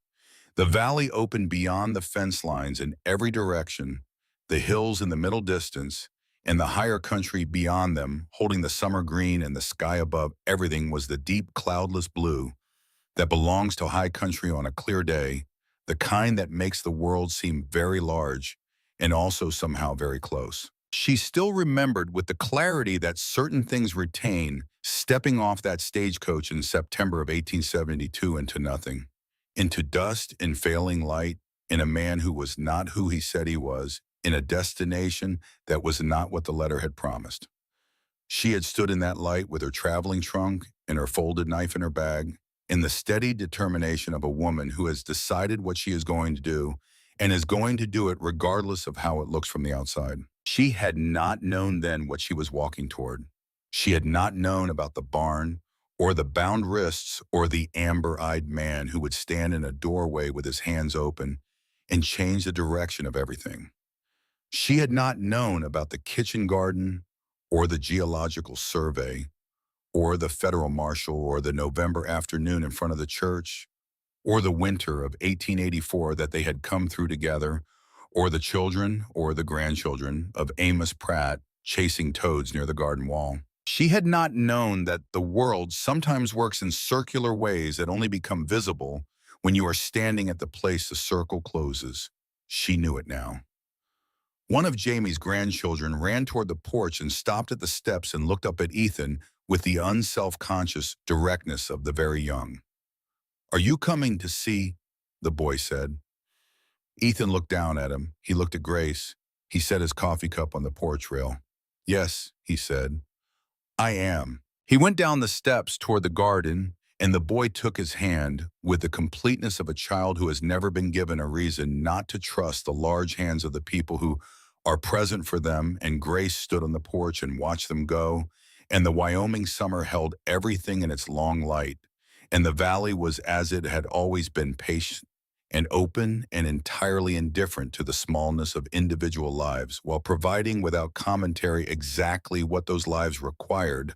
The valley opened beyond the fence lines in every direction, the hills in the middle distance, and the higher country beyond them, holding the summer green and the sky above. Everything was the deep cloudless blue that belongs to high country on a clear day, the kind that makes the world seem very large and also somehow very close. She still remembered with the clarity that certain things retain, stepping off that stagecoach in September of 1872 into nothing, into dust and failing light, in a man who was not who he said he was, in a destination that was not what the letter had promised. She had stood in that light with her traveling trunk and her folded knife in her bag, in the steady determination of a woman who has decided what she is going to do and is going to do it regardless of how it looks from the outside. She had not known then what she was walking toward. She had not known about the barn or the bound wrists or the amber-eyed man who would stand in a doorway with his hands open and change the direction of everything. She had not known about the kitchen garden or the geological survey or the federal marshal or the November afternoon in front of the church or the winter of 1884 that they had come through together, or the children or the grandchildren of Amos Pratt chasing toads near the garden wall. She had not known that the world sometimes works in circular ways that only become visible when you are standing at the place the circle closes. She knew it now. One of Jamie's grandchildren ran toward the porch and stopped at the steps and looked up at Ethan with the unself-conscious directness of the very young. "Are you coming to see?" the boy said. Ethan looked down at him. He looked at Grace. He set his coffee cup on the porch rail. "Yes," he said. "I am." He went down the steps toward the garden, and the boy took his hand with the completeness of a child who has never been given a reason not to trust the large hands of the people who are present for them, and Grace stood on the porch and watched them go, and the Wyoming summer held everything in its long light, and the valley was as it had always been, patient and open and entirely indifferent to the smallness of individual lives, while providing without commentary exactly what those lives required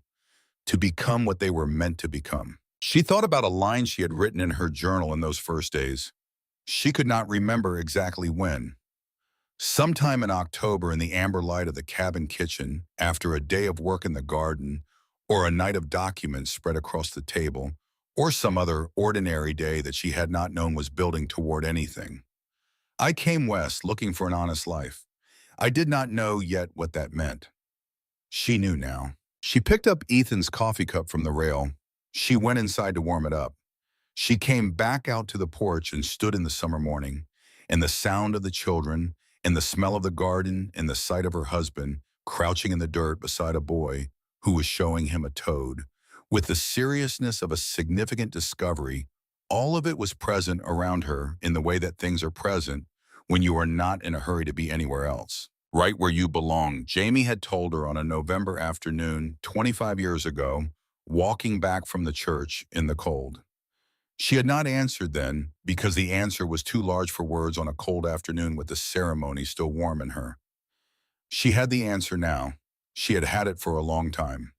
to become what they were meant to become. She thought about a line she had written in her journal in those first days. She could not remember exactly when. Sometime in October, in the amber light of the cabin kitchen, after a day of work in the garden, or a night of documents spread across the table, or some other ordinary day that she had not known was building toward anything. I came west looking for an honest life. I did not know yet what that meant. She knew now. She picked up Ethan's coffee cup from the rail. She went inside to warm it up. She came back out to the porch and stood in the summer morning, and the sound of the children, and the smell of the garden, and the sight of her husband crouching in the dirt beside a boy who was showing him a toad. With the seriousness of a significant discovery, all of it was present around her in the way that things are present when you are not in a hurry to be anywhere else. Right where you belong, Jamie had told her on a November afternoon 25 years ago, walking back from the church in the cold. She had not answered then because the answer was too large for words on a cold afternoon with the ceremony still warm in her. She had the answer now. She had had it for a long time.